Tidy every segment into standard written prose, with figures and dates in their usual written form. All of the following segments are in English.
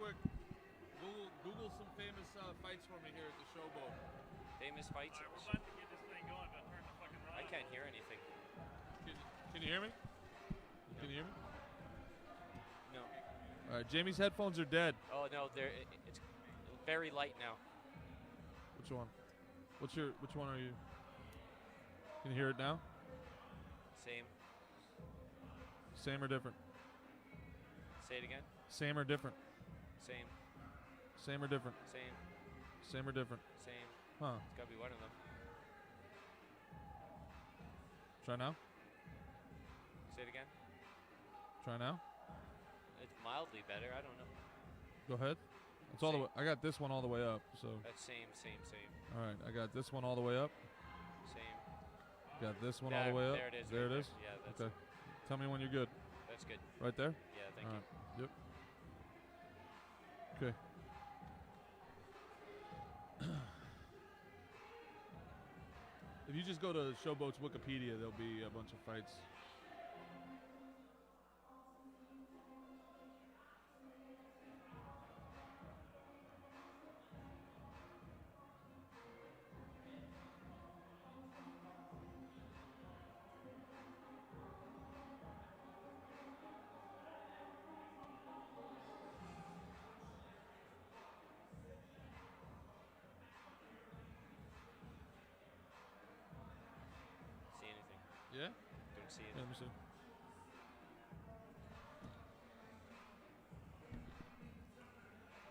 quick. Google some famous fights for me here at the Showboat. Famous fights? All right, we're about to get this thing going, but turn the fucking I can't hear anything. Can you hear me? Can you hear me? No. All right, Jamie's headphones are dead. Oh no, it's very light now. Which one? Which one are you? Can you hear it now? Same. Same or different? Say it again. Same or different? Same. Same or different? Same. Same or different? Same. Huh. It's gotta be one of them. Try now? Say it again. Try now? It's mildly better. I don't know. Go ahead. It's all the way. I got this one all the way up. So. That's same. All right, I got this one all the way up. Same. Got this one all the way up. There it is. There right it is. Yeah, that's Okay. Tell me when you're good. That's good. Right there. Yeah, thank All you. right. Yep. Okay. If you just go to Showboat's Wikipedia, there'll be a bunch of fights. See anything? Yeah? Don't see it. Yeah, let me see.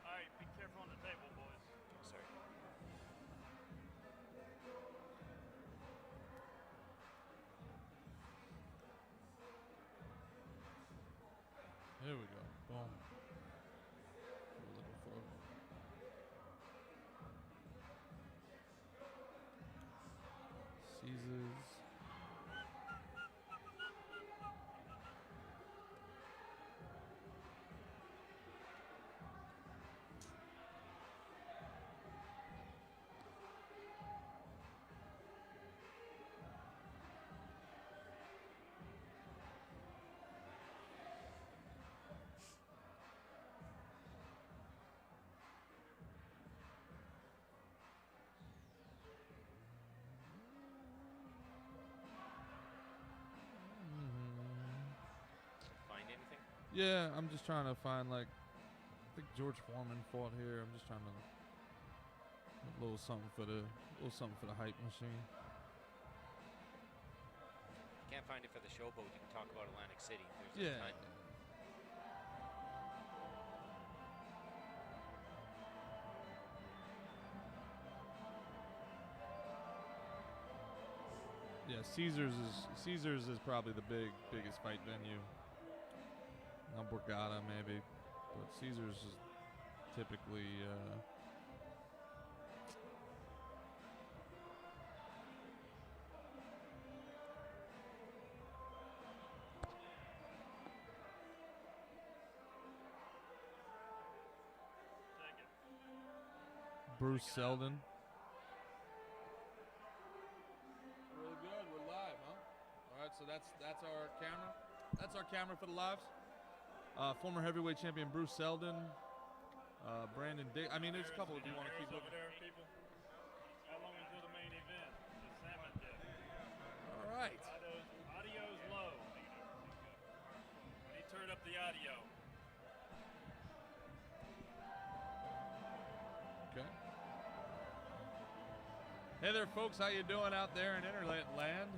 All right, be careful on the table, boys. Sorry. Here we go. Boom. We're looking for. Caesars. Find anything? Yeah, I'm just trying to find I think George Foreman fought here. I'm just trying to a little something for the hype machine. Can't find it for the Showboat. You can talk about Atlantic City. There's a Yeah. ton. Yeah, Caesars is probably the biggest fight venue. Borgata maybe, but Caesars is typically Take it. Bruce Seldon. Really good. We're live, huh? All right, so that's our camera. That's our camera for the lives. Former heavyweight champion Bruce Seldon, Brandon Dick. I mean, there's a couple if you want to keep Arrows looking. over there, people. How long until the main event? The salmon dip. All right. Audio's low. He turned up the audio. Okay. Hey there, folks. How you doing out there in internet land?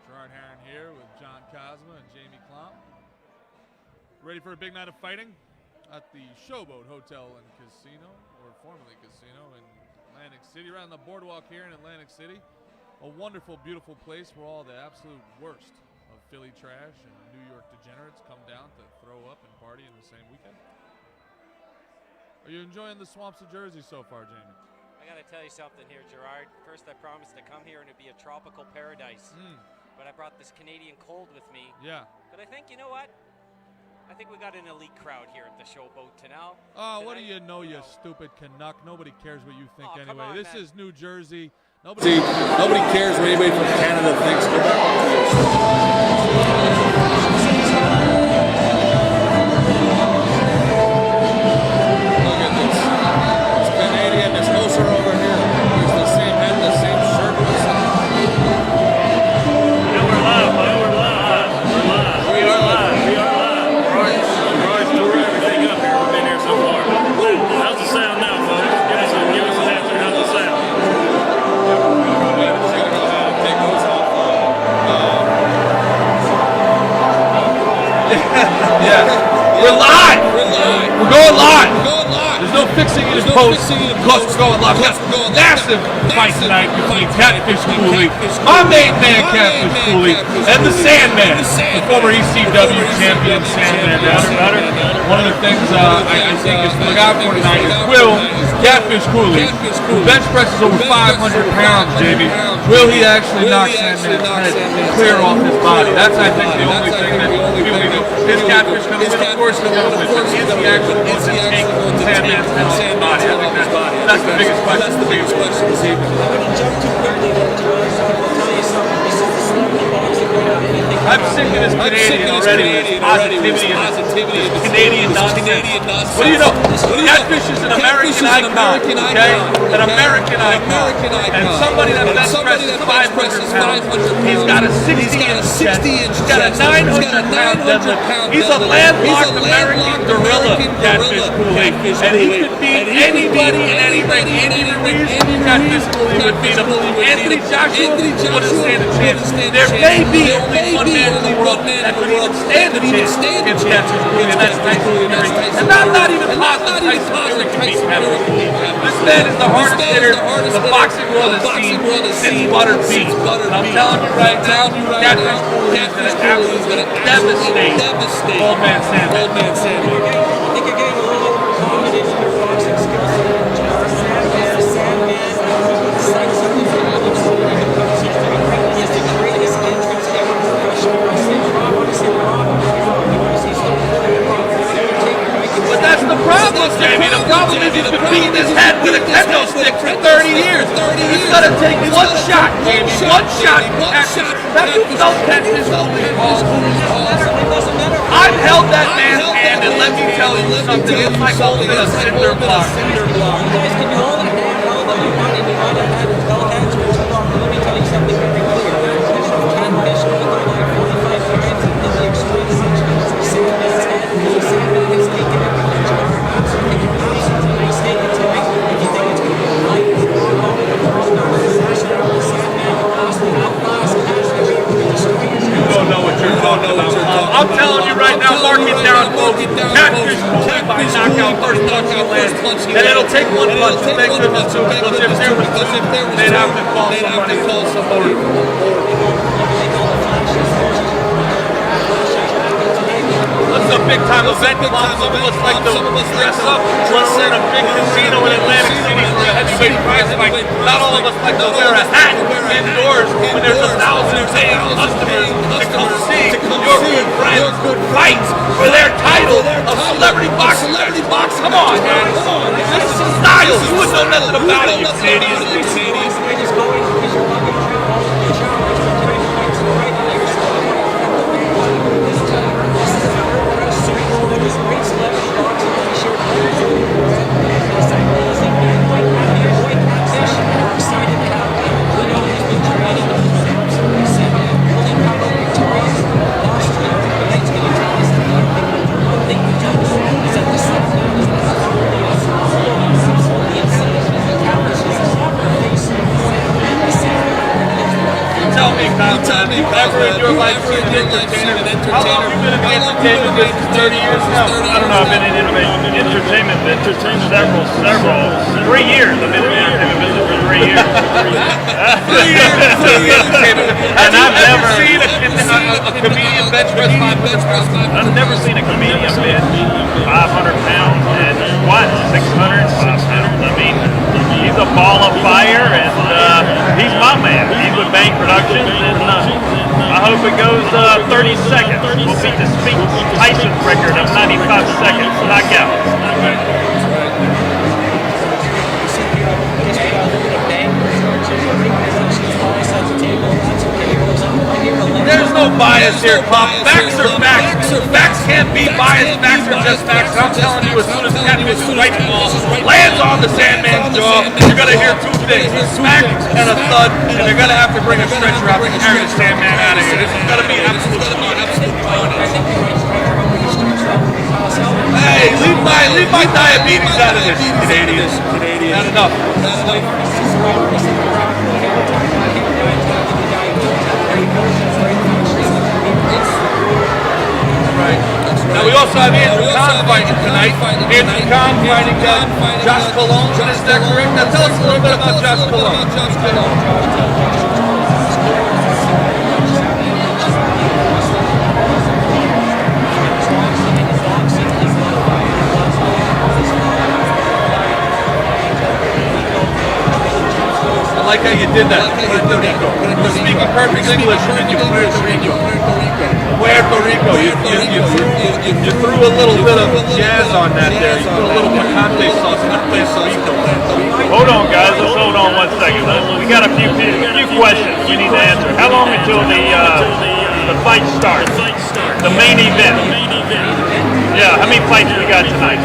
Gerard Heron here with John Cosma and Jamie Klomp. Ready for a big night of fighting at the Showboat Hotel and Casino, or formerly Casino, in Atlantic City, right on the boardwalk here in Atlantic City. A wonderful, beautiful place where all the absolute worst of Philly trash and New York degenerates come down to throw up and party in the same weekend. Are you enjoying the swamps of Jersey so far, Jamie? I gotta tell you something here, Gerard. First, I promised to come here and it'd be a tropical paradise. But I brought this Canadian cold with me. Yeah. But I think, you know what? I think we got an elite crowd here at the Showboat tonight. Oh, what do you know, you stupid Canuck? Nobody cares what you think Oh, come anyway. on, This man. is New Jersey. Nobody cares what anybody from Canada thinks. Go back to your Yeah. We're live. We're going live. There's no fixing it in post. Plus, we're going live. We got a massive fight tonight between Catfish Cooley, my main man Catfish Cooley, and the Sandman, the former ECW champion Sandman. One of the things I think is to look out for tonight is Will Catfish Cooley, who bench presses over 500 pounds, JB. Will he actually knock Sandman's head clear off his body? That's, I think, the only thing that people need to know. Is Catfish going to win? Of course he's going to win. But is he actually going to take Sandman's head off his body? I think that's the biggest question this evening. I'm sick of this Canadian already with his positivity and Canadian nonsense. What do you know? Catfish is an American icon, okay? An American icon. And somebody that bench presses 500 pounds, he's got a 60-inch chest, he's got a 900-pound deadlift. He's a landlocked American gorilla, Catfish Cooley. And he could beat anybody in anything. Andy Ruiz, Catfish Cooley would beat him. Anthony Joshua wouldn't stand a chance. There may be only one man in the world that could even stand a chance against Catfish Cooley, and that's Tyson Fury. And not even possible Tyson Fury can beat Catfish Cooley. This man is the hardest hitter the boxing world has seen since buttered beef. And I'm telling you right now, Catfish Cooley is going to absolutely devastate Old Man Sandman. I think you're getting a little confident in your boxing skills. Sandman, it's like something that looks like he has the greatest entrance ever professional wrestling. But that's the problem, Jamie. The problem is he's been beating his head with a kendo stick for 30 years. He's got to take one shot, Jamie. One shot. That dude don't catch his Cooley. I've held that man's hand, and let me tell you something. It's like holding a cinder block. You guys can do all the handheld that you want, and you might have had 12 hands for too long. But let me tell you something very clear. Catfish went through like 45 times in the extreme situations. Sandman's head, Sandman has taken it. I'm telling you right now, mark it down, folks. Catfish Cooley by knockout, first punch in the land. And it'll take one punch to make them two. Because if there was two, they'd have to call somebody. This is a big time event. Some of us like to dress up when we're in a big casino in Atlantic City for a heavyweight prize fight. Not all of us like to wear a hat indoors when there's 1,000 paying customers to come see your good friends fight for their title of celebrity boxing. Come on, man. This is style. You wouldn't know nothing about it, you Canadians. Ever in your life seen an entertainment? How long have you been in the entertainment business? 30 years now? I don't know. I've been in entertainment several 3 years. I've been in the entertainment business for 3 years. 3 years. And I've never seen a comedian bench press 500 pounds. I've never seen a comedian bench 500 pounds and what? 600, 500. I mean, he's a ball of fire, and he's my man. He's with Bang Productions, and I hope it goes 30 seconds. We'll beat the Tyson record of 95 seconds. Knockout. There's no bias here, Pop. Facts are facts. Facts can't be biased. Facts are just facts. I'm telling you, as soon as Catfish right ball lands on the Sandman's jaw, you're going to hear two things, a smack and a thud, and they're going to have to bring a stretcher out to carry the Sandman out of here. This is going to be absolute fun. Hey, leave my diabetes out of this, Canadians. Not enough. Right. also have Andrew Kahn fighting tonight. Andrew Kahn fighting Josh Colon. Is that correct? Now tell us a little bit about Josh Colon. I like how you did that. Puerto Rico. You're speaking perfect English and then you Puerto Rico. Puerto Rico. You threw a little bit of jazz on that there. You put a little picante sauce in Puerto Rico. Hold on, guys. Let's hold on 1 second. We got a few questions we need to answer. How long until the fight starts? The main event. Yeah. How many fights we got tonight?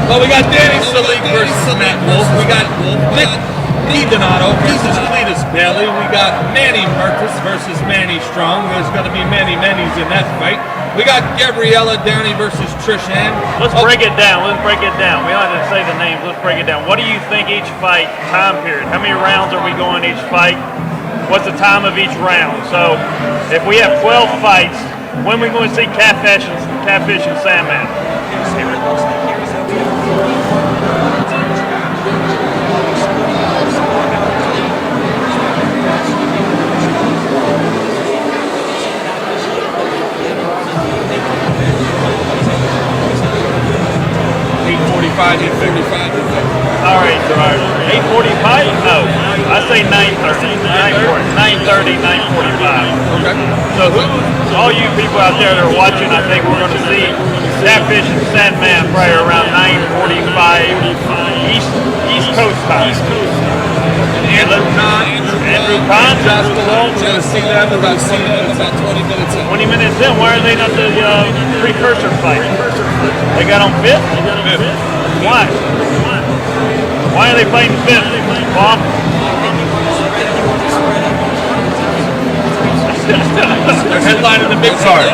Well, we got Danny Salik versus Matt Wolf. We got Nick DiDonato versus Cletus Bailey. We got Manny Mertes versus Manny Strong. There's going to be many in that fight. We got Gabriella Downey versus Trish Ann. Let's break it down. We don't have to say the names. Let's break it down. What do you think each fight time period? How many rounds are we going each fight? What's the time of each round? So if we have 12 fights, when are we going to see Catfish and Sandman? 8:45. All right, 8:45? No, I say 9:30. 9:30, 9:45. Okay. So all you people out there that are watching, I think we're going to see Catfish and Sandman probably around 9:45 East Coast time. Andrew Kahn, Josh Colon. We're going to see them about 20 minutes in. 20 minutes in. Why are they not the precursor fight? They got on fifth? Why? Why are they fighting fifth? Bob? They're headlining the big card.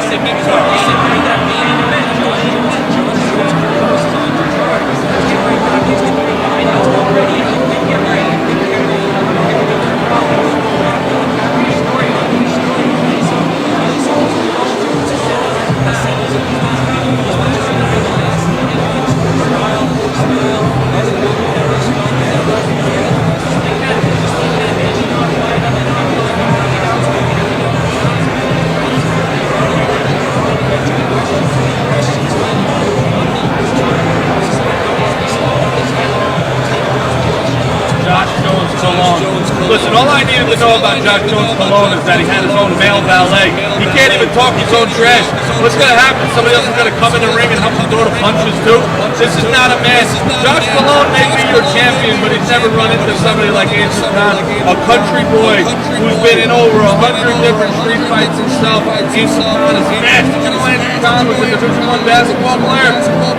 Listen, all I needed to know about Josh Jones Colon is that he had his own male valet. He can't even talk his own trash. What's going to happen? Somebody else is going to come in the ring and help him throw the punches too? This is not a man. Josh Colon may be your champion, but he's never run into somebody like Andrew Kahn, a country boy who's been in over 100 different street fights himself. Andrew Kahn is fast. You know, Andrew Kahn was a Division I basketball player.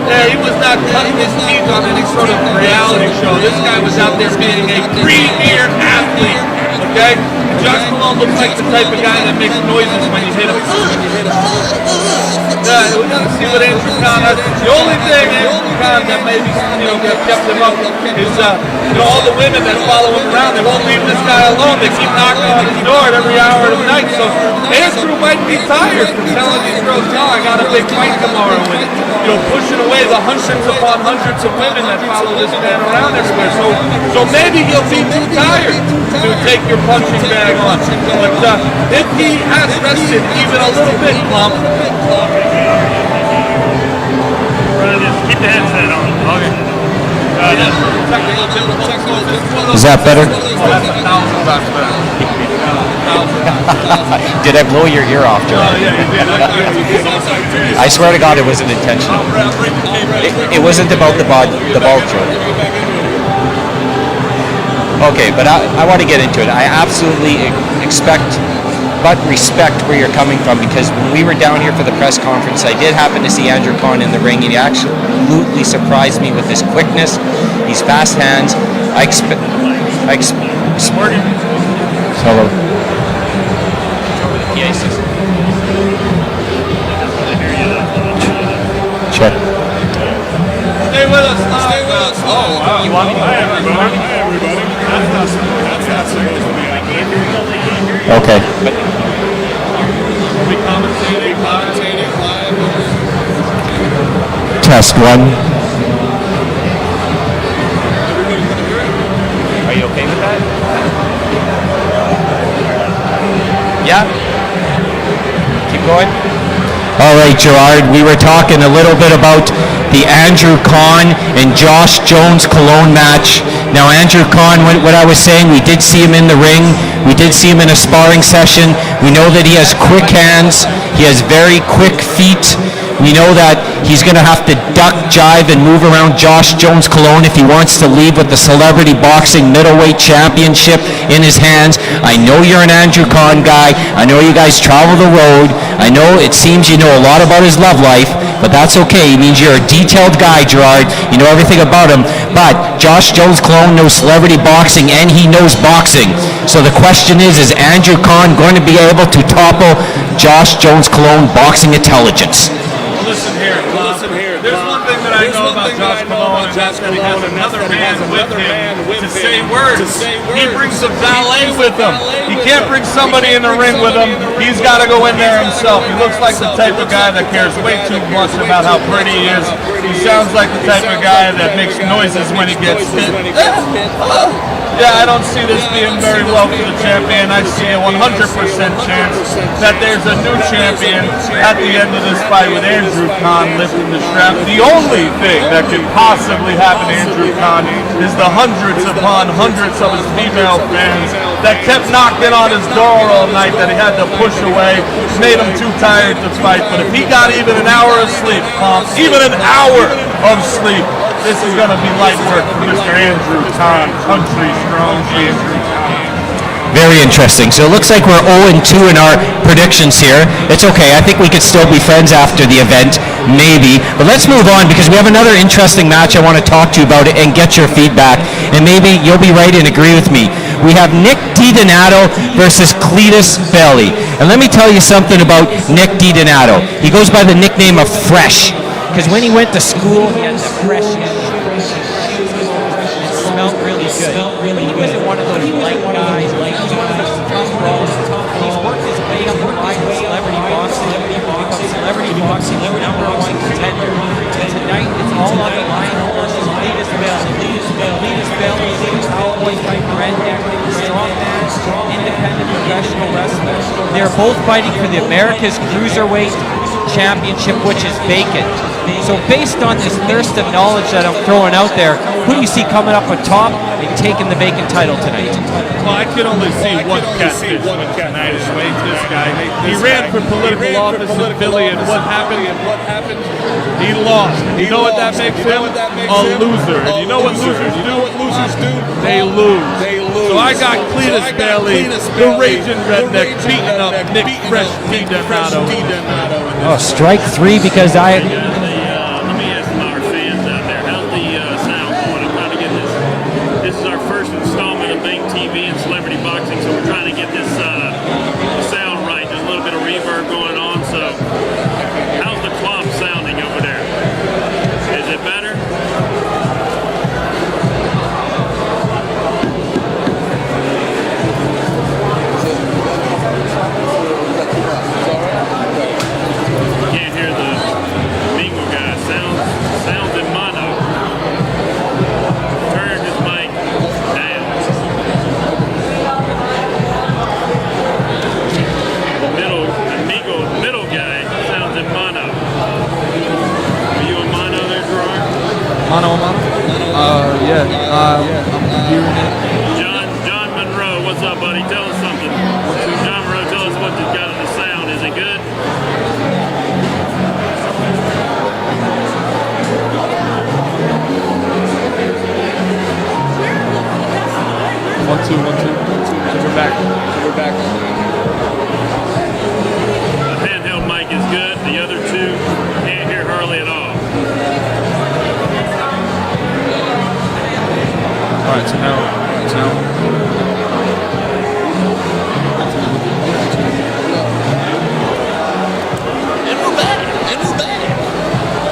Yeah, he was not cutting his teeth on any sort of reality show. This guy was out there being a premier athlete. Okay? Josh Colon looks like the type of guy that makes noises when you hit him. Yeah, we gotta see what Andrew Kahn has. The only thing Andrew Kahn that maybe kept him up is all the women that follow him around. They won't leave this guy alone. They keep knocking on his door at every hour of the night. So Andrew might be tired from telling these girls, "No, I got a big fight tomorrow," and pushing away the hundreds upon hundreds of women that follow this man around everywhere. So maybe he'll be too tired to take your punching bag on. But if he has rested even a little bit, Plump. Keep the headset on. Okay. Is that better? Oh, that's 1,000 bucks better. Did I blow your ear off, Joe? Oh, yeah, you did. I swear to God, it wasn't intentional. It wasn't about the ball joke. Okay, but I want to get into it. I absolutely respect where you're coming from, because when we were down here for the press conference, I did happen to see Andrew Kahn in the ring, and he absolutely surprised me with his quickness, his fast hands. Hello. Check. Stay with us. Oh, wow. You want me? Hi, everybody. That's not Okay. Are we commentating live? Test one. Everybody's gonna hear it? Are you okay with that? Yeah? Keep going. All right, Gerard, we were talking a little bit about the Andrew Kahn and Josh Jones Cologne match. Now, Andrew Kahn, what I was saying, we did see him in the ring. We did see him in a sparring session. We know that he has quick hands. He has very quick feet. We know that he's going to have to duck, jive, and move around Josh Jones Cologne if he wants to leave with the Celebrity Boxing Middleweight Championship in his hands. I know you're an Andrew Kahn guy. I know you guys travel the road. I know it seems you know a lot about his love life, but that's okay. It means you're a detailed guy, Gerard. You know everything about him. But Josh Jones Cologne knows celebrity boxing, and he knows boxing. So the question is Andrew Kahn going to be able to topple Josh Jones Cologne boxing intelligence? Listen here. There's one thing that I know about Josh Cologne, and that's that he has another man with him to say words. He brings a valet with him. He can't bring somebody in the ring with him. He's got to go in there himself. He looks like the type of guy that cares way too much about how pretty he is. He sounds like the type of guy that makes noises when he gets hit. Yeah, I don't see this being very well for the champion. I see a 100% chance that there's a new champion at the end of this fight with Andrew Kahn lifting the strap. The only thing that could possibly happen to Andrew Kahn is the hundreds upon hundreds of his female fans that kept knocking on his door all night that he had to push away, made him too tired to fight. But if he got even an hour of sleep, even an hour of sleep, this is going to be light work for Mr. Andrew Kahn, country strong Andrew Kahn. Very interesting. So it looks like we're 0-2 in our predictions here. It's okay. I think we could still be friends after the event, maybe. But let's move on because we have another interesting match I want to talk to you about and get your feedback. And maybe you'll be right and agree with me. We have Nick DiDonato versus Cletus Bailey. And let me tell you something about Nick DiDonato. He goes by the nickname of Fresh. Because when he went to school, he had the fresh shoes. It smelled really good. He wasn't one of those light guys. He was one of those tough bros. And he's worked his way up the line with celebrity boxing. Celebrity boxing, number one contender. And tonight, it's all on the line versus Cletus Bailey. Cletus Bailey is a cowboy type redneck, strongman, independent professional wrestler. They're both fighting for the America's Cruiserweight Championship, which is vacant. So based on this thirst of knowledge that I'm throwing out there, who do you see coming up on top and taking the vacant title tonight? Well, I can only see one catfish tonight. This guy. He ran for political office in Philly, and what happened? He lost. You know what that makes him? A loser. And you know what losers do? They lose. So I got Cletus Bailey, the raging redneck, beating up Nick Fresh DiDonato. Oh, strike three because Let me ask our fans out there, how's the sound going? I'm trying to get this. This is our first installment of Bank TV and Celebrity Boxing, so we're trying to get this sound right. There's a little bit of reverb going on, so how's the cloth sounding over there? Is it better? Can't hear the bingo guy. Sounds in mono. Turn his mic down. The middle guy sounds in mono. Are you in mono there, Gerard? Mono. Yeah. I'm hearing it. John Monroe, what's up, buddy? Tell us something. John Monroe, tell us what you've got in the sound. Is it good? One, two. We're back. The handheld mic is good. The other two can't hear Hurley at all. All right, so now. And we're back.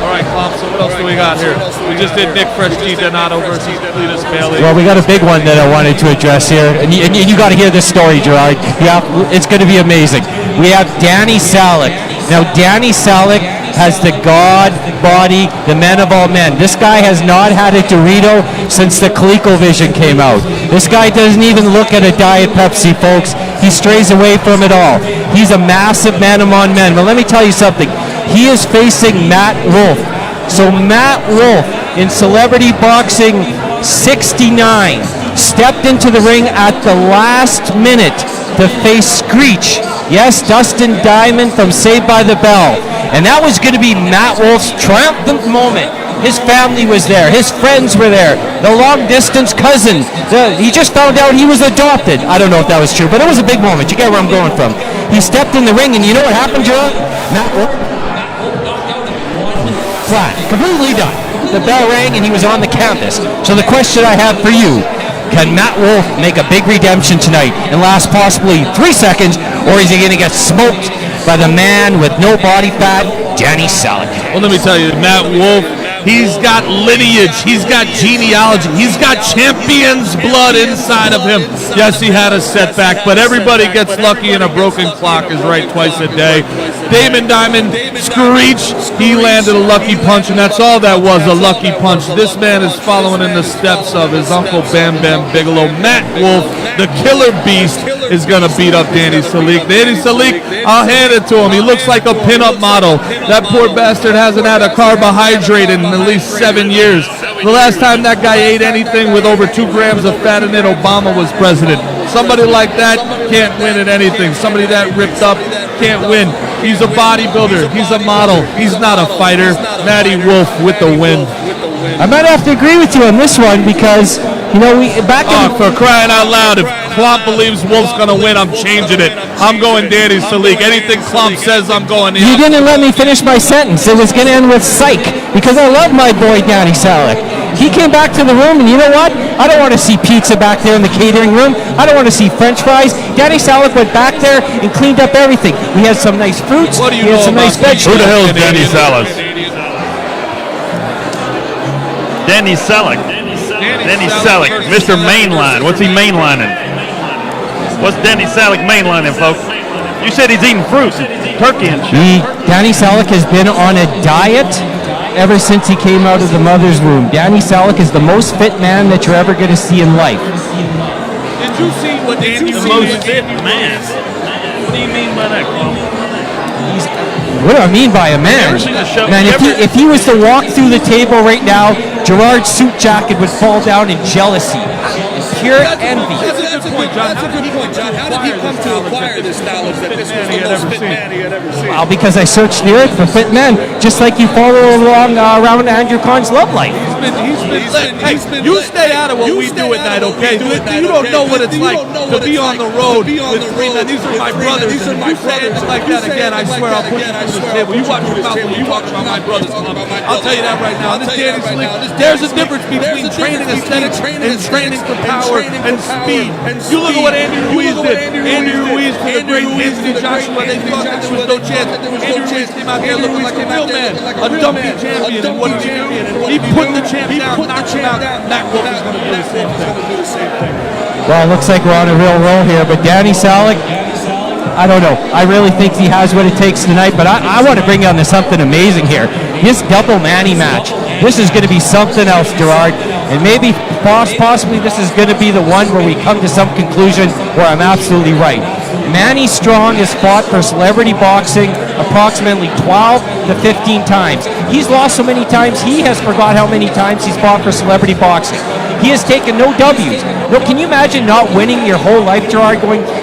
All right, So what else do we got here? We just did Nick Fresh G Donato versus Cletus Bailey. Well, we got a big one that I wanted to address here, and you got to hear this story, Gerard. Yeah, it's going to be amazing. We have Danny Salick. Now, Danny Salick has the God body, the men of all men. This guy has not had a Dorito since the ColecoVision came out. This guy doesn't even look at a Diet Pepsi, folks. He strays away from it all. He's a massive man among men. But let me tell you something. He is facing Matt Wolf. So Matt Wolf in Celebrity Boxing 69 stepped into the ring at the last minute to face Screech. Yes, Dustin Diamond from Saved by the Bell. And that was going to be Matt Wolf's triumphant moment. His family was there. His friends were there. The long-distance cousin. He just found out he was adopted. I don't know if that was true, but it was a big moment. You get where I'm going from. He stepped in the ring, and you know what happened, Gerard? Matt Wolf. Flat. Completely done. The bell rang, and he was on the canvas. So the question I have for you, can Matt Wolf make a big redemption tonight and last possibly 3 seconds, or is he going to get smoked by the man with no body fat, Danny Salick? Well, let me tell you, Matt Wolf, he's got lineage, he's got genealogy, he's got champion's blood inside of him. Yes, he had a setback, but everybody gets lucky, and a broken clock is right twice a day. Damon Diamond, Screech, he landed a lucky punch, and that's all that was, a lucky punch. This man is following in the steps of his uncle Bam Bam Bigelow. Matt Wolf, the killer beast, is going to beat up Danny Salick. Danny Salick, I'll hand it to him. He looks like a pinup model. That poor bastard hasn't had a carbohydrate in at least 7 years. The last time that guy ate anything with over 2 grams of fat in it, Obama was president. Somebody like that can't win at anything. Somebody that ripped up can't win. He's a bodybuilder. He's a model. He's not a fighter. Matty Wolf with the win. I might have to agree with you on this one because, you know, for crying out loud, if Klomp believes Wolf's going to win, I'm changing it. I'm going Danny Salick. Anything Klomp says, I'm going in. You didn't let me finish my sentence. It was going to end with psych because I love my boy Danny Salick. He came back to the room, and you know what? I don't want to see pizza back there in the catering room. I don't want to see French fries. Danny Salick went back there and cleaned up everything. We had some nice fruits. What do you we had know some nice about vegetables. Who the hell is Danny Salick? Danny Salick. Danny Salick, Mr. Mainline. What's he mainlining? What's Danny Salick mainlining, folks? You said he's eating fruits, turkey and shit. Danny Salick has been on a diet ever since he came out of the mother's womb. Danny Salick is the most fit man that you're ever going to see in life. Did you see what Danny The most fit man. What do you mean by that, Klomp? What do I mean by a man? Man, if he was to walk through the table right now, Gerard's suit jacket would fall down in jealousy. Pure envy. That's a good point, John. How did he come to acquire this knowledge that this was the most fit man he had ever seen? Well, because I searched the earth for fit men, just like you follow along around Andrew Kahn's love life. You stay out of what we do at night, okay? You don't know what it's like to be on the road with 3 men. These are my brothers. If you say anything like that again, I swear I'll put you through the table. You watch your mouth when you talk about my brothers. I'll tell you that right now. This Danny Salick, there's a difference between training aesthetics and training for power and speed. You look at what Andy Ruiz did. Andy Ruiz for the great Anthony Joshua. They thought that there was no chance. Andy Ruiz came out there looking like a real man, a dumpy champion. And what did he do? He put the champ down, knocked him out. Matt Wolf is going to do the same thing. Well, it looks like we're on a real roll here, but Danny Salick, I don't know. I really think he has what it takes tonight, but I want to bring on to something amazing here. This double Manny match. This is going to be something else, Gerard. And maybe, possibly, this is going to be the one where we come to some conclusion where I'm absolutely right. Manny Strong has fought for celebrity boxing approximately 12 to 15 times. He's lost so many times, he has forgot how many times he's fought for celebrity boxing. He has taken no W's. No, can you imagine not winning your whole life, Gerard?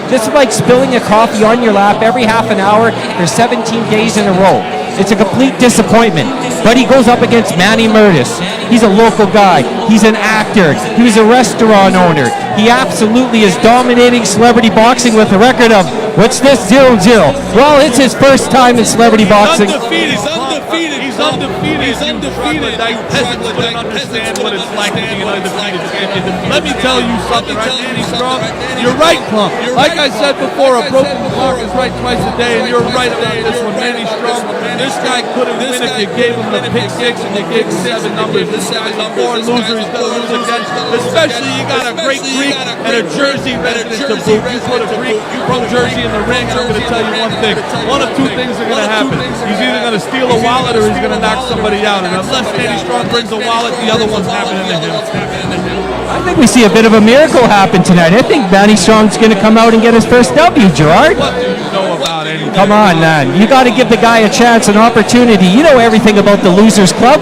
This is like spilling a coffee on your lap every half an hour for 17 days in a row. It's a complete disappointment. But he goes up against Manny Murtis. He's a local guy. He's an actor. He was a restaurant owner. He absolutely is dominating celebrity boxing with a record of, what's this, 0-0. Well, it's his first time in celebrity boxing. He's undefeated. He's He's undefeated. He's undefeated. Peasants wouldn't understand what it's like to be an undefeated champion. Let me tell you something, right, Manny Strong? You're right, Plum. Like I said before, a broken clock is right twice a day, and you're right about this one, Manny Strong. This guy couldn't win if you gave him the pick six and you gave him 7 numbers. This guy's a born loser. He's going to lose again. Especially you got a great Greek and a Jersey resident to boot. You put a Greek from Jersey in the ring, I'm going to tell you one thing. One of two things are going to happen. He's either going to steal a wallet or he's going to knock somebody out. And unless Manny Strong brings a wallet, the other one's happening to him. I think we see a bit of a miracle happen tonight. I think Manny Strong's going to come out and get his first W, Gerard. What do you know about anything? Come on, man. You got to give the guy a chance, an opportunity. You know everything about the Losers Club.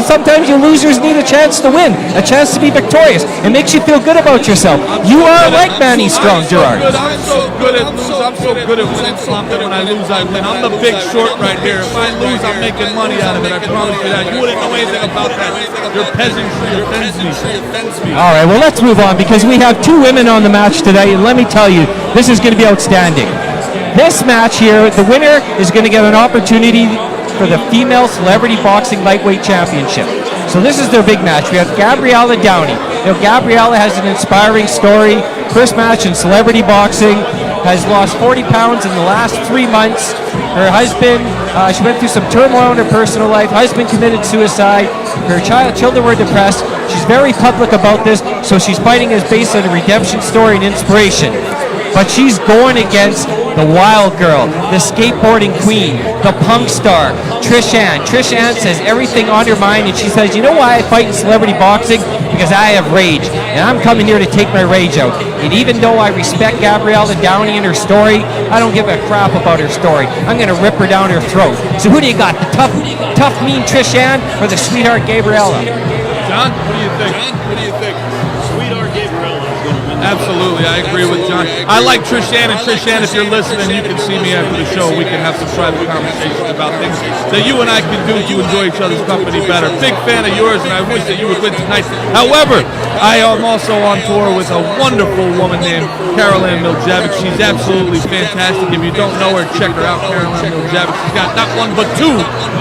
Sometimes you losers need a chance to win, a chance to be victorious. It makes you feel good about yourself. You are like Manny Strong, Gerard. I'm so good at losing. I'm so good at winning something. When I lose, I win. I'm the big short right here. If I lose, I'm making money out of it. I promise you that. You wouldn't know anything about that. Your peasantry offends me. All right, well, let's move on because we have 2 women on the match today, and let me tell you, this is going to be outstanding. This match here, the winner is going to get an opportunity for the Female Celebrity Boxing Lightweight Championship. So this is their big match. We have Gabriella Downey. You know, Gabriella has an inspiring story. First match in celebrity boxing, has lost 40 pounds in the last 3 months. Her husband, she went through some turmoil in her personal life. Husband committed suicide. Her children were depressed. She's very public about this, so she's fighting as based on a redemption story and inspiration. But she's going against the wild girl, the skateboarding queen, the punk star, Trish Ann. Trish Ann says everything on her mind, and she says, you know why I fight in celebrity boxing? Because I have rage, and I'm coming here to take my rage out. And even though I respect Gabriella Downey and her story, I don't give a crap about her story. I'm going to rip her down her throat. So who do you got, the tough, mean Trish Ann or the sweetheart Gabriella? John, what do you think? Sweetheart Gabriella is going to win. Absolutely, I agree with John. I like Trish Ann, and Trish Ann, if you're listening, you can see me after the show. We can have some private conversations about things that you and I can do to enjoy each other's company better. Big fan of yours, and I wish that you would win tonight. However, I am also on tour with a wonderful woman named Carol Ann Miljevic. She's absolutely fantastic. If you don't know her, check her out, Carol Ann Miljevic. She's got not one but 2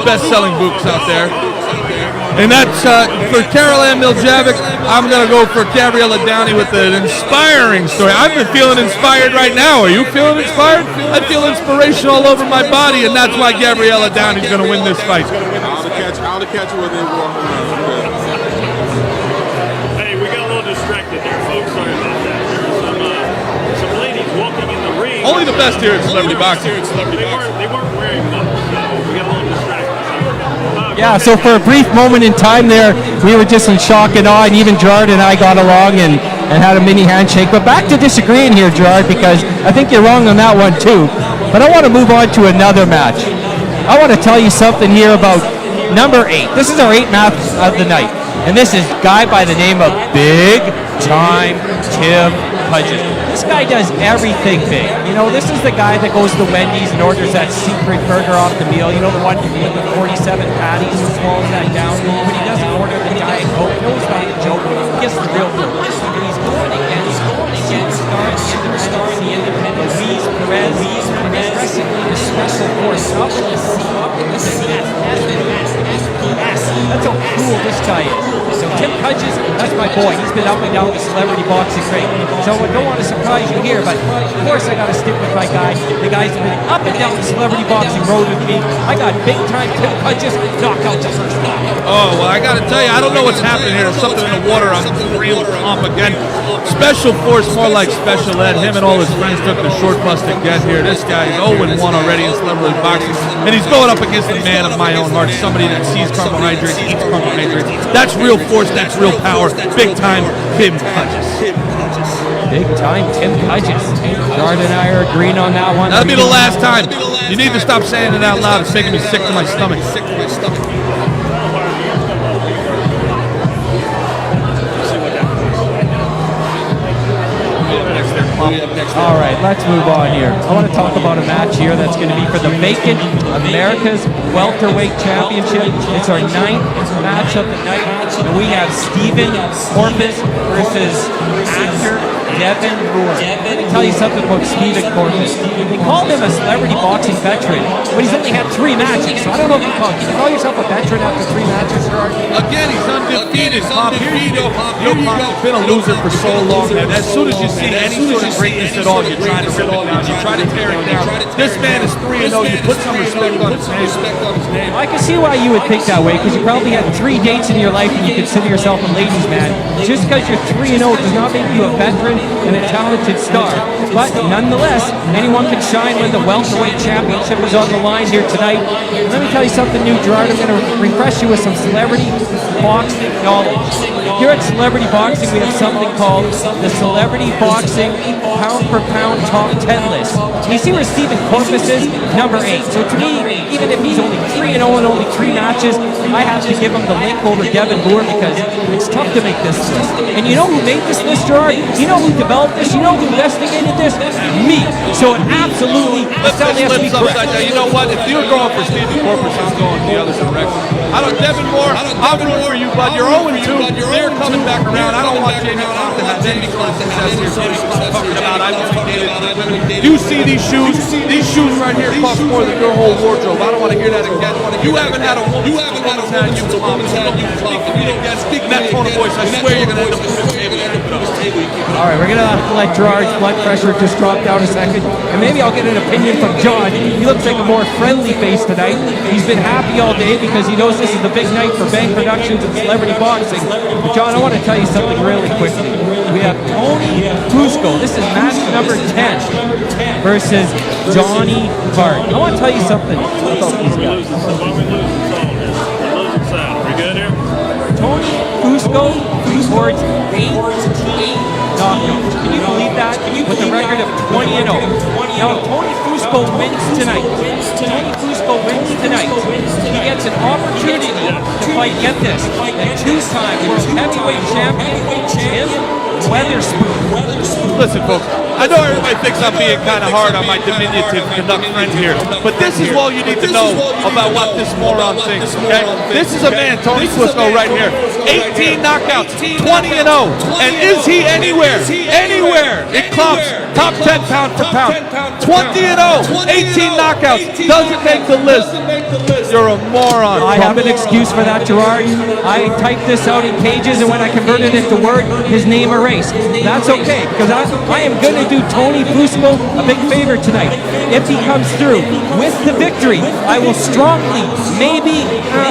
best-selling books out there. And that's for Carol Ann Miljevic. I'm going to go for Gabriella Downey with an inspiring story. I've been feeling inspired right now. Are you feeling inspired? I feel inspiration all over my body, and that's why Gabriella Downey's going to win this fight. I'll catch you when they walk around. Hey, we got a little distracted there, folks. Sorry about that. There were some ladies walking in the ring. Only the best here at Celebrity Boxing. They weren't wearing much, so we got a little distracted. Yeah, so for a brief moment in time there, we were just in shock and awe, and even Gerard and I got along and had a mini handshake. But back to disagreeing here, Gerard, because I think you're wrong on that one too. But I want to move on to another match. I want to tell you something here about number 8. This is our 8th match of the night, and this is a guy by the name of Big Time Tim Hudgens. This guy does everything big. You know, this is the guy that goes to Wendy's and orders that secret burger off the meal. You know, the one with the 47 patties and swallows that down. But he doesn't order the Diet Coke. No, it's not a joke. He gets the real deal. And he's going against the star in the independent, Luis Perez. And that's basically the special force. Up in the C, up in the S. That's how cool this guy is. So Tim Hudgens, that's my boy. He's been up and down the celebrity boxing ring. So I don't want to surprise you here, but of course I got to stick with my guy. The guy's been up and down the celebrity boxing road with me. I got big time Tim Hudgens, knockout the first round. Oh, well, I got to tell you, I don't know what's happening here. There's something in the water. I'm real calm again. Special force, more like special ed. Him and all his friends took the short bus to get here. This guy is 0-1 already in celebrity boxing, and he's going up against a man of my own heart, somebody that sees carbohydrates, eats carbohydrates. That's real force, that's real power. Big time Tim Hudgens. Big time Tim Hudgens. Gerard and I are agreeing on that one. That'll be the last time. You need to stop saying it out loud. It's making me sick to my stomach. All right, let's move on here. I want to talk about a match here that's going to be for the vacant America's Welterweight Championship. It's our 9th match of the night, and we have Stephen Porpoise versus actor Devin Moore. Let me tell you something about Stephen Corpus. They call him a celebrity boxing veteran, but he's only had 3 matches. So I don't know if you call yourself a veteran after 3 matches, Gerard. Again, he's undefeated, Pop. Here you go, Pop. He's been a loser for so long, man. As soon as you see any sort of greatness at all, you try to rip it down. You try to tear it down. This man is 3-0. You put some respect on his name. I can see why you would think that way, because you probably had 3 dates in your life and you consider yourself a ladies' man. Just because you're 3-0 does not make you a veteran and a talented star. But nonetheless, anyone can shine when the welterweight championship is on the line here tonight. And let me tell you something new, Gerard. I'm going to refresh you with some celebrity boxing knowledge. Here at Celebrity Boxing, we have something called the Celebrity Boxing Pound for Pound Top 10 list. You see where Stephen Corpus is? Number 8. So to me, even if he's only 3-0 and only 3 matches, I have to give him the link over Devin Moore because it's tough to make this list. And you know who made this list, Gerard? You know who developed this? You know who investigated this? Me. So it absolutely Upside down. You know what? If you're going for Stephen Corpus, I'm going the other direction. Devin Moore, I'm rooting for you, bud. You're 0-2. They're coming back around. I don't want Jamie Clough to have any sort of success here. Jamie Clough talking about I investigated. You see these shoes? These shoes right here cost more than your whole wardrobe. I don't want to hear that again. You haven't had a woman you speak in that tone of voice. I swear you're going to end up with this table. All right, we're going to have to let Gerard's blood pressure just drop down a second. And maybe I'll get an opinion from John. He looks like a more friendly face tonight. He's been happy all day because he knows this is the big night for Bang Productions and Celebrity Boxing. But John, I want to tell you something really quickly. We have Tony Fusco. This is match number 10 versus Johnny Hart. I want to tell you something about these guys. We good here? Tony Fusco records 8 knockouts. Can you believe that? With a record of 20-0. Now, if Tony Fusco wins tonight, he gets an opportunity to fight, get this, a 2-time world heavyweight champion, Tim Weatherspoon. Listen, folks, I know everybody thinks I'm being kind of hard on my diminutive Canuck friend here, but this is all you need to know about what this moron thinks, okay? This is a man, Tony Fusco, right here. 18 knockouts, 20-0, and is he anywhere in Klopp's top 10 pound for pound? 20-0, 18 knockouts, doesn't make the list. You're a moron. I have an excuse for that, Gerard. I typed this out in pages, and when I converted it to Word, his name erased. That's okay, because I am going to do Tony Fusco a big favor tonight. If he comes through with the victory, I will strongly, maybe,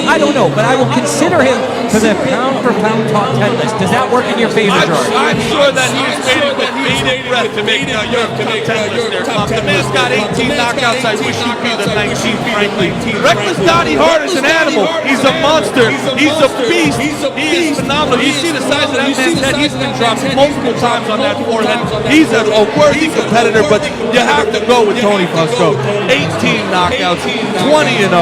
I don't know, but I will consider him for the pound-for-pound top 10 list. Does that work in your favor, Gerard? I'm sure that he's waiting with bated breath to make your top 10 list there, Clump. The man's got 18 knockouts. I wish he'd be the 19th, frankly. Reckless Donnie Hart is an animal. He's a monster. He's a beast. He is phenomenal. You see the size of that man's head. He's been dropped multiple times on that forehead. He's a worthy competitor, but you have to go with Tony Fusco. 18 knockouts, 20-0.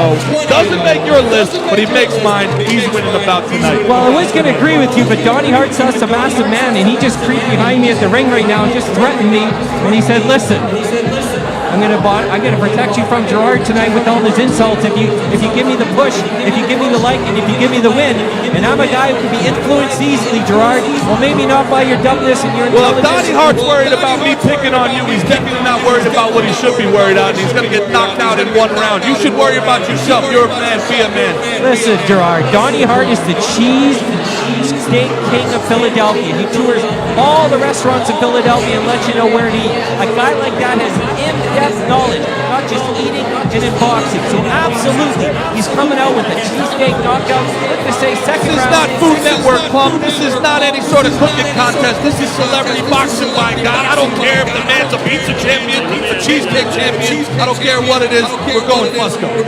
Doesn't make your list, but he makes mine. He's winning the bout tonight. Well, I was going to agree with you, but Donnie Hart's a massive man, and he just creeped behind me at the ring right now and just threatened me. And he said, listen, I'm going to protect you from Gerard tonight with all his insults if you give me the push, if you give me the like, and if you give me the win. And I'm a guy who can be influenced easily, Gerard. Well, maybe not by your dumbness and your Well, if Donnie Hart's worried about me picking on you, he's definitely not worried about what he should be worried about. He's going to get knocked out in 1 round. You should worry about yourself. You're a man. Be a man. Listen, Gerard, Donnie Hart is the cheesesteak king of Philadelphia. He tours all the restaurants in Philadelphia and lets you know where to eat. A guy like that has in-depth knowledge, not just eating and in boxing. So absolutely, he's coming out with a cheesesteak knockout. Let's just say second This is round. not Food Network, Clump. This is not any sort of cooking contest. This is celebrity boxing, my God. I don't care if the man's a pizza champion, a cheesecake champion. I don't care what it is. We're going Fusco. Did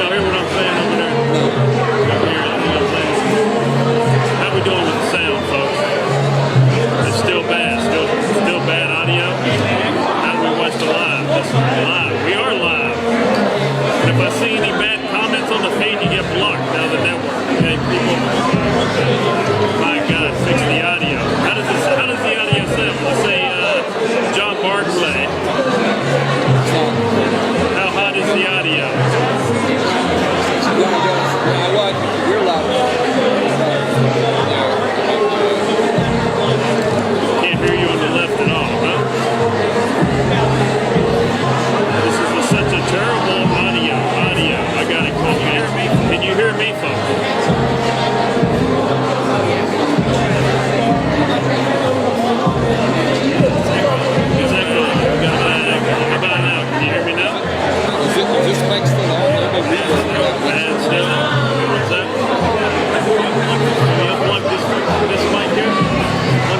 y'all hear what I'm saying over there? Y'all hear what I'm saying? How we doing with the sound, folks? It's still bad. Still bad audio. How do we watch the live? This is live. We are live. And if I see any bad comments on the page, you get blocked out of the network. Okay, people. My God, fix the audio. How does the audio sound? Let's say John Barclay. How hot is the audio? Can't hear you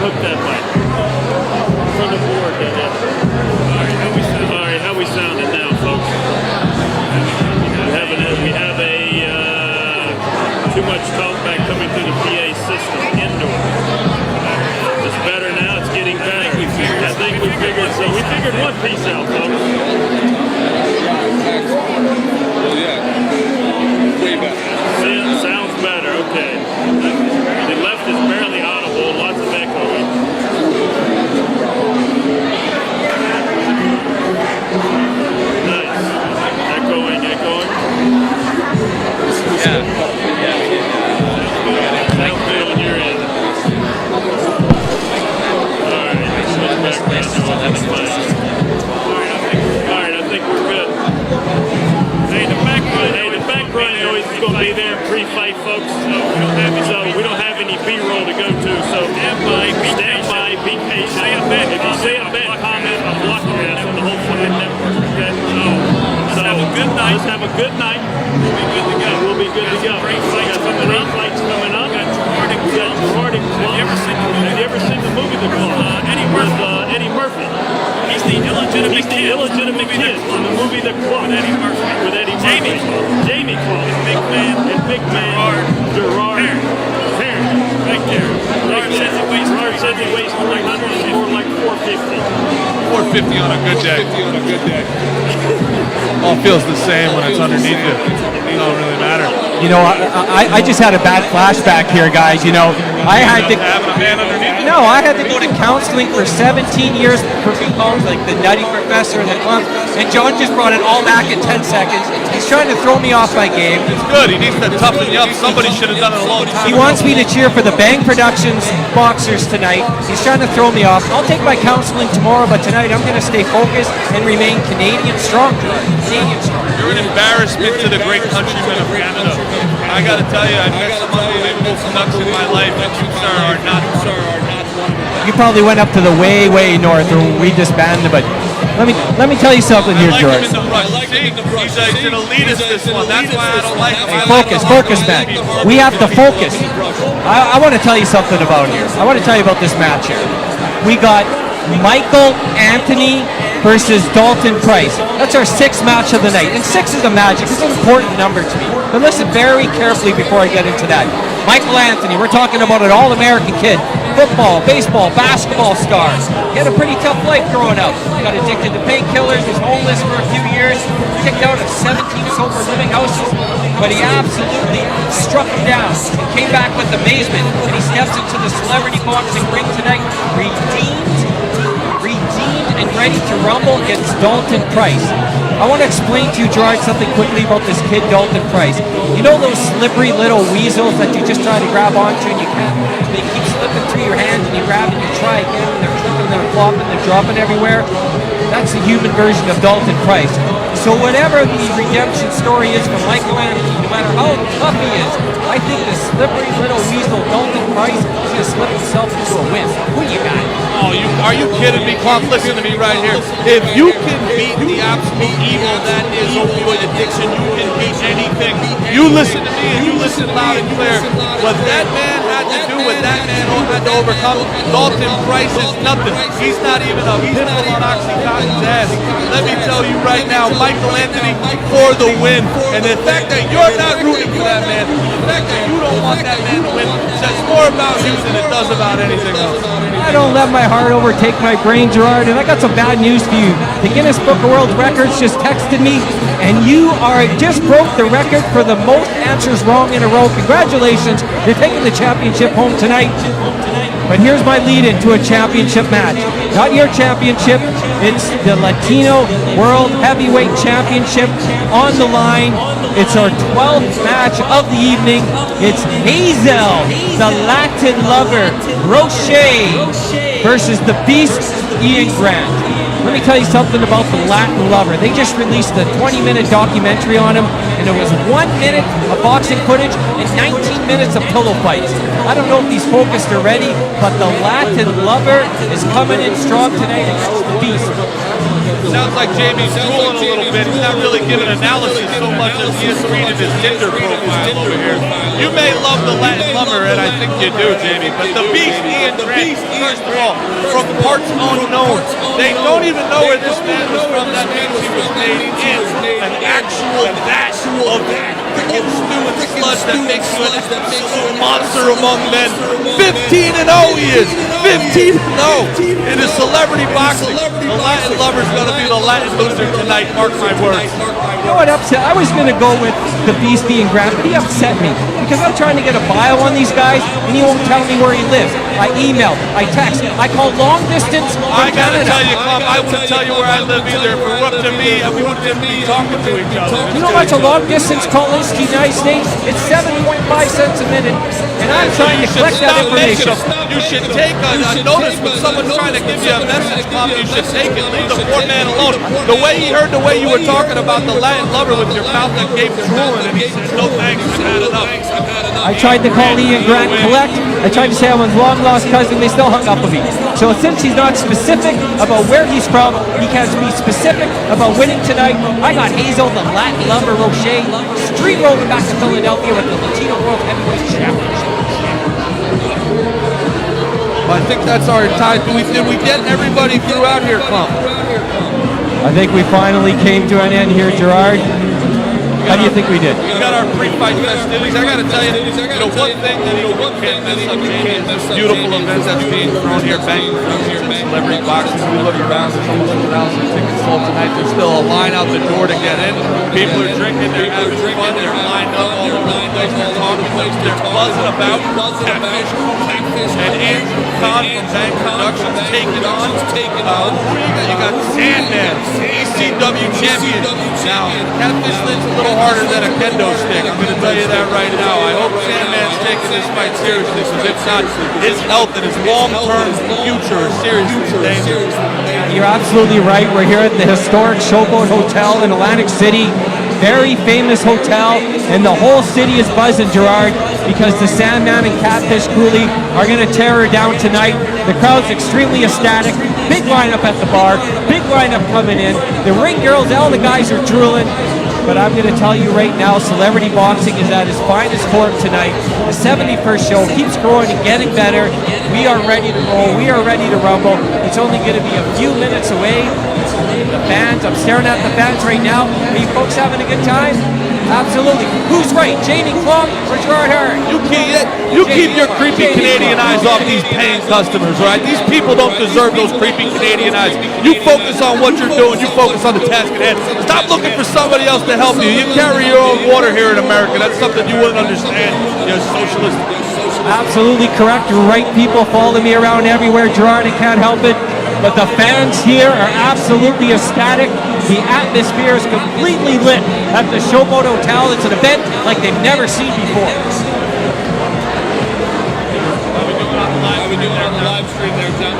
hook that mic. From the board, All right, how we sounding now, folks? We have too much talkback coming through the PA system indoor. It's better now. It's getting better. I think we figured. So we figured one piece out, folks. Way better. Sounds better. Okay. The left is barely audible. Lots of echoing. Nice. Echoing. Yeah, we did. Sounds good on your end. Alright, switch back around to 11 miles. Alright, I think we're good. Hey, the background noise is going to be there in pre-fight, folks. So we don't have any B-roll to go to. So stand by, be patient. If you say a bad comment, I'll block your ass on the whole fucking network. Okay? So have a good night. Let's have a good night. We'll be good to go. We got some great fights coming up. We got Gerard and Club. Have you ever seen the movie The Club? Eddie Murphy. He's the illegitimate kid in the movie The Club. With Eddie Murphy. Jamie Club. And Big Man. Gerard. Right there. Gerard says he weighs 300, more like 450. 450 on a good day. All feels the same when it's underneath you. It don't really matter. You know, I just had a bad flashback here, guys. You know, I had to. Having a man underneath you? No, I had to go to counseling for 17 years for people like the Nutty Professor and the club. And John just brought it all back in 10 seconds. He's trying to throw me off my game. It's good. He needs to toughen you up. Somebody should have done it a long time He ago. wants me to cheer for the Bang Productions boxers tonight. He's trying to throw me off. I'll take my counseling tomorrow, but tonight I'm going to stay focused and remain Canadian strong. Canadian strong. You're an embarrassment to the great countrymen of Canada. I got to tell you, I've met some unbelievable conducts in my life, and you, sir, are not one of them. You probably went up to the way north, or we disbanded. But let me tell you something here, I like George. him in the brush. He's an elitist, this one. That's why I don't like him. Focus, man. We have to focus. I want to tell you something about here. I want to tell you about this match here. We got Michael Anthony versus Dalton Price. That's our 6th match of the night. And 6 is a magic. It's an important number to me. But listen very carefully before I get into that. Michael Anthony, we're talking about an All-American kid. Football, baseball, basketball star. He had a pretty tough life growing up. He got addicted to painkillers, was homeless for a few years, kicked out of 17 sober living houses, but he absolutely struck him down and came back with amazement. And he steps into the celebrity boxing ring tonight, redeemed and ready to rumble against Dalton Price. I want to explain to you, Gerard, something quickly about this kid, Dalton Price. You know those slippery little weasels that you just try to grab onto and you can't, they keep slipping through your hands and you grab and you try again and they're tripping, they're flopping, they're dropping everywhere? That's the human version of Dalton Price. So whatever the redemption story is for Michael Anthony, no matter how tough he is, I think the slippery little weasel, Dalton Price, is going to slip himself into a win. Who do you got? Oh, are you kidding me, Clump? Listen to me right here. If you can beat the absolute evil that is opioid addiction, you can beat anything. You listen to me and you listen loud and clear. What that man had to do, what that man had to overcome, Dalton Price is nothing. He's not even a pimple on Oxycontin's ass. Let me tell you right now, Michael Anthony for the win. And the fact that you're not rooting for that man, the fact that you don't want that man to win, says more about you than it does about anything else. I don't let my heart overtake my brain, Gerard, and I got some bad news for you. The Guinness Book of World Records just texted me, and you just broke the record for the most answers wrong in a row. Congratulations, you're taking the championship home tonight. But here's my lead into a championship match. Not your championship, it's the Latino World Heavyweight Championship on the line. It's our 12th match of the evening. It's Hazel, the Latin lover, Roche, versus the Beast, Ian Grant. Let me tell you something about the Latin lover. They just released a 20-minute documentary on him, and it was 1 minute of boxing footage and 19 minutes of pillow fights. I don't know if he's focused already, but the Latin lover is coming in strong tonight against the Beast. Sounds like Jamie's drooling a little bit. He's not really giving analysis so much as he is reading his Tinder profile over here. You may love the Latin Lumber, and I think you do, Jamie, but the Beast, Ian Trent, first of all, from parts unknown. They don't even know where this man was from. That means he was made in an actual vat of freaking stew and sludge that makes you an absolute monster among men. 15-0 he is. 15-0 in his celebrity boxing. The Latin Lover's going to be the Latin loser tonight. Mark my words. You know what upset? I was going to go with the Beast being grabbed, but he upset me because I'm trying to get a bio on these guys, and he won't tell me where he lives. I email, I text, I call long distance. I gotta tell you, Club, I wouldn't tell you where I live either. If it were up to me, we wouldn't even be talking to each other. You know what's a long distance call is to the United States? It's 7.5 cents a minute, and I'm trying to collect that information. You should take a notice when someone's trying to give you a message, Club. You should take it. Leave the poor man alone. The way he heard the way you were talking about the Latin Lover with your mouth that gave drooling, and he said, "No thanks, I've had enough." I tried to call Ian Grant collect. I tried to say I'm his long-lost cousin. They still hung up with me. So since he's not specific about where he's from, he can't be specific about winning tonight. I got Hazel, the Latin Lover, Roche, street rolling back to Philadelphia with the Latino World Heavyweight Championship. I think that's our time. Did we get everybody throughout here, Clump? I think we finally came to an end here, Gerard. How do you think we did? We got our pre-fight festivities. I got to tell you, one thing that you can't miss on Jamie is this beautiful event that's being thrown here, Bank Productions and Celebrity Boxing. We look around, there's almost 1,000 tickets sold tonight. There's still a line out the door to get in. People are drinking, they're having fun, they're lined up all over the place, they're talking, they're buzzing about Catfish. And Andrew Khan from Bank Productions taking on. You got Sandman, ECW champion. Now, Catfish Lynn's a little harder than a kendo stick. I'm going to tell you that right now. I hope Sandman's taking this fight seriously, because if not, his health and his long-term future are seriously in danger. You're absolutely right. We're here at the historic Showboat Hotel in Atlantic City. Very famous hotel, and the whole city is buzzing, Gerard, because the Sandman and Catfish Cooley are going to tear her down tonight. The crowd's extremely ecstatic. Big lineup at the bar, big lineup coming in. The ring girls, all the guys are drooling. But I'm going to tell you right now, celebrity boxing is at its finest form tonight. The 71st show keeps growing and getting better. We are ready to roll. We are ready to rumble. It's only going to be a few minutes away. The fans, I'm staring at the fans right now. Are you folks having a good time? Absolutely. Who's right, Jamie Clump or Gerard Hearn? You keep your creepy Canadian eyes off these paying customers, all right? These people don't deserve those creepy Canadian eyes. You focus on what you're doing. You focus on the task at hand. Stop looking for somebody else to help you. You carry your own water here in America. That's something you wouldn't understand. You're socialist. Absolutely correct. You're right. People follow me around everywhere, Gerard. I can't help it. But the fans here are absolutely ecstatic. The atmosphere is completely lit at the Showboat Hotel. It's an event like they've never seen before. How we doing on the live stream there, John?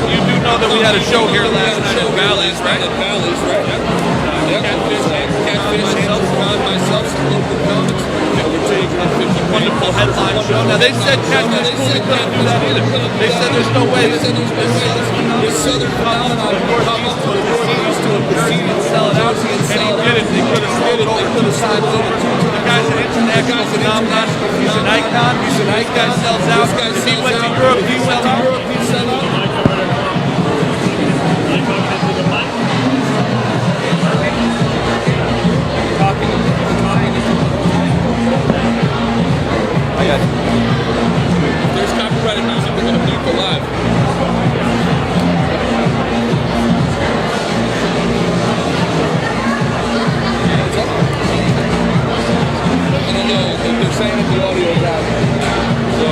You do know that we had a show here last night at Bally's, right? Myself, some local comics. Wonderful headline show. Now they said Catfish Cooley couldn't do that either. They said there's no way. This Southern phenomenon, of course, used to a casino and sell it out, and he did it. They could have sold it over to the side over. The guy's an international phenomenon. He's an icon. This guy sells out. If he went to Europe, he sell out. If there's copyrighted music, we're going to mute the live. I don't know. They're saying that the audio is out. So.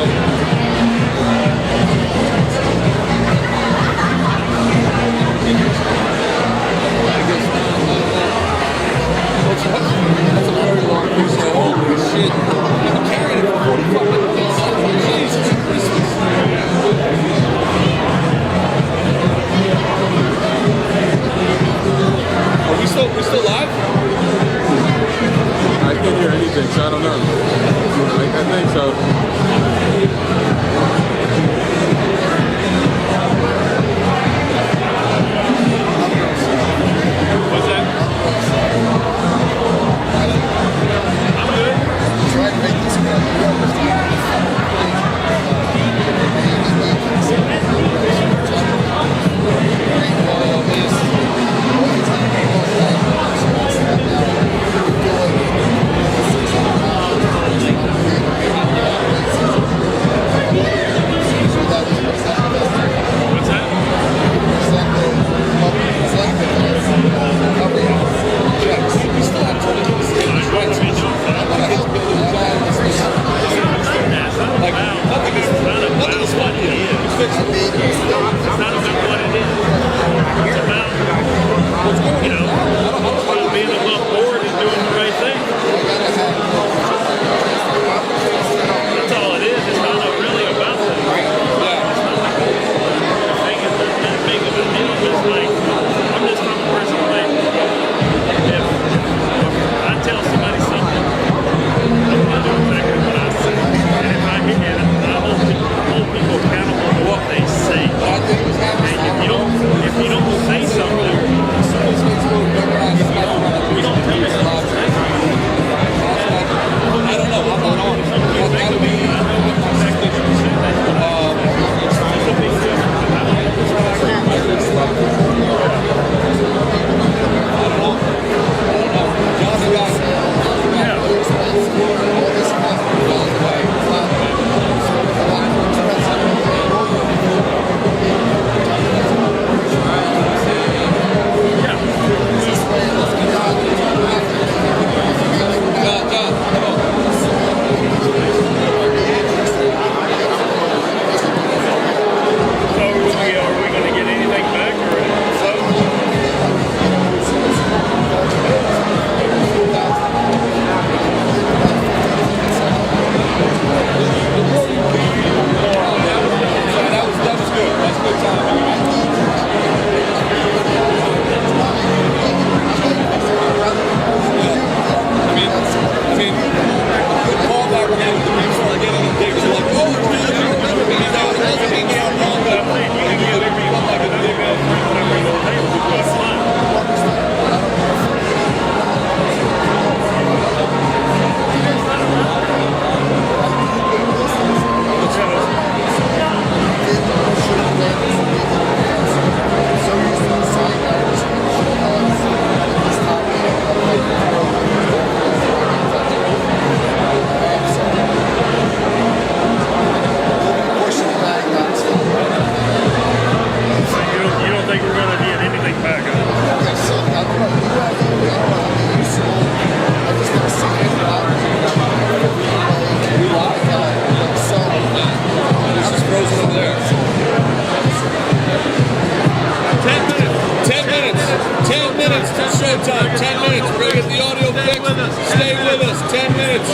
audio time, 10 minutes. We're gonna get the audio fixed. Stay with us, 10 minutes.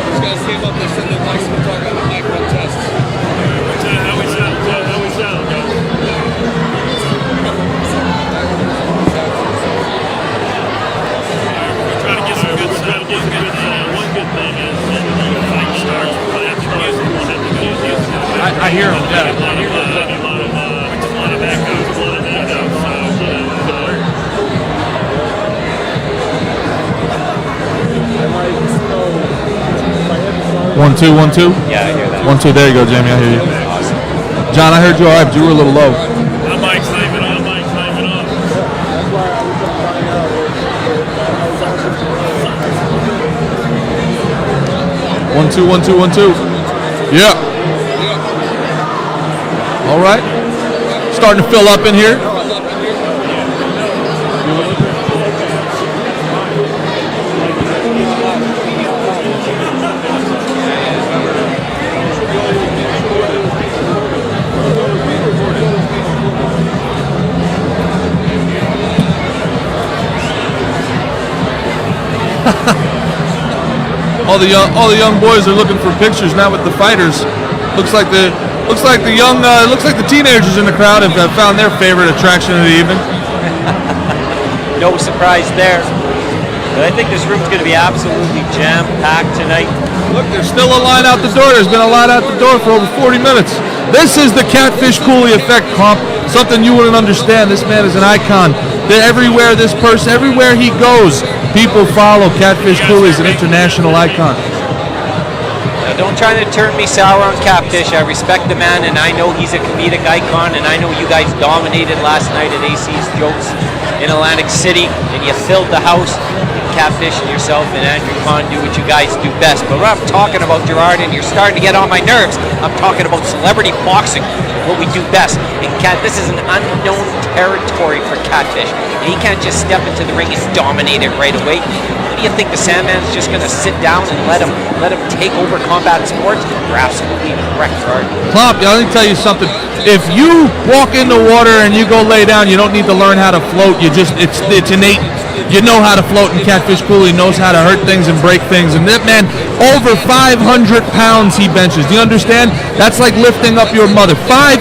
These guys came up, they said they'd like to talk on the micro tests. How we sound? We're trying to get some good stuff. One good thing is when the fight starts, I hear him, yeah. a lot of echoes, a lot of echoes. One, two, 1, 2. Yeah, I hear that. 1, 2. There you go, Jamie. I hear you. Awesome. John, I heard you all right, but you were a little low. I might claim it on. 1, 2, 1, 2, 1, 2. Yeah. All right. Starting to fill up in here. All the young boys are looking for pictures now with the fighters. Looks like the teenagers in the crowd have found their favorite attraction of the evening. No surprise there. But I think this room's going to be absolutely jam-packed tonight. Look, there's still a line out the door. There's been a line out the door for over 40 minutes. This is the Catfish Cooley effect, Comp. Something you wouldn't understand. This man is an icon. Everywhere he goes, people follow. Catfish Cooley is an international icon. Now, don't try to turn me sour on Catfish. I respect the man, and I know he's a comedic icon, and I know you guys dominated last night at AC's Jokes in Atlantic City, and you filled the house. Catfish and yourself and Andrew Kahn do what you guys do best. But what I'm talking about, Gerard, and you're starting to get on my nerves, I'm talking about celebrity boxing, what we do best. And this is an unknown territory for Catfish. And he can't just step into the ring and dominate it right away. What do you think, the Sandman's just going to sit down and let him take over combat sports? You're absolutely correct, Gerard. Klomp, let me tell you something. If you walk in the water and you go lay down, you don't need to learn how to float. It's innate. You know how to float, and Catfish Cooley knows how to hurt things and break things. And that man, over 500 pounds he benches. Do you understand? That's like lifting up your mother. 500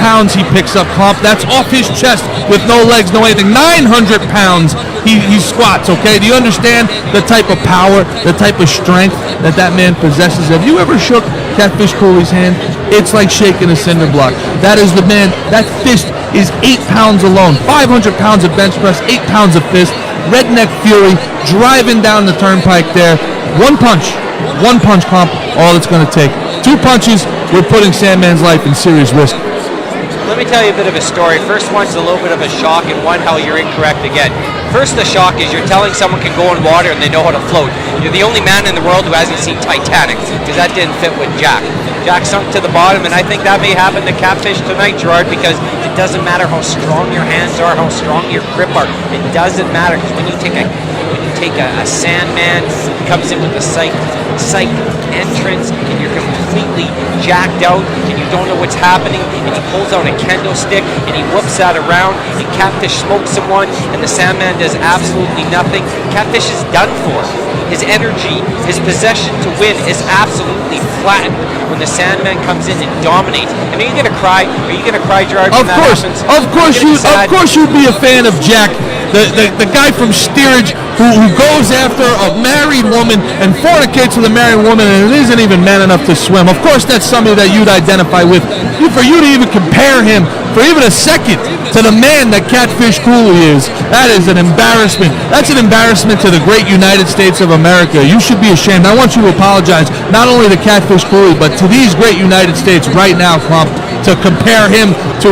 pounds he picks up, Klomp. That's off his chest with no legs, no anything. 900 pounds he squats, okay? Do you understand the type of power, the type of strength that man possesses? Have you ever shook Catfish Cooley's hand? It's like shaking a cinder block. That is the man. That fist is 8 pounds alone. 500 pounds of bench press, 8 pounds of fist. Redneck Fury driving down the turnpike there. One punch, Klomp, all it's going to take. 2 punches, we're putting Sandman's life in serious risk. Let me tell you a bit of a story. First one's a little bit of a shock, and one how you're incorrect again. First, the shock is you're telling someone can go in water and they know how to float. You're the only man in the world who hasn't seen Titanic, because that didn't fit with Jack. Jack sunk to the bottom, and I think that may happen to Catfish tonight, Gerard, because it doesn't matter how strong your hands are, how strong your grip are. It doesn't matter, because when you take a Sandman, comes in with a psych entrance, and you're completely jacked out, and you don't know what's happening, and he pulls out a kendo stick, and he whoops that around, and Catfish smokes someone, and the Sandman does absolutely nothing. Catfish is done for. His energy, his possession to win is absolutely flattened when the Sandman comes in and dominates. And are you going to cry? Are you going to cry, Gerard, when that happens? Of course you'd be a fan of Jack, the guy from Steerage who goes after a married woman and fornicates with a married woman and isn't even man enough to swim. Of course that's somebody that you'd identify with. For you to even compare him for even a second to the man that Catfish Cooley is, that is an embarrassment. That's an embarrassment to the great United States of America. You should be ashamed. I want you to apologize not only to Catfish Cooley but to these great United States right now, Klomp, to compare him to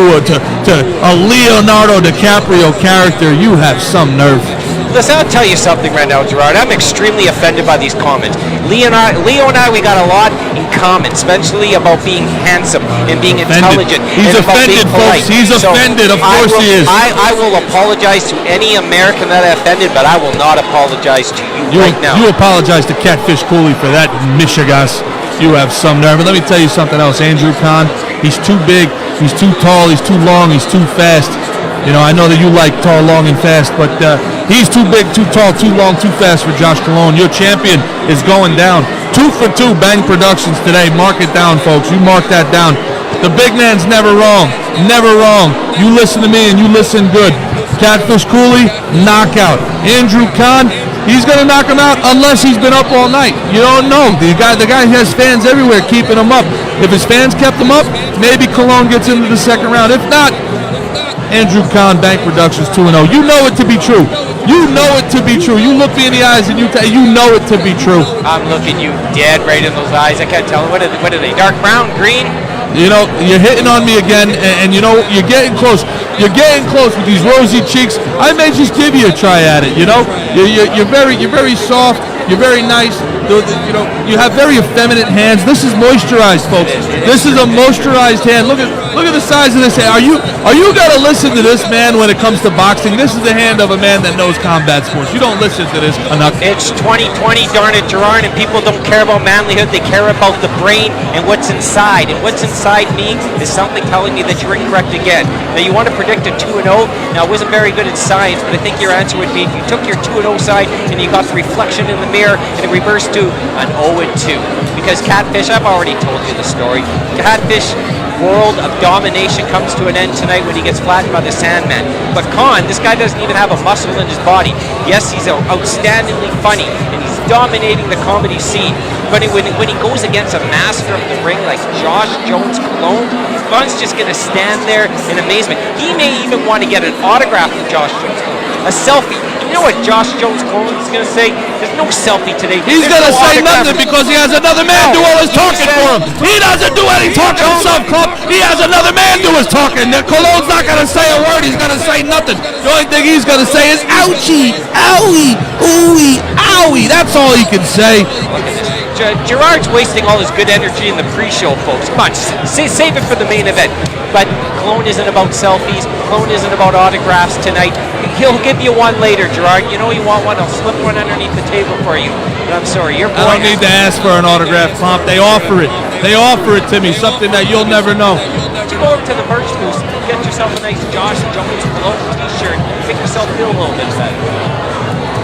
a Leonardo DiCaprio character. You have some nerve. Listen, I'll tell you something right now, Gerard. I'm extremely offended by these comments. Leo and I, we got a lot in common, especially about being handsome and being intelligent. He's and offended, folks. He's offended. Of course he is. I will apologize to any American that I offended, but I will not apologize to you right now. You apologize to Catfish Cooley for that, Michigas. you have some nerve. But let me tell you something else. Andrew Kahn, he's too big, he's too tall, he's too long, he's too fast. You know, I know that you like tall, long, and fast, but he's too big, too tall, too long, too fast for Josh Colon. Your champion is going down. 2 for 2 Bang Productions today. Mark it down, folks. You mark that down. The big man's never wrong. Never wrong. You listen to me and you listen good. Catfish Cooley, knockout. Andrew Kahn, he's going to knock him out unless he's been up all night. You don't know. The guy has fans everywhere keeping him up. If his fans kept him up, maybe Colon gets into the second round. If not, Andrew Kahn, Bank Productions 2-0. You know it to be true. You know it to be true. You look me in the eyes and you know it to be true. I'm looking you dead right in those eyes. I can't tell. What are they? Dark brown, green? You know, you're hitting on me again, and you know, you're getting close. You're getting close with these rosy cheeks. I may just give you a try at it, you know? You're very soft. You're very nice. You know, you have very effeminate hands. This is moisturized, folks. This is a moisturized hand. Look at the size of this hand. Are you gonna listen to this man when it comes to boxing? This is the hand of a man that knows combat sports. You don't listen to this enough. It's 2020, darn it, Gerard, and people don't care about manlyhood. They care about the brain and what's inside. And what's inside me is something telling me that you're incorrect again. Now, you want to predict a 2-0. Now, I wasn't very good at science, but I think your answer would be if you took your 2-0 side and you got the reflection in the mirror and it reversed to an 0-2. Because Catfish, I've already told you the story. Catfish world of domination comes to an end tonight when he gets flattened by the Sandman. But Kahn, this guy doesn't even have a muscle in his body. Yes, he's outstandingly funny and he's dominating the comedy scene. But when he goes against a master of the ring like Josh Jones Colon, Kahn's just going to stand there in amazement. He may even want to get an autograph from Josh Jones Colon, a selfie. You know what Josh Jones Colon is going to say? There's no selfie today. He's going to say nothing because he has another man do all his talking for him. He doesn't do any talking himself, Club. He has another man do his talking. Colon's not going to say a word. He's going to say nothing. The only thing he's going to say is ouchie, owie, ooey, owie. That's all he can say. Gerard's wasting all his good energy in the pre-show, folks. Come on, save it for the main event. But Colon isn't about selfies. Colon isn't about autographs tonight. He'll give you one later, Gerard. You know you want one. I'll slip one underneath the table for you. But I'm sorry, your boy. I don't need to ask for an autograph, Pomp. They offer it. They offer it to me. Something that you'll never know. You go over to the merch booth, get yourself a nice Josh Jones Colon t-shirt, make yourself feel a little bit better.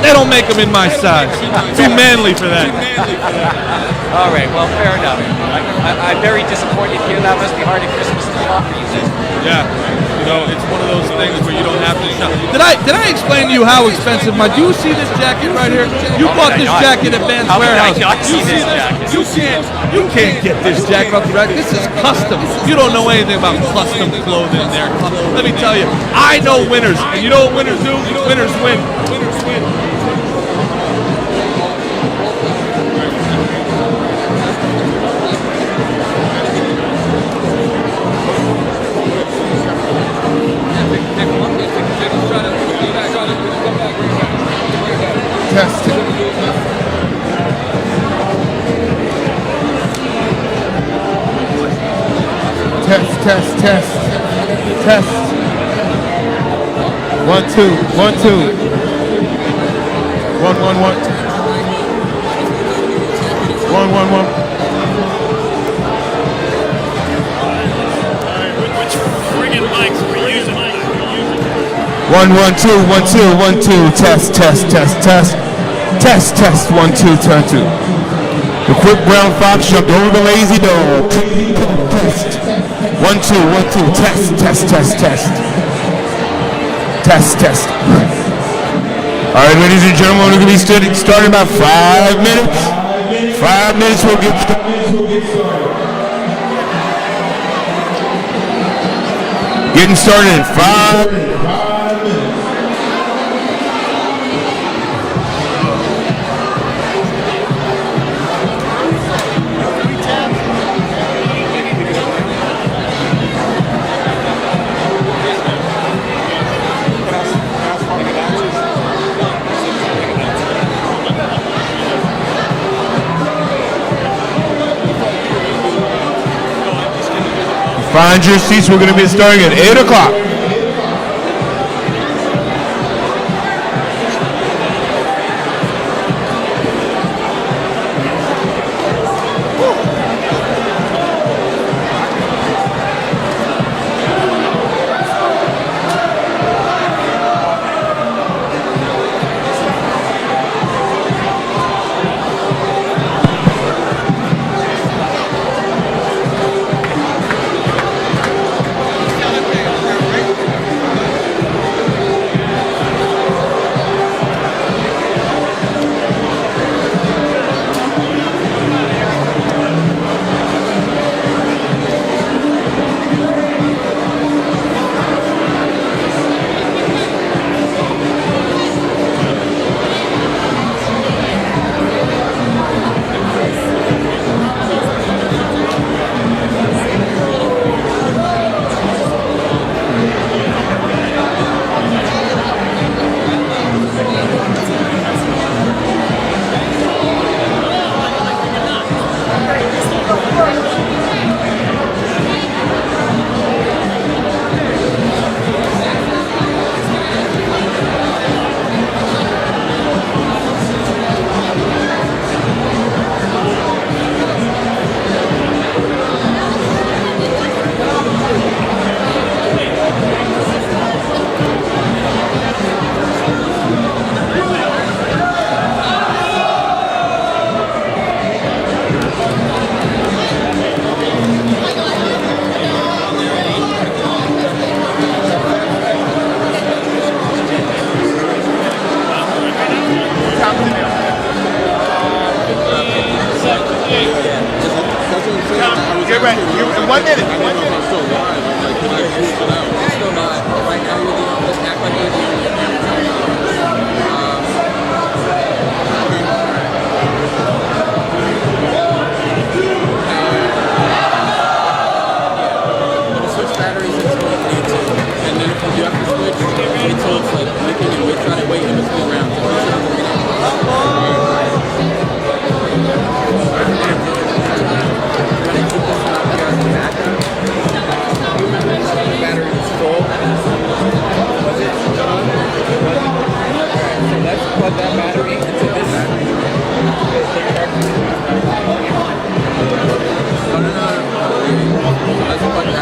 They don't make them in my size. Too manly for that. All right, well, fair enough. I'm very disappointed here. That must be hard at Christmas to shop for you guys. Yeah, you know, it's one of those things where you don't have to shop. Did I explain to you how expensive my? Do you see this jacket right here? You bought this jacket at Vans Warehouse. You can't get this jacket off the rack. This is custom. You don't know anything about custom clothing there. Let me tell you, I know winners, and you know what winners do? Winners win. Winners win. Test it. Test. 1, 2, 1, 2. 1, 1, 1. 1, 1, 1. Which friggin' mics are we using? 1, 1, 2, 1, 2, 1, 2. Test. 1, 2, turn 2. The quick brown fox jumped over the lazy dog. Test. 1, 2, 1, 2. Test. All right, ladies and gentlemen, we're going to be starting about 5 minutes. 5 minutes, we'll get started. Getting started in 5 minutes. Find your seats. We're going to be starting at 8 o'clock. Get ready. In 1 minute. Right now, you're the only act like you're the only switch batteries until you need to, and then if you have to switch, wait till it's like blinking and try to wait in between rounds. Battery is full. So let's plug that battery into this battery. No. Let's plug that into this.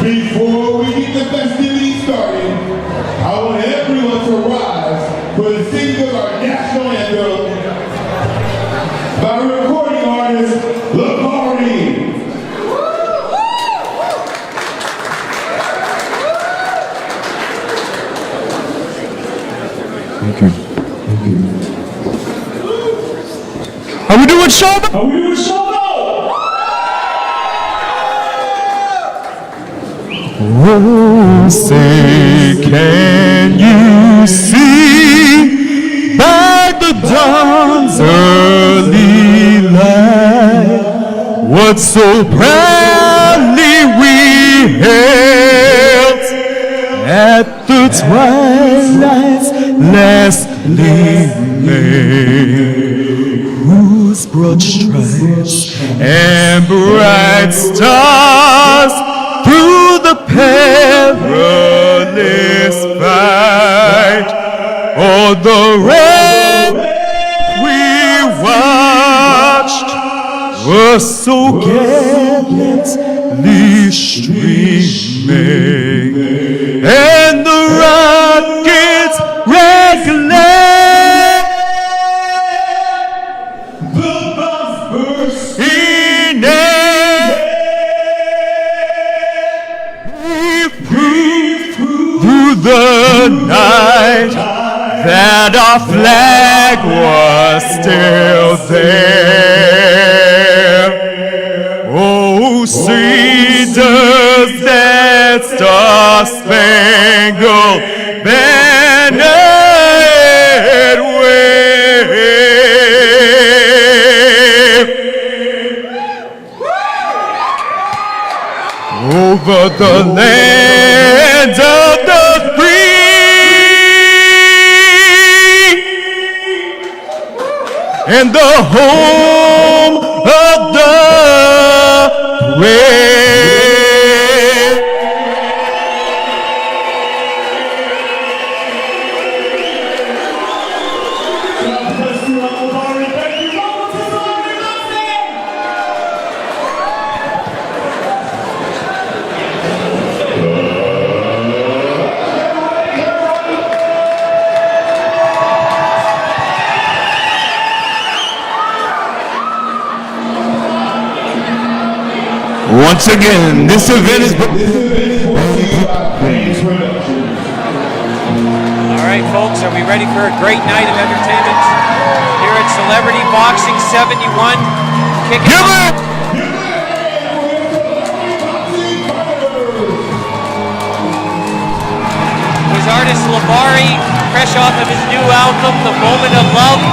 Before we get the festivities started, I want everyone to rise for the singing of our national anthem by recording artist LaParty. Thank you. How we doing, Showman? Oh, say, can you see by the dawn's early light what so proudly we held at the twilight's last gleaming, whose broad stripes and bright stars through the perilous fight, o'er the road we watched were so gallantly streaming, and the rockets reclaim the bombs burst in air. Through the night that our flag was still there. Oh, see, does that star-spangled banner wave over the land of the free and the home of the brave. Once again, this event is brought to you by Bank Productions. All right, folks, are we ready for a great night of entertainment? Here at Celebrity Boxing 71. Kicking off. Was artist Labari, fresh off of his new album, The Moment of Love.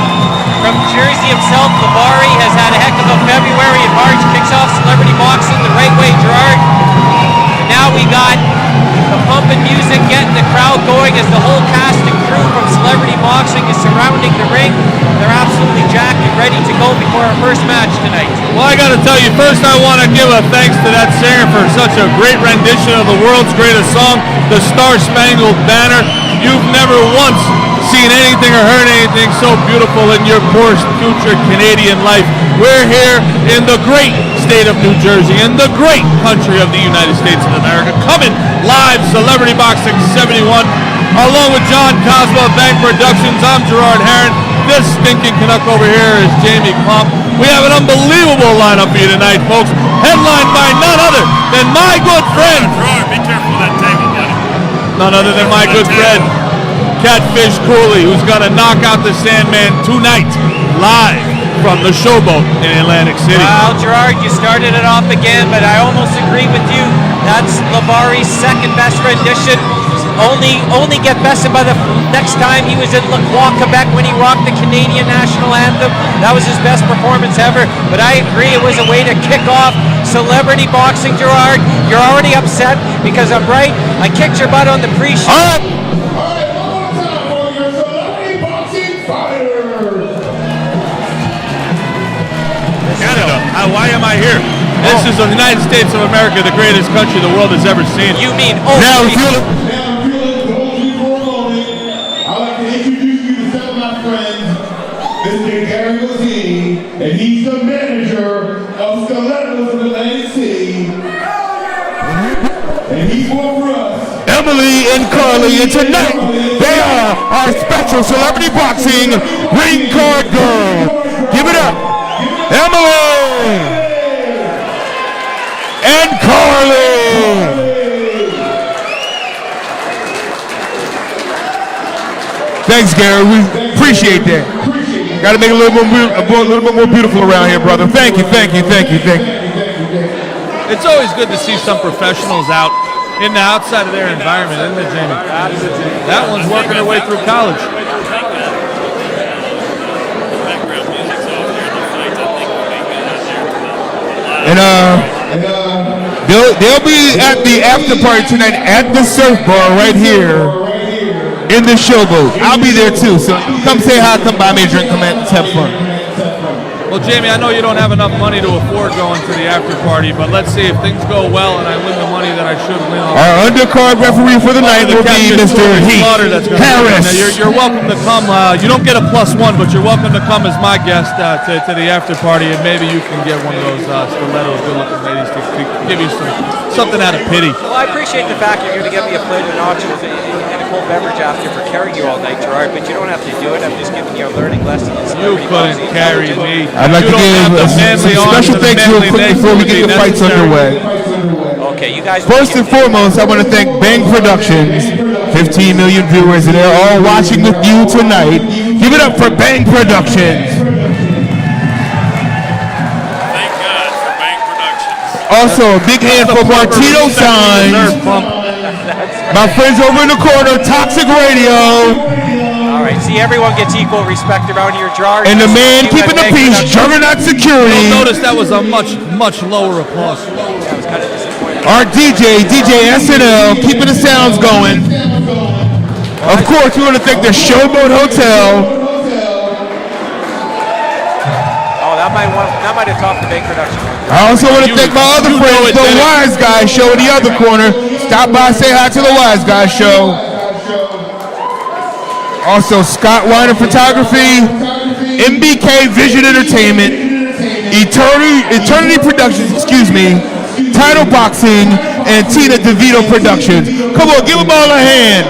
From Jersey himself, Labari has had a heck of a February and March. Kicks off Celebrity Boxing the right way, Gerard. And now we got the pumping music getting the crowd going as the whole cast and crew from Celebrity Boxing is surrounding the ring. They're absolutely jacked and ready to go before our first match tonight. Well, I got to tell you, first I want to give a thanks to that singer for such a great rendition of the world's greatest song, The Star-Spangled Banner. You've never once seen anything or heard anything so beautiful in your poor future Canadian life. We're here in the great state of New Jersey, in the great country of the United States of America, coming live, Celebrity Boxing 71, along with John Cosmo of Bank Productions. I'm Gerard Heron. This stinking Canuck over here is Jamie Klump. We have an unbelievable lineup for you tonight, folks, headlined by none other than my good friend. Gerard, be careful of that table, buddy. None other than my good friend, Catfish Cooley, who's going to knock out the Sandman tonight, live from the Showboat in Atlantic City. Well, Gerard, you started it off again, but I almost agree with you. That's Labari's second best rendition. Only get bested by the next time he was in La Croix, Quebec, when he rocked the Canadian national anthem. That was his best performance ever. But I agree, it was a way to kick off Celebrity Boxing, Gerard. You're already upset because I'm right. I kicked your butt on the pre-show. All right, one more time for your Celebrity Boxing fighters. Canada, why am I here? This is the United States of America, the greatest country the world has ever seen. You mean now. If you Now, if you'll indulge me for a moment, I'd like to introduce you to some of my friends, Mr. Gary Lozini, and he's the manager of Stilettos in Atlantic City. And he's one for us. Emily and Carly, and tonight they are our special Celebrity Boxing ring card girl. Give it up, Emily and Carly. Thanks, Gary. We appreciate that. Got to make it a little bit more beautiful around here, brother. Thank you. It's always good to see some professionals out in the outside of their environment, isn't it, Jamie? That one's working her way through college. And they'll be at the after party tonight at the Surf Bar right here in the Showboat. I'll be there too, so come say hi, come buy me a drink, come and have fun. Well, Jamie, I know you don't have enough money to afford going to the after party, but let's see if things go well and I win the money that I should win. Our undercard referee for the night will be Mr. Heath Harris. Now, you're welcome to come. You don't get a +1, but you're welcome to come as my guest to the after party, and maybe you can get one of those stilettos, good-looking ladies to give you something out of pity. Well, I appreciate the fact you're going to give me a plate of nachos and a cold beverage after for carrying you all night, Gerard, but you don't have to do it. I'm just giving you a learning lesson. You couldn't carry me. I'd like to give some special thanks real quick before we get the fights underway. Okay, you guys. First and foremost, I want to thank Bang Productions, 15 million viewers, and they're all watching with you tonight. Give it up for Bang Productions. Thank God for Bank Productions. Also, a big hand for Martino Signs. My friends over in the corner, Toxic Radio. All right, see, everyone gets equal respect around here, Gerard. And the man keeping the peace, Juggernaut Security. You'll notice that was a much lower applause. That was kind of disappointing. Our DJ SNL, keeping the sounds going. Of course, we want to thank the Showboat Hotel. Oh, that might have topped the Bank Production. I also want to thank my other friends, the Wise Guy Show in the other corner. Stop by, say hi to the Wise Guy Show. Also, Scott Weiner Photography, MBK Vision Entertainment, Eternity Productions, Title Boxing, and Tina DeVito Productions. Come on, give them all a hand.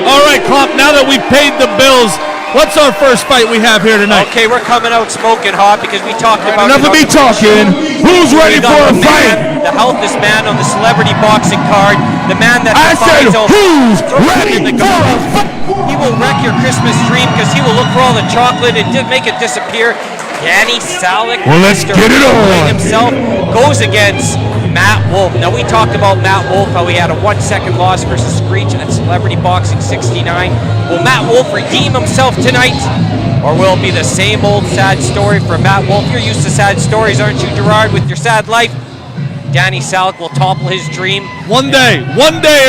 All right, Klump, now that we've paid the bills, what's our first fight we have here tonight? Okay, we're coming out smoking hot because we talked about Enough of me talking. Who's ready for a fight? the healthiest man on the celebrity boxing card, the man that I said, defies all who's throws it ready in the for a gauntlet. fight? He will wreck your Christmas dream because he will look for all the chocolate and make it disappear. Danny Salick, Well, let's Mr. get it Ring on. himself, goes against Matt Wolf. Now, we talked about Matt Wolf, how he had a 1-second loss versus Screech at Celebrity Boxing 69. Will Matt Wolf redeem himself tonight? Or will it be the same old sad story for Matt Wolf? You're used to sad stories, aren't you, Gerard, with your sad life? Danny Salick will topple his dream. One day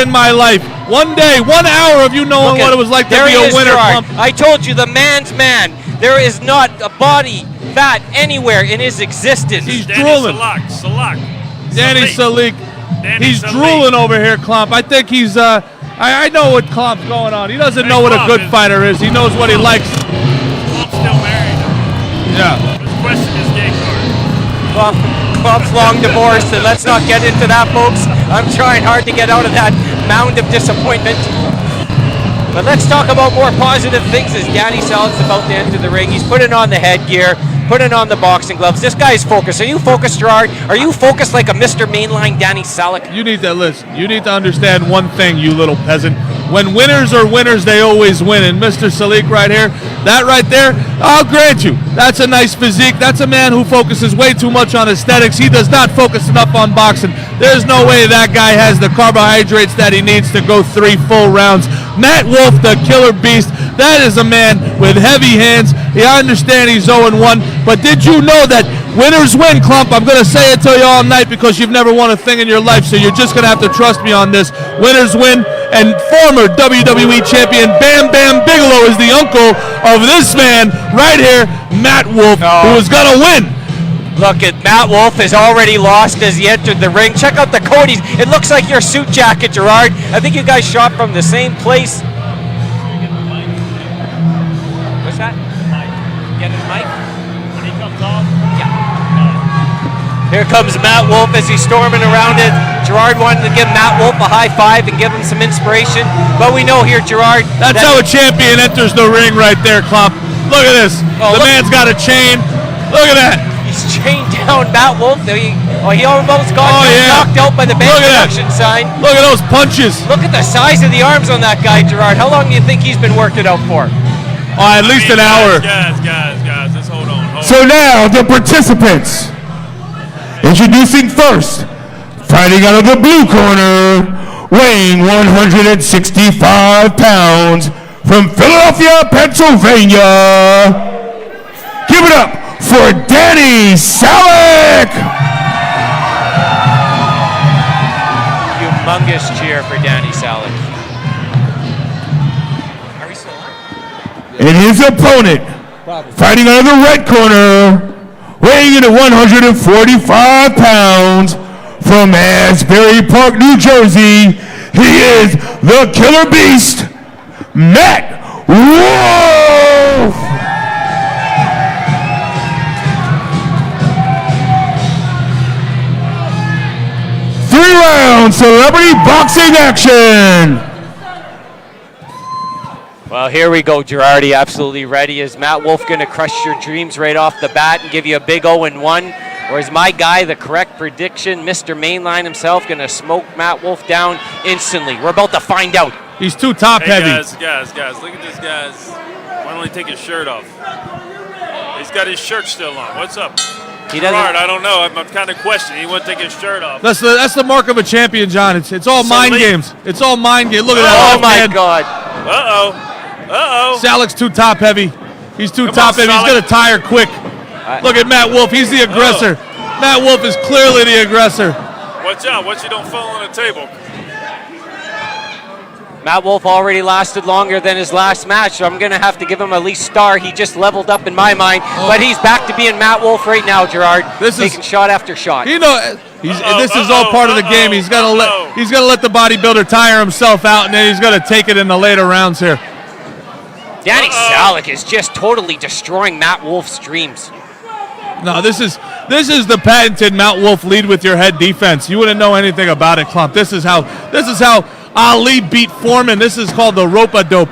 in my life, 1 day, 1 hour of you knowing what it was like to there be he a is, winner. Gerard. Clump. I told you, the man's man. There is not a body fat anywhere in his existence. He's Danny drooling. Salak. Danny Salick. Danny He's Salick. drooling over here, Klump. I think he's, I know what Klump's going on. He doesn't know what a Klump good is- fighter is. He knows what he likes. Klump's still married. Yeah. Let's question his gay card. Club's long divorced, and let's not get into that, folks. I'm trying hard to get out of that mound of disappointment. But let's talk about more positive things as Danny Salick's about to enter the ring. He's putting on the headgear, putting on the boxing gloves. This guy's focused. Are you focused, Gerard? Are you focused like a Mr. Mainline Danny Salick? You need to listen. You need to understand one thing, you little peasant. When winners are winners, they always win. And Mr. Salick right here, that right there, I'll grant you, that's a nice physique. That's a man who focuses way too much on aesthetics. He does not focus enough on boxing. There's no way that guy has the carbohydrates that he needs to go 3 full rounds. Matt Wolf, the killer beast, that is a man with heavy hands. Yeah, I understand he's 0-1, but did you know that winners win, Klump? I'm going to say it to you all night because you've never won a thing in your life, so you're just going to have to trust me on this. Winners win, and former WWE champion Bam Bam Bigelow is the uncle of this man right here, Matt Wolf, who is going to win. Look at Matt Wolf has already lost as he entered the ring. Check out the Cody's. It looks like your suit jacket, Gerard. I think you guys shot from the same place. What's that? Get his mic? When he comes off, Yeah. Here comes Matt Wolf as he's storming around it. Gerard wanted to give Matt Wolf a high five and give him some inspiration. But we know here, Gerard, That's how a champion enters the ring right there, Klump. Look at this. Oh, the look. man's got a chain. Look at that. he's chained down Matt Wolf. He almost got knocked out by the band Look at that. production sign. Look at those punches. Look at the size of the arms on that guy, Gerard. How long do you think he's been working out for? Oh, at least an hour. Guys, let's hold on. So now the participants. Introducing first, fighting out of the blue corner, weighing 165 pounds, from Philadelphia, Pennsylvania. Give it up for Danny Salick. Humongous cheer for Danny Salick. Are we still on? And his opponent, fighting out of the red corner, weighing in at 145 pounds, from Asbury Park, New Jersey, he is the Killer Beast, Matt Wolf. Three-round celebrity boxing action. Well, here we go, Girardi, absolutely ready. Is Matt Wolf going to crush your dreams right off the bat and give you a big 0-1? Or is my guy, the correct prediction, Mr. Mainline himself, going to smoke Matt Wolf down instantly? We're about to find out. He's too top heavy. Guys, look at this guy's. Why don't he take his shirt off? He's got his shirt still on. What's up? He doesn't. Gerard, I don't know. I'm kind of questioning. He won't take his shirt off. That's the mark of a champion, John. It's all mind games. It's all mind games. Look at that. Oh, left my hand. God. Uh-oh. Salick's too top heavy. He's too Come top on, heavy. He's Salick. going to tire quick. Look at Matt Wolf. He's the aggressor. Matt Wolf is clearly the aggressor. Watch out. Watch you don't fall on the table. Matt Wolf already lasted longer than his last match, so I'm going to have to give him at least star. He just leveled up in my mind, but he's back to being Matt Wolf right now, Gerard. Taking shot after shot. You know, this is all part of the game. He's gonna let the bodybuilder tire himself out, and then he's gonna take it in the later rounds here. Danny Salick is just totally destroying Matt Wolf's dreams. No, this is the patented Matt Wolf lead with your head defense. You wouldn't know anything about it, Klump. This is how Ali beat Foreman. This is called the rope-a-dope.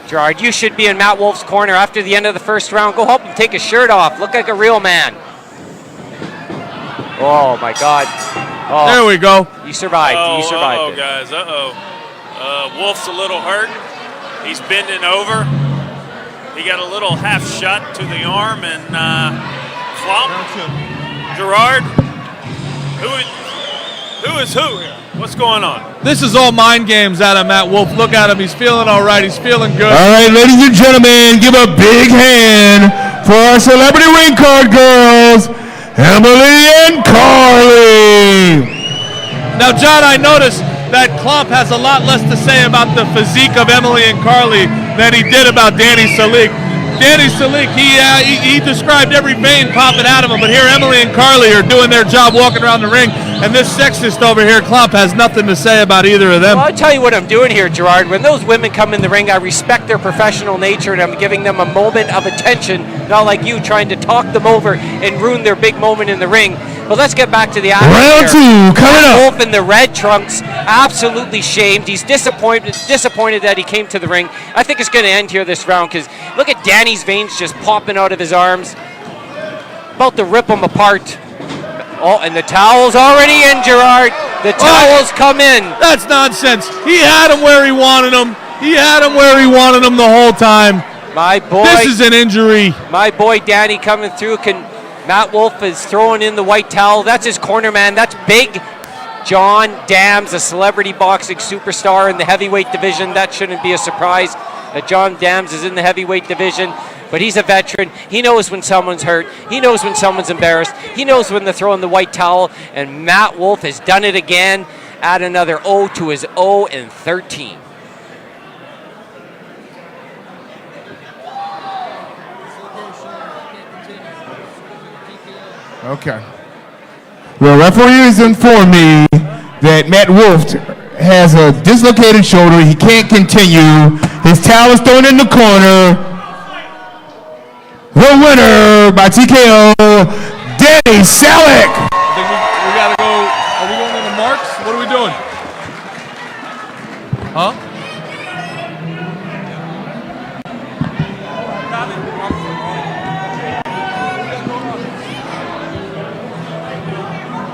Gerard, you should be in Matt Wolf's corner after the end of the first round. Go help him take his shirt off. Look like a real man. Oh, my God. Oh, There we go. You survived. You survived it. Guys. Wolf's a little hurt. He's bending over. He got a little half shot to the arm, and Klump, Gerard, who is who here? What's going on? This is all mind games out of Matt Wolf. Look at him. He's feeling all right. He's feeling good. All right, ladies and gentlemen, give a big hand for our celebrity ring card girls, Emily and Carly. Now, John, I noticed that Klump has a lot less to say about the physique of Emily and Carly than he did about Danny Salik. Danny Salik, he described every vein popping out of him, but here Emily and Carly are doing their job walking around the ring, and this sexist over here, Klump, has nothing to say about either of them. Well, I'll tell you what I'm doing here, Gerard. When those women come in the ring, I respect their professional nature, and I'm giving them a moment of attention, not like you trying to talk them over and ruin their big moment in the ring. But let's get back to the action. Round two, coming up. Wolf in the red trunks, absolutely shamed. He's disappointed that he came to the ring. I think it's going to end here this round because look at Danny's veins just popping out of his arms. About to rip him apart. Oh, and the towel's already in, Gerard. The towels come in. That's nonsense. He had him where he wanted him. He had him where he wanted him the whole time. My boy. This is an injury. My boy Danny coming through. Matt Wolf is throwing in the white towel. That's his corner man. That's Big John Dams, a celebrity boxing superstar in the heavyweight division. That shouldn't be a surprise that John Dams is in the heavyweight division. But he's a veteran. He knows when someone's hurt. He knows when someone's embarrassed. He knows when they're throwing the white towel. And Matt Wolf has done it again. Add another O to his 0-13. Okay. The referee has informed me that Matt Wolf has a dislocated shoulder. He can't continue. His towel is thrown in the corner. The winner by TKO, Danny Salik. I think we gotta go. Are we going to the marks? What are we doing? Huh?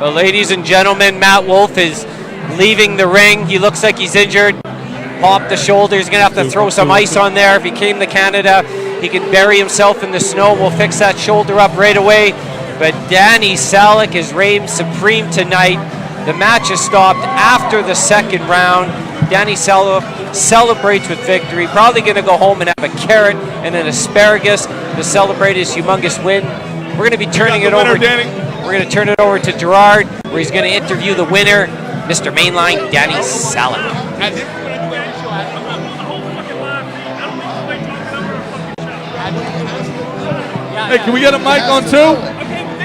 Well, ladies and gentlemen, Matt Wolf is leaving the ring. He looks like he's injured. Popped the shoulder. He's going to have to throw some ice on there. If he came to Canada, he can bury himself in the snow. We'll fix that shoulder up right away. But Danny Salik is reigned supreme tonight. The match has stopped after the second round. Danny Salik celebrates with victory. Probably going to go home and have a carrot and an asparagus to celebrate his humongous win. We're going to be turning it over. We're going to turn it over to Gerard, where he's going to interview the winner, Mr. Mainline, Danny Salik. Hey, can we get a mic on too?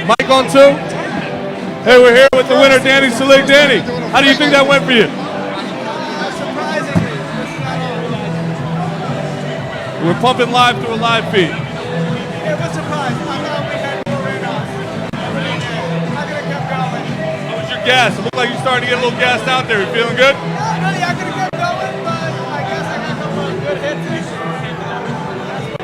Mic on too? Hey, we're here with the winner, Danny Salik. Danny, how do you think that went for you? We're pumping live through a live feed. It was a surprise. I thought we had more in us. I really did. I could have kept going. How was your gas? It looked like you started to get a little gassed out there. You feeling good? No, really, I could have kept going, but I guess I got a couple of good hits.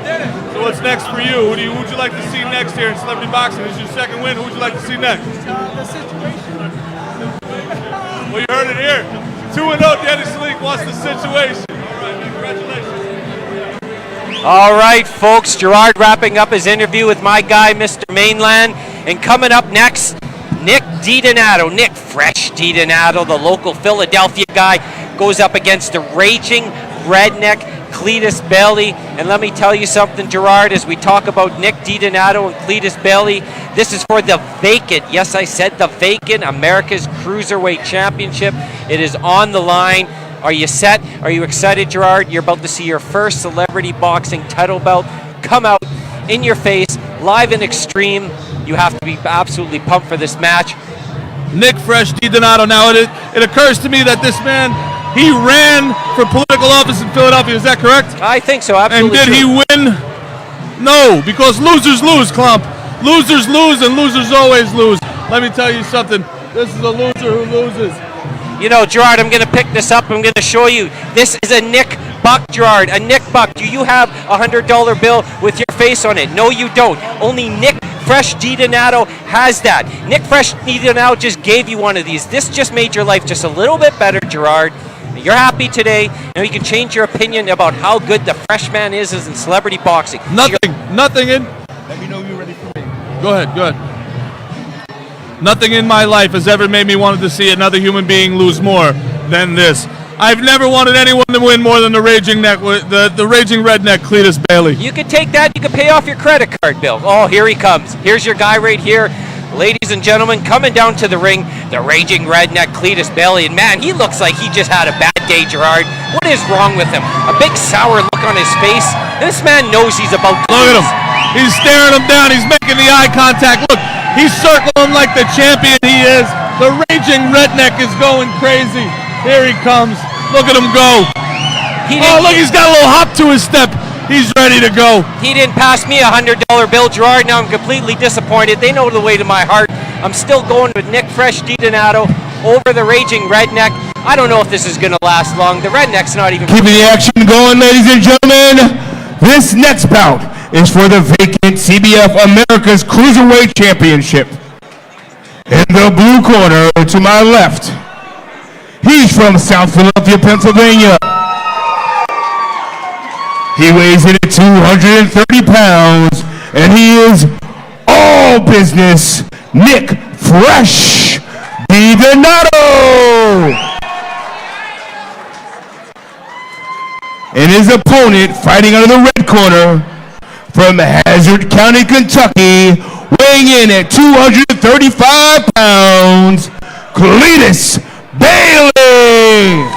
Did it. So what's next for you? Who'd you like to see next here in celebrity boxing? This is your second win. Who would you like to see next? The situation. Well, you heard it here. 2-0, Danny Salik wants the situation. All right, man, congratulations. All right, folks, Gerard wrapping up his interview with my guy, Mr. Mainland. And coming up next, Nick DiDonato. Nick Fresh DiDonato, the local Philadelphia guy, goes up against the raging redneck Cletus Bailey. And let me tell you something, Gerard, as we talk about Nick DiDonato and Cletus Bailey, this is for the vacant, yes, I said the vacant, America's Cruiserweight Championship. It is on the line. Are you set? Are you excited, Gerard? You're about to see your first celebrity boxing title belt come out in your face, live and extreme. You have to be absolutely pumped for this match. Nick Fresh DiDonato. Now, it occurs to me that this man, he ran for political office in Philadelphia. Is that correct? I think so, absolutely. And did he win? No, because losers lose, Klump. Losers lose, and losers always lose. Let me tell you something. This is a loser who loses. You know, Gerard, I'm going to pick this up. I'm going to show you. This is a Nick Buck, Gerard. A Nick Buck. Do you have a $100 bill with your face on it? No, you don't. Only Nick Fresh DiDonato has that. Nick Fresh DiDonato just gave you one of these. This just made your life just a little bit better, Gerard. You're happy today. Now you can change your opinion about how good the Freshman is in celebrity boxing. Nothing in. Let me know you're ready for me. Go ahead. Nothing in my life has ever made me want to see another human being lose more than this. I've never wanted anyone to win more than the raging redneck Cletus Bailey. You can take that. You can pay off your credit card bill. Oh, here he comes. Here's your guy right here. Ladies and gentlemen, coming down to the ring, the raging redneck Cletus Bailey. And man, he looks like he just had a bad day, Gerard. What is wrong with him? A big sour look on his face. This man knows he's about to Look at lose. him. He's staring him down. He's making the eye contact. Look, he's circling like the champion he is. The raging redneck is going crazy. Here he comes. Look at him go. Look, he's got a little hop to his step. He's ready to go. He didn't pass me a $100 bill, Gerard. Now I'm completely disappointed. They know the way to my heart. I'm still going with Nick Fresh DiDonato over the raging redneck. I don't know if this is going to last long. The redneck's not even... Keeping the action going, ladies and gentlemen. This next bout is for the vacant CBF America's Cruiserweight Championship. In the blue corner to my left, he's from South Philadelphia, Pennsylvania. He weighs in at 230 pounds, and he is all business, Nick Fresh DiDonato. And his opponent, fighting out of the red corner, from Hazard County, Kentucky, weighing in at 235 pounds, Cletus Bailey.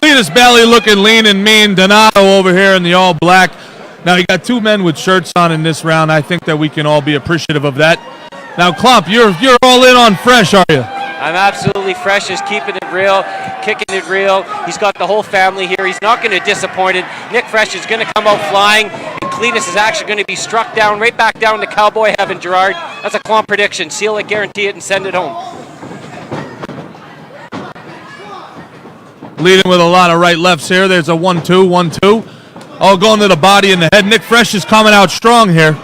Cletus Bailey looking lean and mean. Donato over here in the all black. Now you got two men with shirts on in this round. I think that we can all be appreciative of that. Now, Klump, you're all in on Fresh, are you? I'm absolutely Fresh. Is keeping it real, kicking it real. He's got the whole family here. He's not going to disappoint it. Nick Fresh is going to come out flying, and Cletus is actually going to be struck down, right back down to cowboy heaven, Gerard. That's a Klump prediction. Seal it, guarantee it, and send it home. Leading with a lot of right-lefts here. There's a 1-2, 1-2. All going to the body and the head. Nick Fresh is coming out strong here.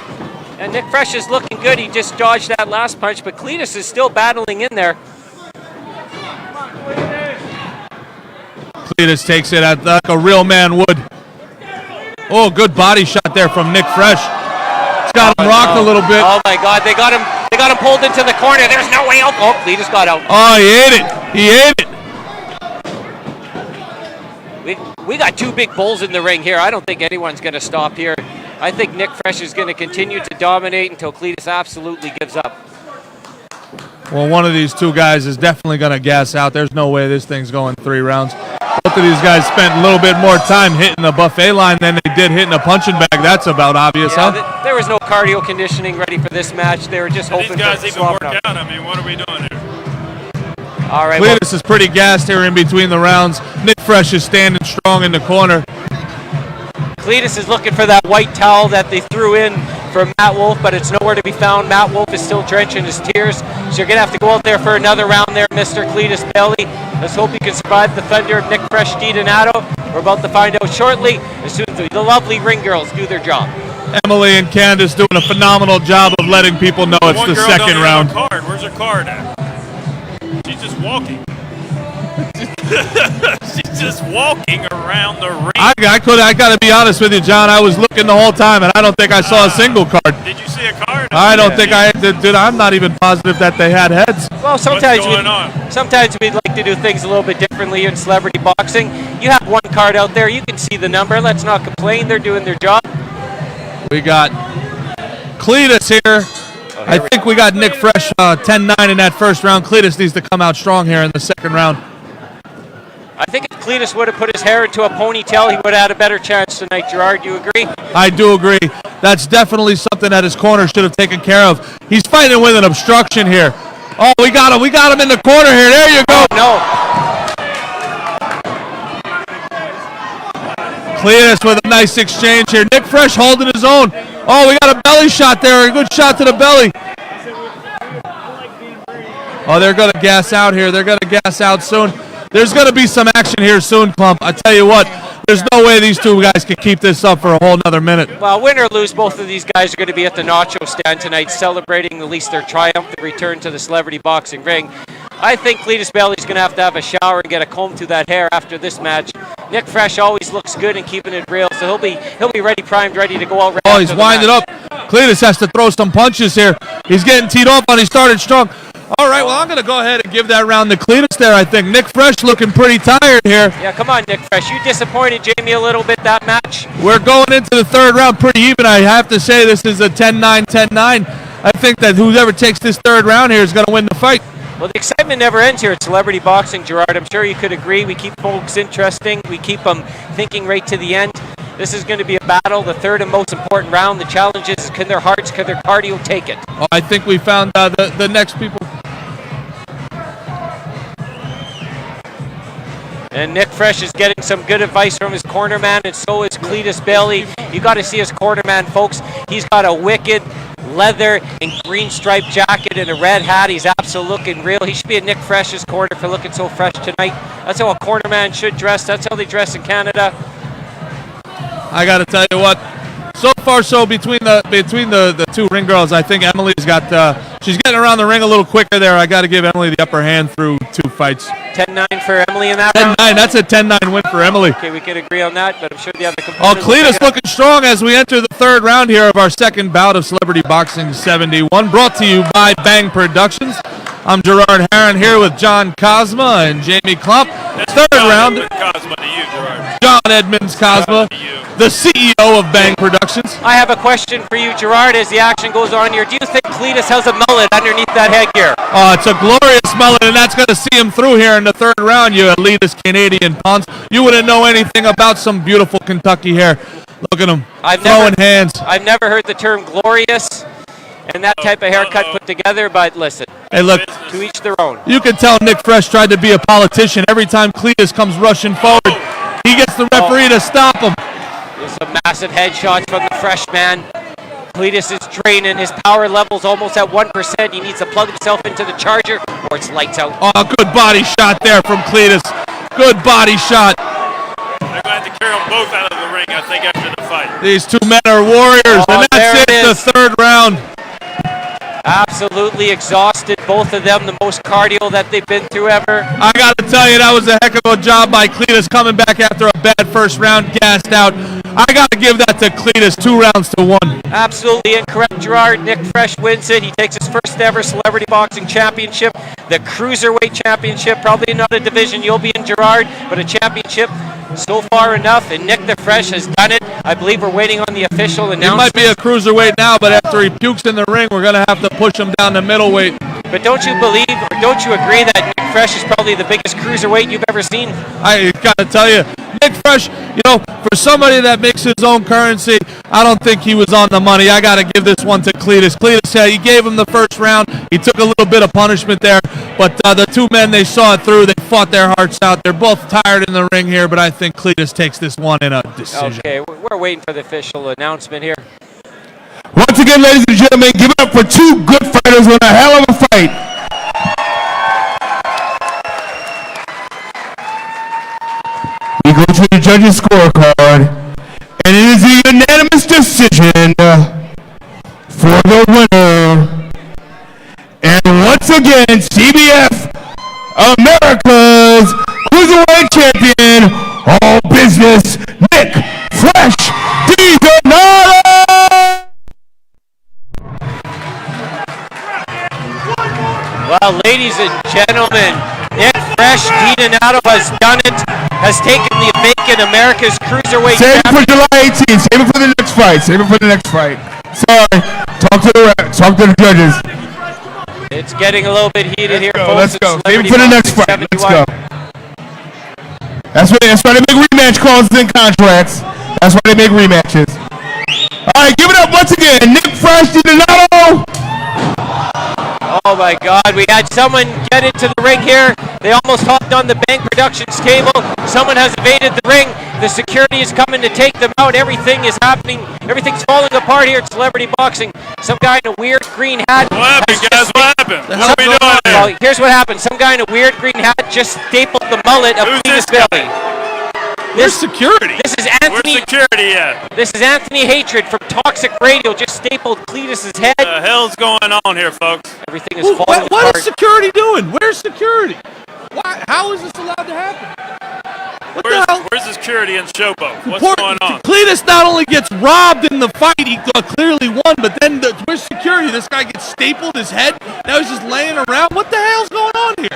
And Nick Fresh is looking good. He just dodged that last punch, but Cletus is still battling in there. Cletus takes it like a real man would. Oh, good body shot there from Nick Fresh. It's got him rocked a little bit. Oh my God, they got him pulled into the corner. There's no way out. Oh, Cletus got out. Oh, he ate it. He ate it. We got two big bulls in the ring here. I don't think anyone's going to stop here. I think Nick Fresh is going to continue to dominate until Cletus absolutely gives up. Well, one of these two guys is definitely going to gas out. There's no way this thing's going 3 rounds. Both of these guys spent a little bit more time hitting the buffet line than they did hitting a punching bag. That's about obvious, Yeah, huh? there was no cardio conditioning ready for this match. They were just hoping These guys to even swap work it up. out. I mean, what are we doing here? All right, well, Cletus is pretty gassed here in between the rounds. Nick Fresh is standing strong in the corner. Cletus is looking for that white towel that they threw in for Matt Wolf, but it's nowhere to be found. Matt Wolf is still drenched in his tears, so you're going to have to go out there for another round there, Mr. Cletus Bailey. Let's hope you can survive the thunder of Nick Fresh DiDonato. We're about to find out shortly as soon as the lovely ring girls do their job. Emily and Candace doing a phenomenal job of letting people know it's One the girl second don't round. have a card. Where's her card at? She's just walking. She's just walking around the ring. I got to be honest with you, John. I was looking the whole time, and I don't think I saw a single card. Did you see a card? I don't think I did. I'm not even positive that they had heads. Well, sometimes going on? sometimes we'd like to do things a little bit differently in celebrity boxing. You have one card out there. You can see the number. Let's not complain. They're doing their job. We got Cletus here. I think we got Nick Fresh 10-9 in that first round. Cletus needs to come out strong here in the second round. I think if Cletus would have put his hair into a ponytail, he would have had a better chance tonight, Gerard. Do you agree? I do agree. That's definitely something that his corner should have taken care of. He's fighting with an obstruction here. Oh, we got him. We got him in the corner here. There you go. No. Cletus with a nice exchange here. Nick Fresh holding his own. Oh, we got a belly shot there. A good shot to the belly. Oh, they're going to gas out here. They're going to gas out soon. there's going to be some action here soon, Clump. I tell you what, there's no way these two guys can keep this up for a whole nother minute. Well, win or lose, both of these guys are going to be at the nacho stand tonight, celebrating at least their triumphant return to the celebrity boxing ring. I think Cletus Bailey's going to have a shower and get a comb through that hair after this match. Nick Fresh always looks good in keeping it real, so he'll be ready, primed, ready to go out. Right, oh, he's winding up. Cletus has to throw some punches here. He's getting teed off on. He started strong. All right, well, I'm going to go ahead and give that round to Cletus there, I think. Nick Fresh looking pretty tired here. Yeah, come on, Nick Fresh. You disappointed Jamie a little bit that match. We're going into the third round pretty even. I have to say this is a 10-9, 10-9. I think that whoever takes this third round here is going to win the fight. Well, the excitement never ends here at Celebrity Boxing, Gerard. I'm sure you could agree. We keep folks interesting. We keep them thinking right to the end. This is going to be a battle, the third and most important round. The challenge is, can their hearts, can their cardio take it? Oh, I think we found the next people. And Nick Fresh is getting some good advice from his corner man, and so is Cletus Bailey. You got to see his corner man, folks. He's got a wicked leather and green striped jacket and a red hat. He's absolutely looking real. He should be in Nick Fresh's corner for looking so fresh tonight. That's how a corner man should dress. That's how they dress in Canada. I got to tell you what. So far, so between the two ring girls, I think Emily's got she's getting around the ring a little quicker there. I got to give Emily the upper hand through two fights. 10-9 for Emily in that 10-9. That's a 10-9 win for Emily. Okay, we can agree on that, but I'm sure the other Oh, competitors. Cletus looking strong as we enter the third round here of our second bout of Celebrity Boxing 71, brought to you by Bang Productions. I'm Gerard Heron here with John Cosma and Jamie Klump. Third round. Cosma to you, Gerard. John Edmonds Cosma, the CEO of Bang Productions. I have a question for you, Gerard, as the action goes on here. Do you think Cletus has a mullet underneath that headgear? Oh, it's a glorious mullet, and that's going to see him through here in the third round, you elitist Canadian punts. You wouldn't know anything about some beautiful Kentucky hair. Look at him, throwing hands. I've never heard the term glorious and that type of haircut put together, but listen. Hey, look. To each their own. You can tell Nick Fresh tried to be a politician. Every time Cletus comes rushing forward, he gets the referee to stop him. There's some massive headshots from the Freshman. Cletus is draining. His power level's almost at 1%. He needs to plug himself into the charger or it's lights out. Oh, good body shot there from Cletus. Good body shot. They're going to have to carry them both out of the ring, I think, after the fight. These two men are warriors, and that's it, the third round. Absolutely exhausted, both of them, the most cardio that they've been through ever. I got to tell you, that was a heck of a job by Cletus coming back after a bad first round, gassed out. I got to give that to Cletus, 2-1. Absolutely incorrect, Gerard. Nick Fresh wins it. He takes his first ever Celebrity Boxing Championship, the Cruiserweight Championship. Probably not a division you'll be in, Gerard, but a championship. So far enough, and Nick the Fresh has done it. I believe we're waiting on the official announcement. He might be a cruiserweight now, but after he pukes in the ring, we're going to have to push him down to middleweight. But don't you believe, or don't you agree that Nick Fresh is probably the biggest cruiserweight you've ever seen? I got to tell you, Nick Fresh, you know, for somebody that makes his own currency, I don't think he was on the money. I got to give this one to Cletus. Cletus, he gave him the first round. He took a little bit of punishment there, but the two men, they saw it through. They fought their hearts out. They're both tired in the ring here, but I think Cletus takes this one in a decision. Okay, we're waiting for the official announcement here. Once again, ladies and gentlemen, give it up for two good fighters with a hell of a fight. We go to the judges' scorecard, and it is a unanimous decision for the winner. And once again, CBF, America's Cruiserweight Champion, all business, Nick Fresh DiDonato! Well, ladies and gentlemen, Nick Fresh DiDonato has done it, has taken the vacant America's Cruiserweight Save it for Championship. July 18th. Save it for the next fight. Save it for the next fight. Sorry. Talk to the judges. It's getting a little bit heated here, folks. Let's go. It's Save it for the next fight. Let's go. That's why they make rematch clauses in contracts. That's why they make rematches. All right, give it up once again. Nick Fresh DiDonato. Oh my God. We had someone get into the ring here. They almost hopped on the Bang Productions table. Someone has evaded the ring. The security is coming to take them out. Everything is happening. Everything's falling apart here at Celebrity Boxing. Some guy in a weird green hat. What happened, guys? What happened? What are we doing here? Well, here's what happened. Some guy in a weird green hat just stapled the mullet of Who's Cletus this guy? Bailey. Where's security? This is Where's Anthony. security at? This is Anthony Hatred from Toxic Radio. Just stapled Cletus's head. What the hell's going on here, folks? Everything is falling What apart. is security doing? Where's security? Why? How is this allowed to happen? What the hell? Where's the security in Showboat? What's going on? Cletus not only gets robbed in the fight, he clearly won, but then where's security? This guy gets stapled his head. Now he's just laying around. What the hell's going on here?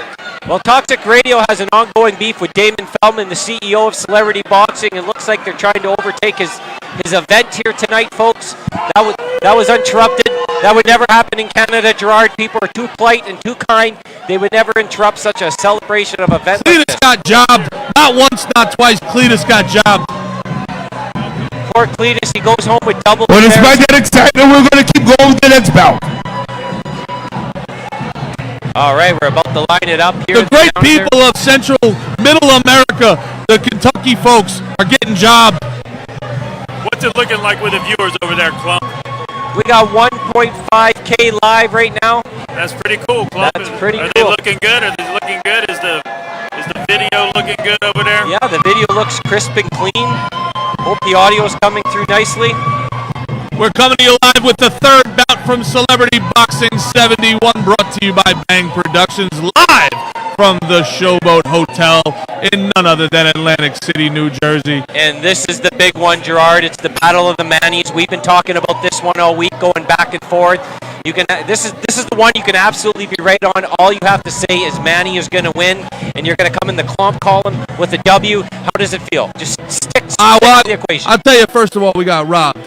Well, Toxic Radio has an ongoing beef with Damon Feldman, the CEO of Celebrity Boxing. It looks like they're trying to overtake his event here tonight, folks. That was uninterrupted. That would never happen in Canada, Gerard. People are too polite and too kind. They would never interrupt such a celebration of event. Cletus got jobbed. Not once, not twice. Cletus got jobbed. Poor Cletus, he goes home with double. Well, despite that excitement, we're going to keep going with the next bout. All right, we're about to line it up here. The great people of Central, Middle America, the Kentucky folks, are getting jobbed. What's it looking like with the viewers over there, Clump? We got 1.5K live right now. That's pretty cool, Clump. That's pretty Are cool. they looking good? Are they looking good? Is the video looking good over there? Yeah, the video looks crisp and clean. Hope the audio is coming through nicely. We're coming to you live with the third bout from Celebrity Boxing 71, brought to you by Bang Productions, live from the Showboat Hotel in none other than Atlantic City, New Jersey. And this is the big one, Gerard. It's the Battle of the Mannies. We've been talking about this one all week, going back and forth. You can. This is the one you can absolutely be right on. All you have to say is Manny is going to win, and you're going to come in the clump column with a W. How does it feel? Just stick to the equation. I'll tell you, first of all, we got robbed.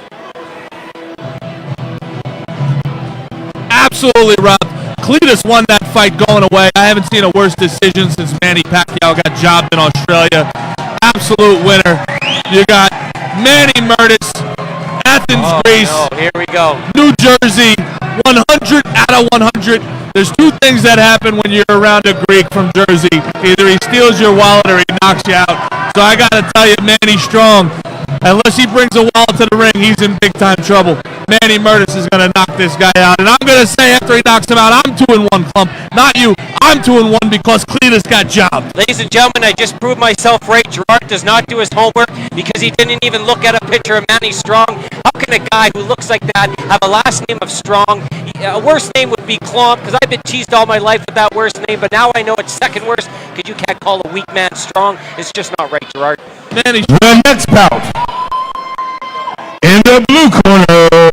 Absolutely robbed. Cletus won that fight going away. I haven't seen a worse decision since Manny Pacquiao got jobbed in Australia. Absolute winner. You got Manny Murtis, Athens, Greece. No, here we go. New Jersey, 100 out of 100. There's two things that happen when you're around a Greek from Jersey. Either he steals your wallet or he knocks you out. So I got to tell you, Manny's strong. Unless he brings a wallet to the ring, he's in big time trouble. Manny Murtis is going to knock this guy out. And I'm going to say after he knocks him out, I'm 2-1, Clump. Not you. I'm 2-1 because Cletus got jobbed. Ladies and gentlemen, I just proved myself right. Gerard does not do his homework because he didn't even look at a picture of Manny Strong. How can a guy who looks like that have a last name of Strong? A worst name would be Klomp, because I've been teased all my life with that worst name, but now I know it's second worst because you can't call a weak man strong. It's just not right, Gerard. Manny. The next bout. In the blue corner,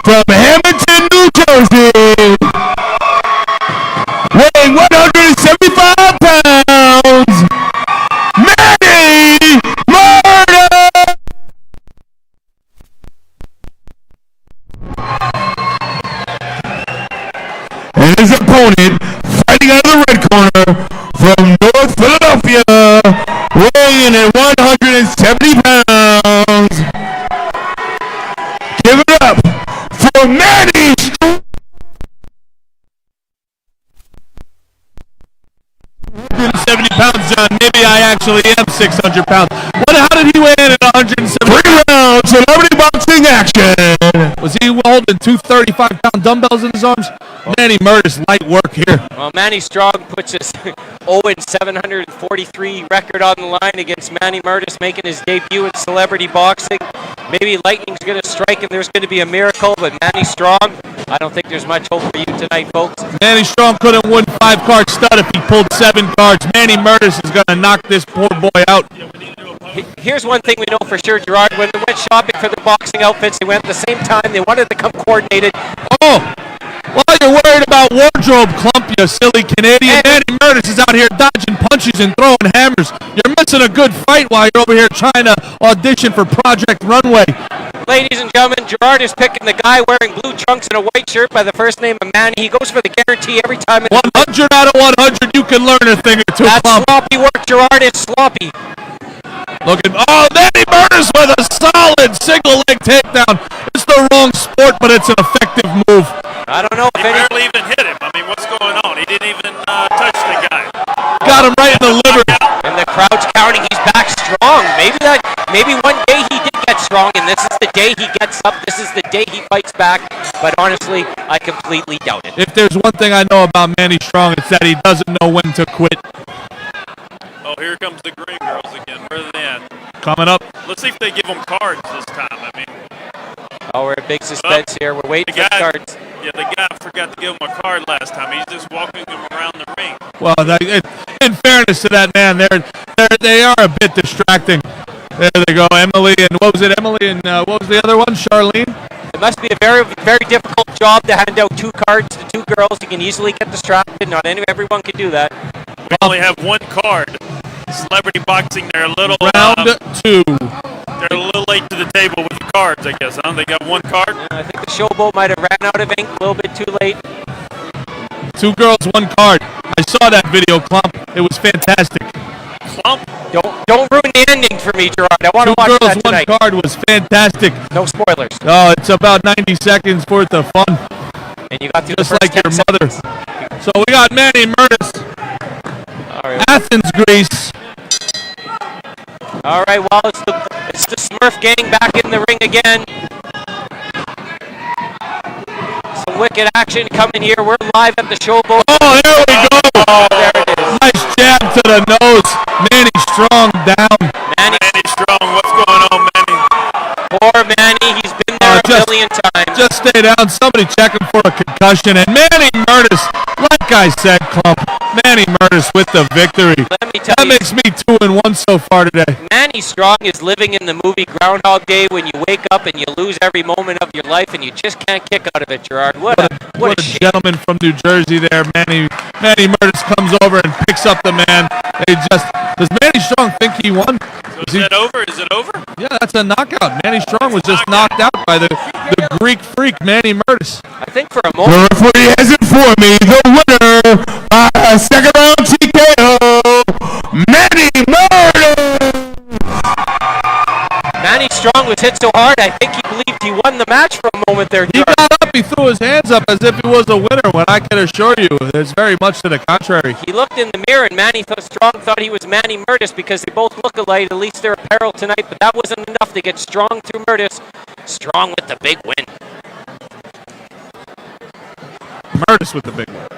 from Hamilton, New Jersey, weighing 175 pounds, Manny Murtis! And his opponent, fighting out of the red corner, from North Philadelphia, weighing in at 170 pounds. Give it up for Manny Strong. 170 pounds, John. Maybe I actually am 600 pounds. How did he weigh in at 170? 3 rounds, Celebrity Boxing action. Was he holding two 35-pound dumbbells in his arms? Manny Murtis, light work here. Well, Manny Strong puts his 0-743 record on the line against Manny Murtis, making his debut in Celebrity Boxing. Maybe lightning's going to strike and there's going to be a miracle, but Manny Strong, I don't think there's much hope for you tonight, folks. Manny Strong couldn't win 5-card stud if he pulled 7 cards. Manny Murtis is going to knock this poor boy out. Here's one thing we know for sure, Gerard. When they went shopping for the boxing outfits, they went at the same time. They wanted to come coordinated. Oh, well, you're worried about wardrobe, Clump, you silly Canadian. Manny Murtis is out here dodging punches and throwing hammers. You're missing a good fight while you're over here trying to audition for Project Runway. Ladies and gentlemen, Gerard is picking the guy wearing blue trunks and a white shirt by the first name of Manny. He goes for the guarantee every time. 100 out of 100, you can learn a thing or two, That's Clump. sloppy work, Gerard. It's sloppy. Manny Murtis with a solid single leg takedown. It's the wrong sport, but it's an effective move. I don't know if He barely even hit him. I mean, what's Maybe one day he did get strong, and this is the day he gets up. This is the day he fights back. But honestly, I completely doubt it. If there's one thing I know about Manny Strong, it's that he doesn't know when to quit. Oh, here comes the Green Girls again. Where are they at? Coming up. Let's see if they give them cards this time. I mean, oh, we're in big suspense here. We're waiting for the cards. Yeah, the guy forgot to give him a card last time. He's just walking them around the ring. Well, in fairness to that man, they are a bit distracting. There they go, Emily and what was the other one? Charlene. It must be a very, very difficult job to hand out 2 cards to 2 girls. You can easily get distracted. Not everyone can do that. We only have 1 card. Celebrity boxing, they're a little round 2. They're a little late to the table with the cards, I guess. Huh? They got 1 card. I think the Showboat might have ran out of ink a little bit too late. 2 girls, 1 card. I saw that video, Clump. It was fantastic. Clump? Don't ruin the ending for me, Gerard. I want to watch that tonight. 2 girls, 1 card was fantastic. No spoilers. Oh, it's about 90 seconds worth of fun. And you got through just the first like your 10 mother. So we got Manny Murtis, Athens, Greece. All right, well, it's the Smurf gang back in the ring again. Some wicked action coming here. We're live at the Showboat. Oh, there we go. Oh, there it is. Nice jab to the nose. Manny Strong down. Manny Strong, what's going on, Manny? Poor Manny, he's been there a million times. Just stay down. Somebody check him for a concussion. And Manny Murtis, like I said, Clump, Manny Murtis with the victory. Let me tell that you, makes me 2-1 so far today. Manny Strong is living in the movie Groundhog Day when you wake up and you lose every moment of your life and you just can't kick out of it, Gerard. What a gentleman from New Jersey there. Manny Murtis comes over and picks up the man. Does Manny Strong think he won? So is that over? Is it over? Yeah, that's a knockout. Manny Strong was just knocked out by the Greek freak, Manny Murtis. I think for a moment. The referee has informed me the winner by second round TKO, Manny Murtis. Manny Strong was hit so hard, I think he believed he won the match for a moment there, He got up, he threw his hands up as if he was a winner, when I can assure you, there's very much to the contrary. He looked in the mirror and Manny Strong thought he was Manny Murtis because they both look alike, at least their apparel tonight, but that wasn't enough to get Strong through Murtis. Strong with the big win. Murtis with the big win.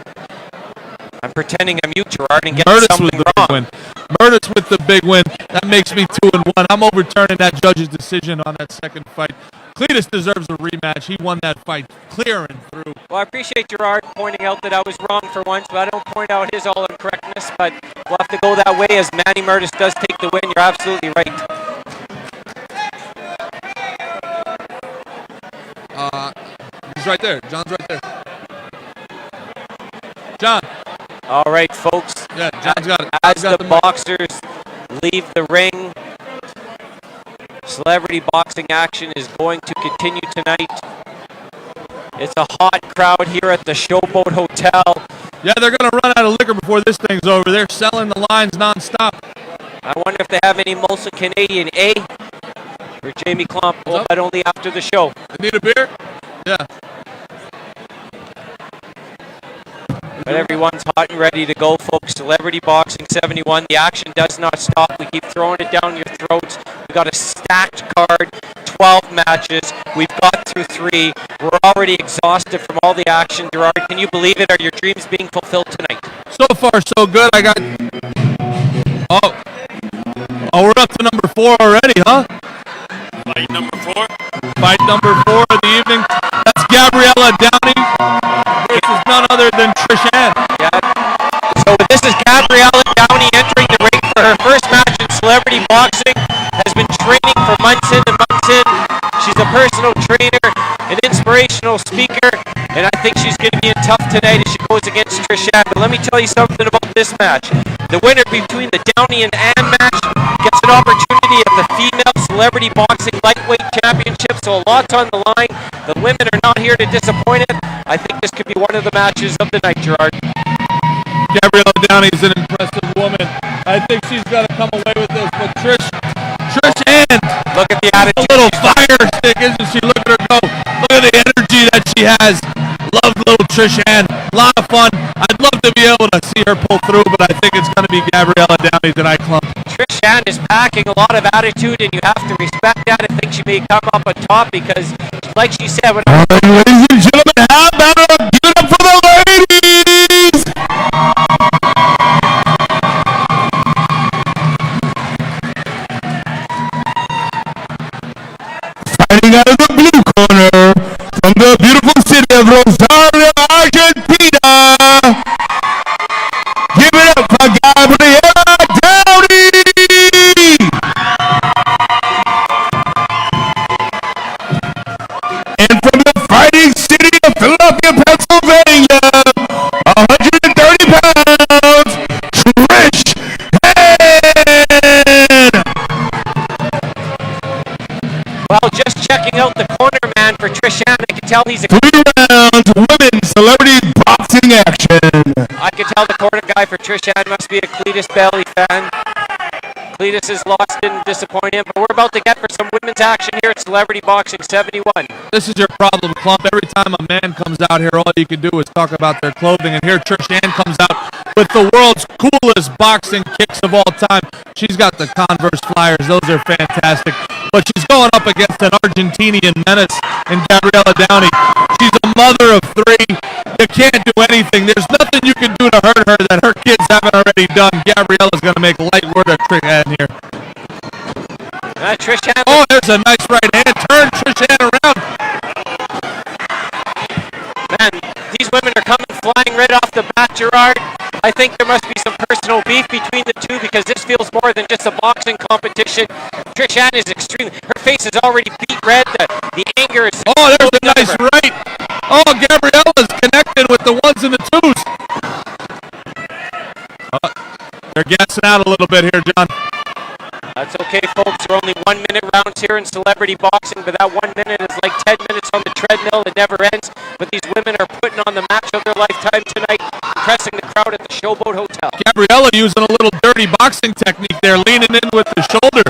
I'm pretending I'm you, Gerard, and getting Murtis something with the wrong. big win. Murtis with the big win. That makes me 2-1. I'm overturning that judge's decision on that second fight. Cletus deserves a rematch. He won that fight clear and through. Well, I appreciate Gerard pointing out that I was wrong for once, but I don't point out his all incorrectness, but we'll have to go that way as Manny Murtis does take the win. You're absolutely right. He's right there. John's right there. John. All right, folks. Yeah, John's got it. As the boxers leave the ring, celebrity boxing action is going to continue tonight. It's a hot crowd here at the Showboat Hotel. Yeah, they're going to run out of liquor before this thing's over. They're selling the lines nonstop. I wonder if they have any Molson Canadian, eh? For Jamie Klump, but only after the show. Need a beer? Yeah. But everyone's hot and ready to go, folks. Celebrity Boxing 71. The action does not stop. We keep throwing it down your throats. We got a stacked card, 12 matches. We've got through 3. We're already exhausted from all the action. Gerard, can you believe it? Are your dreams being fulfilled tonight? So far, so good. I got... Oh, we're up to number 4 already, huh? Fight number 4? Fight number 4 of the evening. That's Gabriella Downey versus none other than Trish Ann. Yeah. So this is Gabriella Downey entering the ring for her first match in celebrity boxing. Has been training for months in and months in. She's a personal trainer, an inspirational speaker, and I think she's going to be in tough tonight as she goes against Trish Ann. But let me tell you something about this match. The winner between the Downey and Ann match gets an opportunity at the Female Celebrity Boxing Lightweight Championship, so a lot's on the line. The women are not here to disappoint it. I think this could be one of the matches of the night, Gerard. Gabriella Downey is an impressive woman. I think she's got to come away with this, but Trish Ann, look at the attitude. A little fire stick, isn't she? Look at her go. Look at the energy that she has. Love little Trish Ann. A lot of fun. I'd love to be able to see her pull through, but I think it's going to be Gabriella Downey tonight, Clump. Trish Ann is packing a lot of attitude, and you have to respect that. I think she may come up on top because, like she said, when All right, ladies and gentlemen, how about give it up for the ladies? Fighting out of the blue corner from the beautiful city of Rosario, Argentina. Give it up for Gabriella Downey. And from the fighting city of Philadelphia, Pennsylvania, 130 pounds, Trish Ann. well, just checking out the corner man for Trish Ann, I can tell he's a 3 rounds, women's celebrity boxing action. I can tell the corner guy for Trish Ann must be a Cletus Bailey fan. Cletus is lost and disappointed, but we're about to get for some women's action here at Celebrity Boxing 71. This is your problem, Clump. Every time a man comes out here, all you can do is talk about their clothing. And here Trish Ann comes out with the world's coolest boxing kicks of all time. She's got the Converse Flyers. Those are fantastic. But she's going up against an Argentinian menace in Gabriella Downey. She's a mother of 3. You can't do anything. There's nothing you can do to hurt her that her kids haven't already done. Gabriella's going to make light work of Trish Ann here. Trish Ann. Oh, there's a nice right hand. Turn Trish Ann around. Man, these women are coming flying right off the bat, Gerard. I think there must be some personal beef between the two because this feels more than just a boxing competition. Trish Ann is extreme. Her face is already beet red. The anger is... Oh, there's a nice right. Oh, Gabriella's connected with the 1s and the 2s. They're gassing out a little bit here, John. That's okay, folks. There are only 1-minute rounds here in celebrity boxing, but that 1 minute is like 10 minutes on the treadmill that never ends. But these women are putting on the match of their lifetime tonight, impressing the crowd at the Showboat Hotel. Gabriella using a little dirty boxing technique there, leaning in with the shoulder.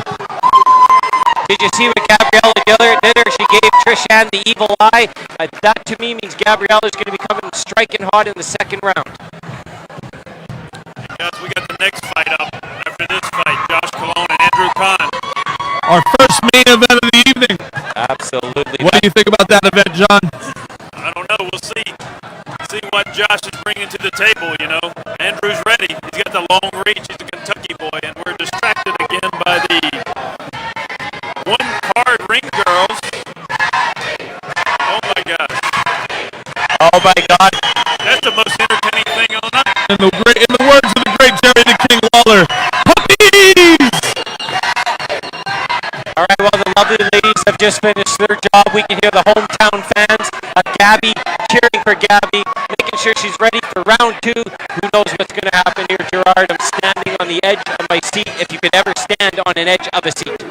Did you see what Gabriella did her? She gave Trish Ann the evil eye. That to me means Gabriella's going to be coming striking hot in the second round. Guys, we got the next fight up after this fight. Josh Colon and Andrew Kahn. Our first main event of the evening. Absolutely. What do you think about that event, John? I don't know. We'll see. See what Josh is bringing to the table, you know. Andrew's ready. He's got the long reach. He's a Kentucky boy. And we're distracted again by the one-card ring girls. Oh, my gosh. Oh, my God. That's the most entertaining thing all night. In the words of the great Jerry the King Lawler, puppies! All right, well, the lovely ladies have just finished their job. We can hear the hometown fans of Gabby cheering for Gabby, making sure she's ready for round 2. Who knows what's going to happen here, Gerard? I'm standing on the edge of my seat, if you could ever stand on an edge of a seat.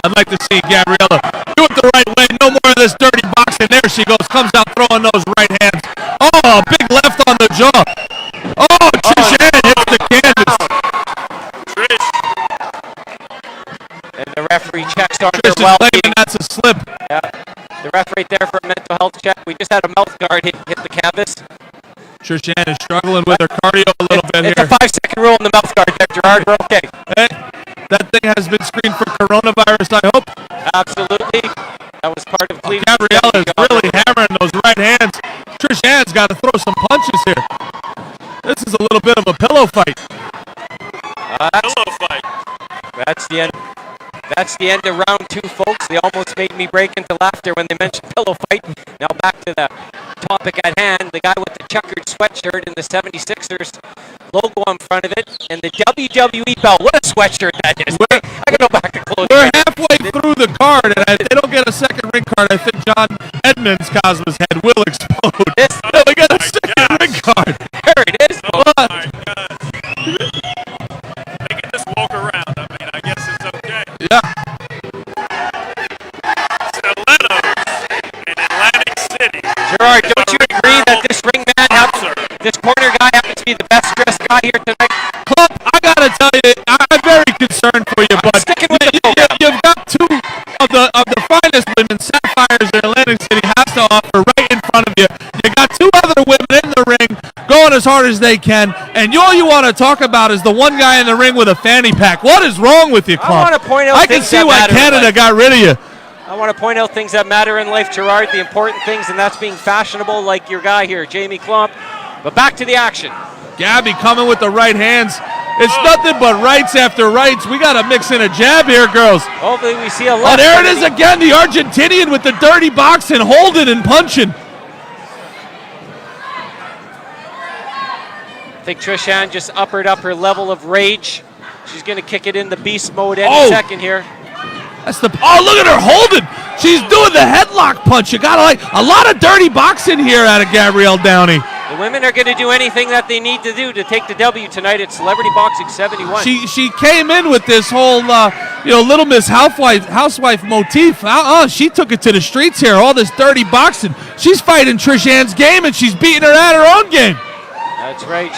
I'd like to see Gabriella do it the right way. No more of this dirty boxing. There she goes. Comes out throwing those right hands. Oh, big left on the jaw. Oh, Trish Ann hits the canvas. Trish. And the referee checks on Trish her well. is claiming that's a slip. Yeah, the ref right there for a mental health check. We just had a mouth guard hit the canvas. Trish Ann is struggling with her cardio a little bit It's here. a 5-second rule in the mouth guard there, Gerard. We're okay. Hey, that thing has been screened for coronavirus, I hope. Absolutely. That was part of Cleveland. Gabriella is really hammering those right hands. Trish Ann's got to throw some punches here. This is a little bit of a pillow fight. Pillow fight. That's the end. That's the end of round 2, folks. They almost made me break into laughter when they mentioned pillow fight. Now back to the topic at hand. The guy with the checkered sweatshirt and the 76ers logo on front of it, and the WWE belt. What a sweatshirt that is. I gotta go back to close. We're halfway through the card, and if they don't get a second ring card, I think John Edmonds' Cosmo's head will explode. No, we got a second ring card. There it is. Oh, my God. They can just walk around. I mean, I guess it's okay. Yeah. Stilettos in Atlantic City. Gerard, don't you agree that this ring man, this corner guy happens to be the best dressed guy here tonight? Clump, I gotta tell you, I'm very concerned for you, bud. Sticking with the program. You've got 2 of the finest women, sapphires in Atlantic City, has to to offer right in front of you. You got two other women in the ring going as hard as they can, and all you want to talk about is the one guy in the ring with a fanny pack. What is wrong with you, Clump? I want to point out I can see why Canada got rid of you. I want to point out things that matter in life, Gerard, the important things, and that's being fashionable like your guy here, Jamie Klump. But back to the action. Gabby coming with the right hands. It's nothing but rights after rights. We got to mix in a jab here, girls. Hopefully we see a Oh, left. there it is again, the Argentinian with the dirty boxing, holding and punching. I think Trish Ann just uppered up her level of rage. She's going to kick it in the beast mode any second here. That's the look at her holding. She's doing the headlock punch. You gotta like a lot of dirty boxing here out of Gabrielle Downey. The women are going to do anything that they need to do to take the W tonight at Celebrity Boxing 71. She came in with this whole Little Miss housewife motif. She took it to the streets here. All this dirty boxing. She's fighting Trish Ann's game and she's beating her at her own game. That's right.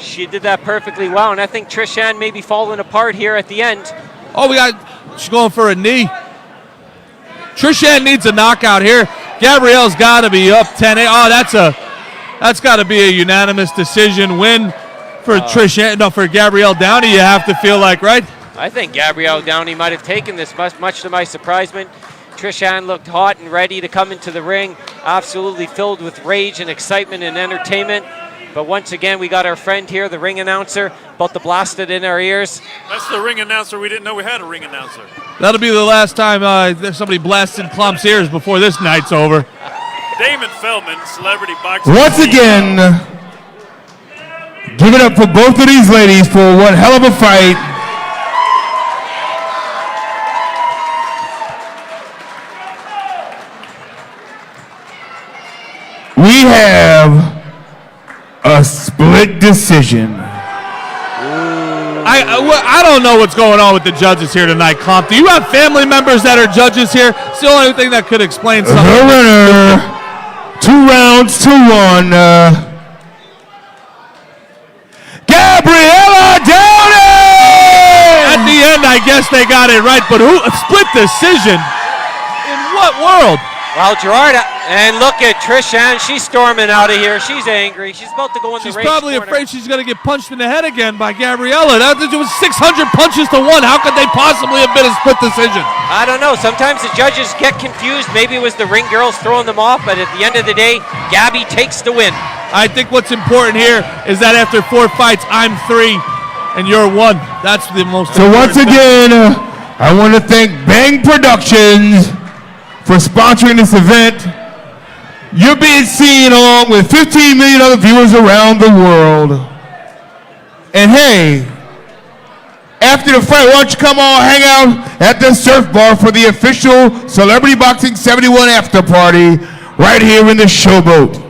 She did that perfectly well, and I think Trish Ann may be falling apart here at the end. She's going for a knee. Trish Ann needs a knockout here. Gabrielle's got to be up 10-8. That's got to be a unanimous decision win for Trish Ann. No, for Gabrielle Downey, you have to feel like, right? I think Gabrielle Downey might have taken this, much to my surprisement. Trish Ann looked hot and ready to come into the ring, absolutely filled with rage and excitement and entertainment. But once again, we got our friend here, the ring announcer, about to blast it in our ears. That's the ring announcer. We didn't know we had a ring announcer. That'll be the last time somebody blasted Klump's ears before this night's over. Damon Feldman, Celebrity Boxing. Once again, give it up for both of these ladies for one hell of a fight. We have a split decision. I don't know what's going on with the judges here tonight, Klump. Do you have family members that are judges here? It's the only thing that could explain something. The winner, 2 rounds to 1, Gabriella Downey! At the end, I guess they got it right, but who split decision? In what world? Well, Gerard, and look at Trish Ann. She's storming out of here. She's angry. She's about to go in the rage She's probably corner. afraid she's going to get punched in the head again by Gabriella. It was 600 punches to 1. How could they possibly have been a split decision? I don't know. Sometimes the judges get confused. Maybe it was the ring girls throwing them off, but at the end of the day, Gabby takes the win. I think what's important here is that after 4 fights, I'm 3 and you're 1. That's the most So once again, I want to thank Bang Productions for sponsoring this event. You're being seen along with 15 million other viewers around the world. And hey, after the fight, why don't you come on hang out at the Surf Bar for the official Celebrity Boxing 71 after party right here in the Showboat.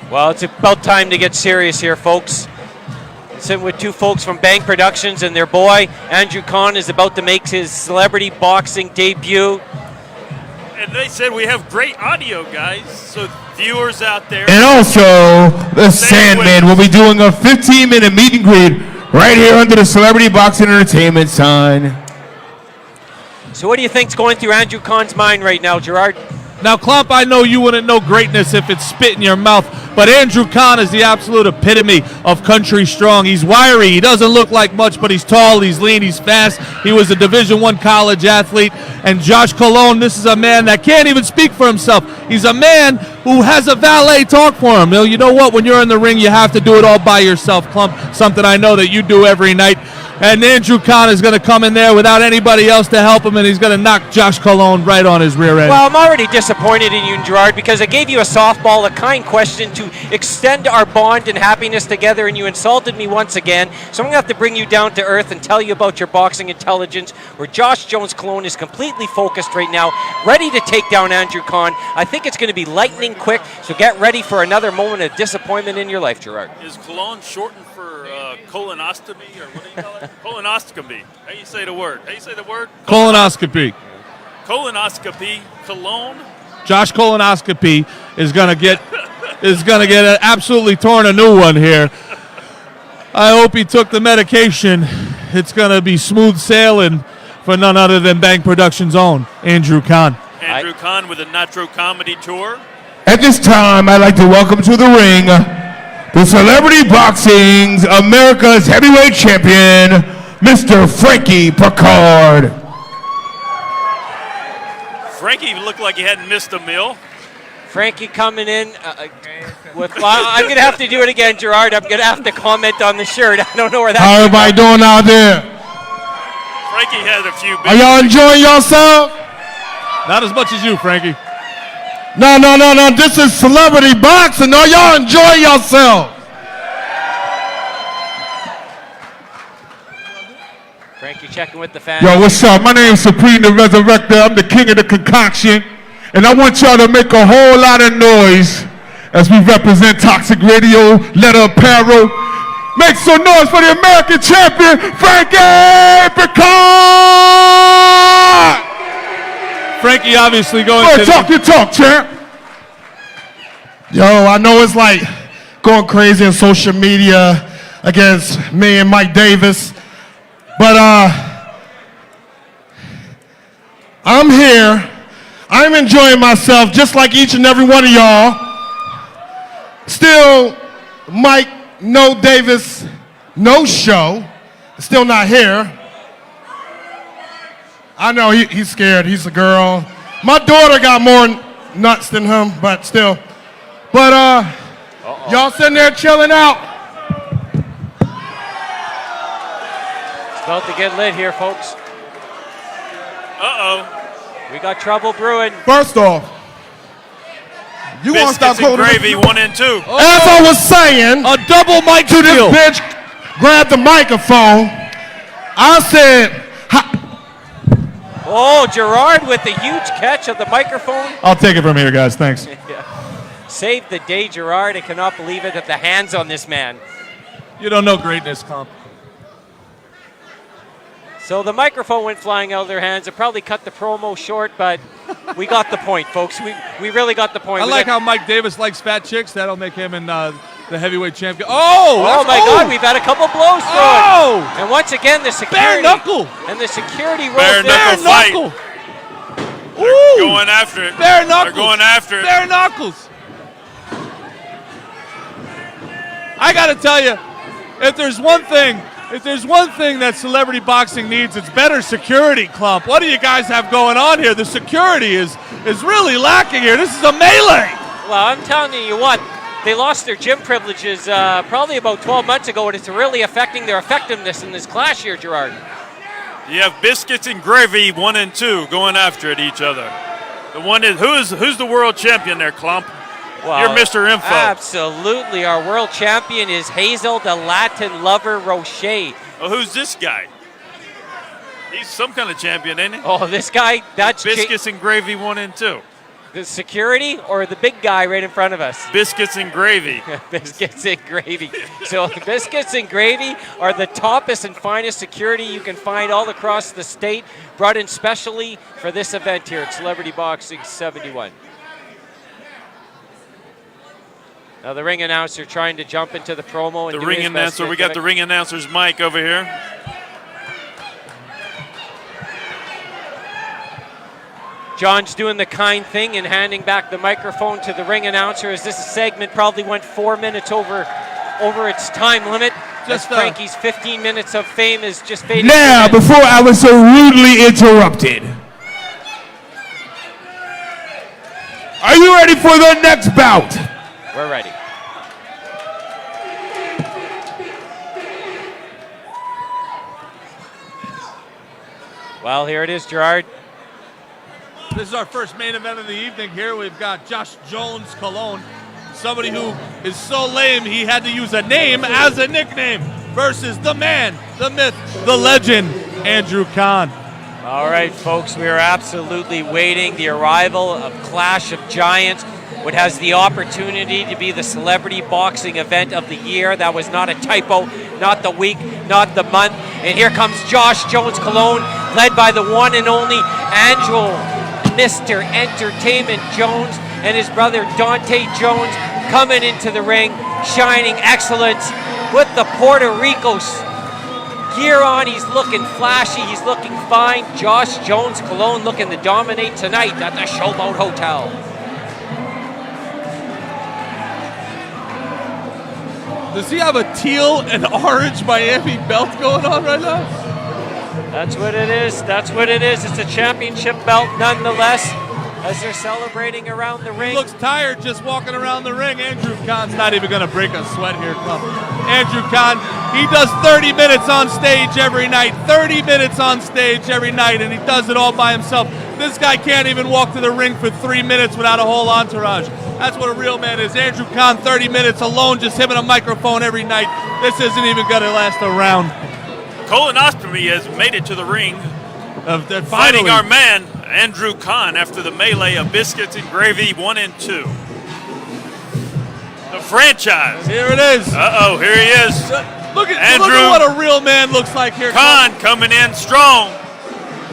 Well, it's about time to get serious here, folks. Sitting with 2 folks from Bang Productions, and their boy, Andrew Khan, is about to make his Celebrity Boxing debut. And they said we have great audio, guys. So viewers out there. And also, the Sandman will be doing a 15-minute meet and greet right here under the Celebrity Boxing Entertainment sign. So what do you think's going through Andrew Khan's mind right now, Gerard? Now, Klump, I know you wouldn't know greatness if it's spit in your mouth, but Andrew Khan is the absolute epitome of country strong. He's wiry. He doesn't look like much, but he's tall, he's lean, he's fast. He was a Division I college athlete. And Josh Colon, this is a man that can't even speak for himself. He's a man who has a valet talk for him. You know what? When you're in the ring, you have to do it all by yourself, Klump, something I know that you do every night. And Andrew Khan is going to come in there without anybody else to help him, and he's going to knock Josh Colon right on his rear end. Well, I'm already disappointed in you, Gerard, because I gave you a softball, a kind question to extend our bond and happiness together, and you insulted me once again. So I'm going to have to bring you down to earth and tell you about your boxing intelligence, where Josh Jones Colon is completely focused right now, ready to take down Andrew Khan. I think it's going to be lightning quick, so get ready for another moment of disappointment in your life, Gerard. Is Cologne shortened for colonoscopy, or what do you call it? Colonoscopy. How do you say the word? How do you say the word? Colonoscopy. Colonoscopy. Cologne. Josh Colonoscopy is gonna get absolutely torn a new one here. I hope he took the medication. It's gonna be smooth sailing for none other than Bang Productions' own Andrew Khan. Andrew Khan with the Nitro Comedy Tour. At this time, I'd like to welcome to the ring the Celebrity Boxing's America's Heavyweight Champion, Mr. Frankie Picard. Frankie looked like he hadn't missed a meal. Frankie coming in with. Well, I'm gonna have to do it again, Gerard. I'm gonna have to comment on the shirt. I don't know where that. How everybody doing out there? Frankie had a few. Are y'all enjoying yourself? Not as much as you, Frankie. No. This is celebrity boxing. Are y'all enjoying yourself? Frankie checking with the fans. Yo, what's up? My name's Supreme the Resurrector. I'm the king of the concoction. And I want y'all to make a whole lot of noise as we represent Toxic Radio, Letter Apparel. Make some noise for the American champion, Frankie Picard! Frankie obviously going Go to talk your talk, champ. Yo, I know it's like going crazy on social media against me and Mike Davis, but I'm here. I'm enjoying myself just like each and every one of y'all. Still, Mike, no Davis, no show. Still not here. I know he's scared. He's a girl. My daughter got more nuts than him, but still. But y'all sitting there chilling out. It's about to get lit here, folks. Uh-oh. We got trouble brewing. First off, you want to stop Biscuits and holding Gravy 1 and 2. As I was saying, a double mic to this steal. bitch, grab the microphone. I said, Oh, Gerard with the huge catch of the microphone. I'll take it from here, guys. Thanks. Saved the day, Gerard. I cannot believe it at the hands on this man. You don't know greatness, Clump. So the microphone went flying out of their hands. It probably cut the promo short, but we got the point, folks. We really got the point. I like how Mike Davis likes fat chicks. That'll make him in the heavyweight champion. Oh my God, we've had a couple blows through Oh! it. And once again, the security. Bare knuckle. And the security rolls Bare in. knuckle fight. Ooh. Going after it. Bare knuckles. They're going after it. Bare knuckles. I got to tell you, if there's one thing that celebrity boxing needs, it's better security, Clump. What do you guys have going on here? The security is really lacking here. This is a melee. Well, I'm telling you what, they lost their gym privileges probably about 12 months ago, and it's really affecting their effectiveness in this clash here, Gerard. You have Biscuits and Gravy 1 and 2 going after it each other. The one is who's the world champion there, Clump? Well, You're Mr. Info. Absolutely. Our world champion is Hazel the Latin Lover Rocher. Oh, who's this guy? He's some kind of champion, ain't he? Oh, this guy, that's Biscuits and Gravy 1 and 2. the security or the big guy right in front of us? Biscuits and Gravy. Biscuits and Gravy. So Biscuits and Gravy are the toppest and finest security you can find all across the state, brought in specially for this event here at Celebrity Boxing 71. Now the ring announcer trying to jump into the promo. And The ring announcer, we got the ring announcer's mic over here. John's doing the kind thing and handing back the microphone to the ring announcer as this segment probably went 4 minutes over its time limit. Just Frankie's 15 minutes of fame is just fading. Now, before I was so rudely interrupted, are you ready for the next bout? We're ready. Well, here it is, Gerard. This is our first main event of the evening here. We've got Josh Jones Cologne, somebody who is so lame he had to use a name as a nickname, versus the man, the myth, the legend, Andrew Khan. All right, folks, we are absolutely waiting the arrival of Clash of Giants, which has the opportunity to be the celebrity boxing event of the year. That was not a typo, not the week, not the month. And here comes Josh Jones Cologne, led by the one and only Angel Mr. Entertainment Jones and his brother Dante Jones coming into the ring, shining excellence with the Puerto Rico gear on. He's looking flashy. He's looking fine. Josh Jones Cologne looking to dominate tonight at the Showboat Hotel. Does he have a teal and orange Miami belt going on right now? That's what it is. That's what it is. It's a championship belt nonetheless. As they're celebrating around the ring. He looks tired just walking around the ring. Andrew Khan's not even going to break a sweat here, Club. Andrew Khan, he does 30 minutes on stage every night. 30 minutes on stage every night, and he does it all by himself. This guy can't even walk to the ring for 3 minutes without a whole entourage. That's what a real man is. Andrew Khan, 30 minutes alone, just him and a microphone every night. This isn't even going to last a round. Colonoscopy has made it to the ring, fighting our man, Andrew Khan, after the melee of Biscuits and Gravy 1 and 2. The franchise. Here it is. Uh-oh, here he is. Look at Andrew what a real man looks like here. Khan coming in strong.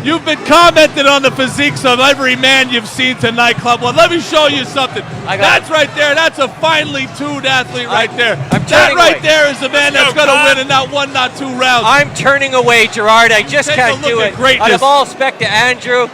You've been commenting on the physiques of every man you've seen tonight, Club. Well, let me show you something. That's right there. That's a finely tuned athlete right there. That right there is a man that's going to win in not 1, not 2 rounds. I'm turning away, Gerard. I just can't do it. Greatness. Out of all respect to Andrew,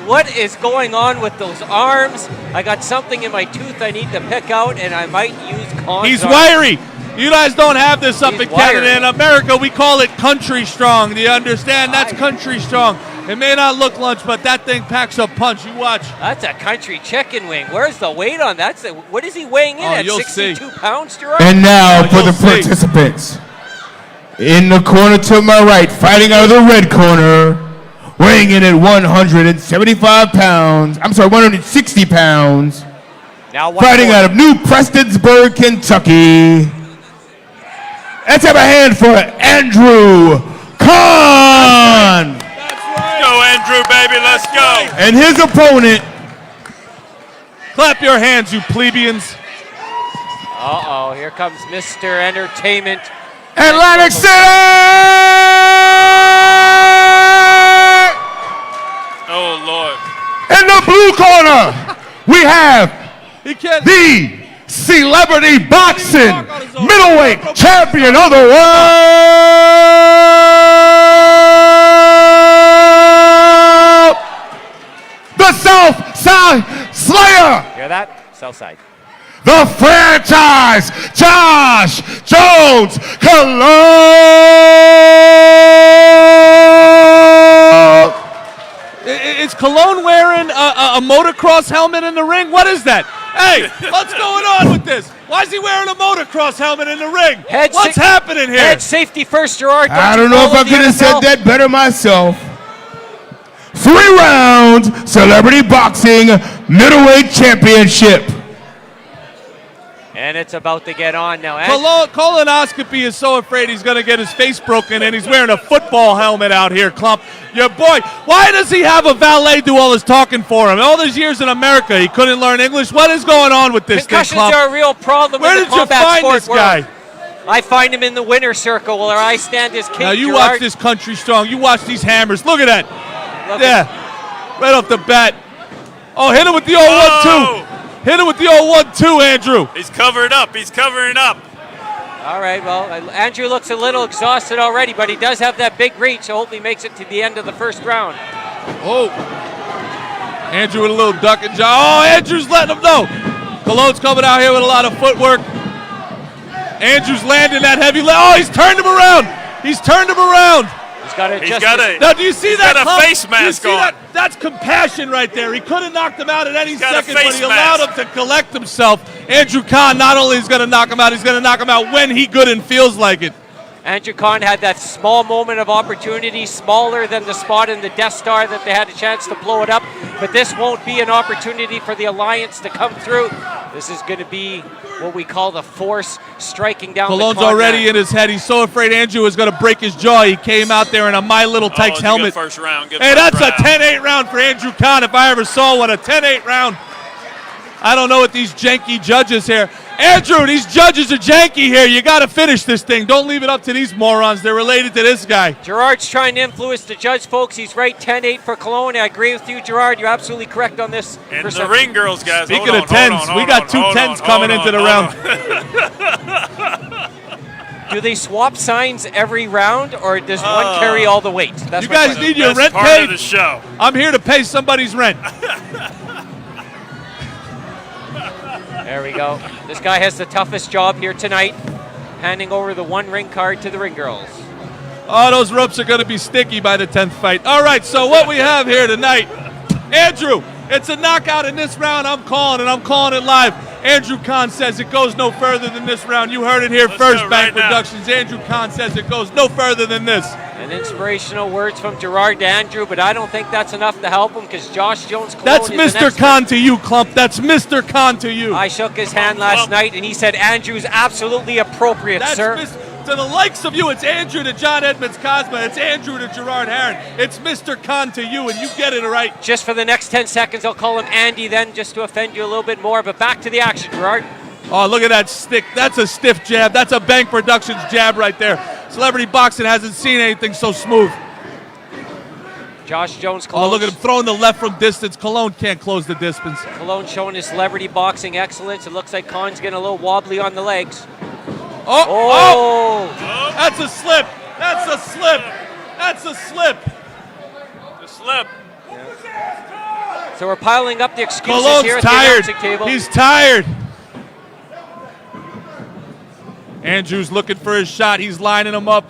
what is going on with those arms? I got something in my tooth I need to pick out, and I might use Khan's He's arm. wiry. You guys don't have this up He's in Canada. wiry. In America, we call it country strong. Do you understand? That's country strong. It may not look lunch, but that thing packs a punch. You watch. That's a country chicken wing. Where's the weight on that? What is he weighing in at? you'll 62 see. pounds, Gerard? And now for the you'll see. participants. In the corner to my right, fighting out of the red corner, weighing in at 175 pounds. I'm sorry, 160 pounds. Now Fighting out of New Prestonsburg, Kentucky. Let's have a hand for Andrew Khan. Let's go, Andrew, baby, let's go. And his opponent. Clap your hands, you plebeians. Uh-oh, here comes Mr. Entertainment. Atlantic City! Oh, Lord. In the blue corner, we have the celebrity boxing middleweight champion of the world, the South Side Slayer, Hear that? Southside. the franchise, Josh Jones Cologne. Is Cologne wearing a motocross helmet in the ring? What is that? Hey, what's going on with this? Why is he wearing a motocross helmet in the ring? What's happening here? Head safety first, Gerard. I don't know if I could have said that better myself. 3 rounds celebrity boxing middleweight championship. And it's about to get on now. Colonoscopy is so afraid he's going to get his face broken, and he's wearing a football helmet out here, Clump. Your boy, why does he have a valet do all his talking for him? All these years in America, he couldn't learn English. What is going on with this thing, Concussions Clump? are a real problem Where in the did you combat find sport this world. guy? I find him in the winner's circle where I stand as king, Now you Gerard. watch this country strong. You watch these hammers. Look at that. Look Yeah, right off the bat. Oh, hit him with the old 1-2. Hit him with the old 1-2, Andrew. He's covered up. He's covering up. All right, well, Andrew looks a little exhausted already, but he does have that big reach, so hopefully he makes it to the end of the first round. Oh. Andrew with a little duck and jaw. Oh, Andrew's letting him know. Cologne's coming out here with a lot of footwork. Andrew's landing that heavy leg. Oh, he's turned him around. He's turned him around. He's got to adjust. Now, do you see he's that? got a Clump? face mask you see on. That? That's compassion right there. He could have knocked him out at any got a second, but face he allowed mask. him to collect himself. Andrew Khan not only is going to knock him out, he's going to knock him out when he good and feels like it. Andrew Khan had that small moment of opportunity, smaller than the spot in the Death Star that they had a chance to blow it up. But this won't be an opportunity for the Alliance to come through. This is going to be what we call the Force striking down Cologne's the Khan already man. in his head. He's so afraid Andrew is going to break his jaw. He came out there in a My Little Tykes it's a helmet. good first round. Good Hey, first that's round. a 10-8 round for Andrew Khan if I ever saw one. A 10-8 round. I don't know what these janky judges here. Andrew, these judges are janky here. You got to finish this thing. Don't leave it up to these morons. They're related to this guy. Gerard's trying to influence the judge, folks. He's right, 10-8 for Cologne. I agree with you, Gerard. You're absolutely correct on this. And the perception. ring girls, guys. Speaking hold of tens, on, we got two tens coming into the round. Do Do they swap signs every round, or does one carry all the weight? That's You my guys question. need your Best rent part paid? of the show. I'm here to pay somebody's rent. There we go. This guy has the toughest job here tonight, handing over the one ring card to the ring girls. Oh, those ropes are going to be sticky by the 10th fight. All right, so what we have here tonight, Andrew, it's a knockout in this round. I'm calling it live. Andrew Kahn says it goes no further than this round. You heard it here Let's first, go Bank right now. Productions. Andrew Kahn says it goes no further than this. And inspirational words from Gerard to Andrew, but I don't think that's enough to help him because Josh Jones Cologne That's is an Mr. expert. Kahn to you, Clump. That's Mr. Kahn to you. I shook his hand last night and he said Andrew's absolutely appropriate, That's sir. to the likes of you. It's Andrew to John Edmonds Cosma. It's Andrew to Gerard Heron. It's Mr. Kahn to you, and you get it right. Just for the next 10 seconds, I'll call him Andy then, just to offend you a little bit more. But back to the action, Gerard. Oh, look at that stick. That's a stiff jab. That's a Bank Productions jab right there. Celebrity Boxing hasn't seen anything so smooth. Josh Jones Cologne. Oh, look at him throwing the left from distance. Cologne can't close the distance. Cologne showing his celebrity boxing excellence. It looks like Kahn's getting a little wobbly on the legs. Oh! That's a slip. That's a slip. That's a slip. The slip. So we're piling up the excuses Cologne's here at tired. the announcing table. He's tired. Andrew's looking for his shot. He's lining him up.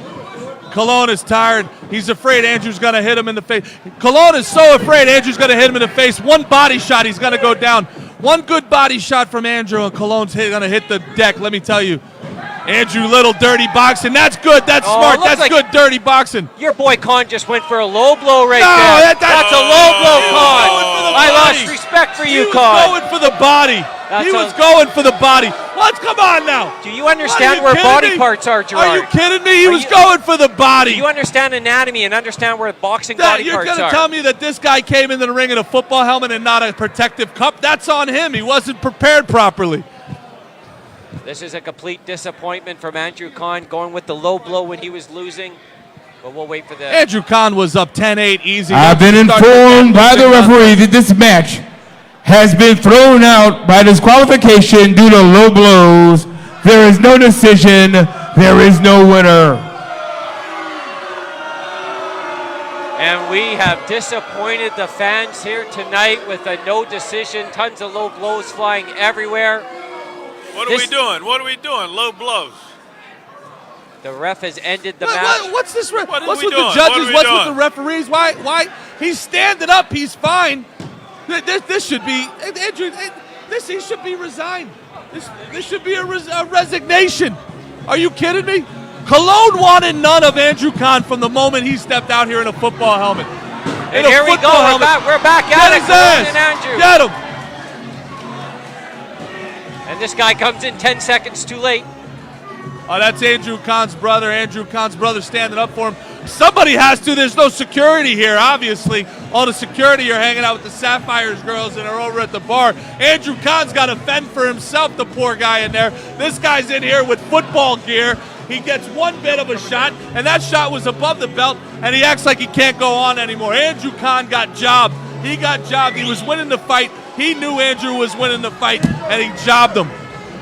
Cologne is tired. He's afraid Andrew's going to hit him in the face. Cologne is so afraid Andrew's going to hit him in the face. One body shot, he's going to go down. One good body shot from Andrew, and Cologne's going to hit the deck, let me tell you. Andrew Little, dirty boxing. That's good. That's smart. looks That's like good, dirty boxing. Your boy Kahn just went for a low blow right No, there. that's a low blow, He was Kahn. going for the I body. lost respect for He you, was Kahn. going for the body. He was going for the body. Let's come on now. Do you understand Are you where kidding body me? parts are, Gerard? Are you kidding me? He Are was you- going for the body. Do you understand anatomy and understand where boxing That- body you're parts going to are? tell me that this guy came into the ring in a football helmet and not a protective cup? That's on him. He wasn't prepared properly. This is a complete disappointment from Andrew Kahn, going with the low blow when he was losing. But we'll wait for the... Andrew Kahn was up 10-8 easy. I've been informed by the referee that this match has been thrown out by disqualification due to low blows. There is no decision. There is no winner. And we have disappointed the fans here tonight with a no decision. Tons of low blows flying everywhere. What are we doing? What are we doing? Low blows. The ref has ended the match. What's this? What are What's we with doing? the judges? What are we What's doing? with the referees? Why? He's standing up. He's fine. This should be Andrew. He should be resigned. This should be a resignation. Are you kidding me? Cologne wanted none of Andrew Kahn from the moment he stepped out here in a football helmet. And here we go. We're back at it. Get his ass. Cologne and Andrew. Get him. And this guy comes in 10 seconds too late. Oh, that's Andrew Kahn's brother. Andrew Kahn's brother standing up for him. Somebody has to. There's no security here, obviously. All the security are hanging out with the Sapphires girls and are over at the bar. Andrew Kahn's got to fend for himself, the poor guy in there. This guy's in here with football gear. He gets one bit of a shot, and that shot was above the belt, and he acts like he can't go on anymore. Andrew Kahn got jobbed. He got jobbed. He was winning the fight. He knew Andrew was winning the fight, and he jobbed him.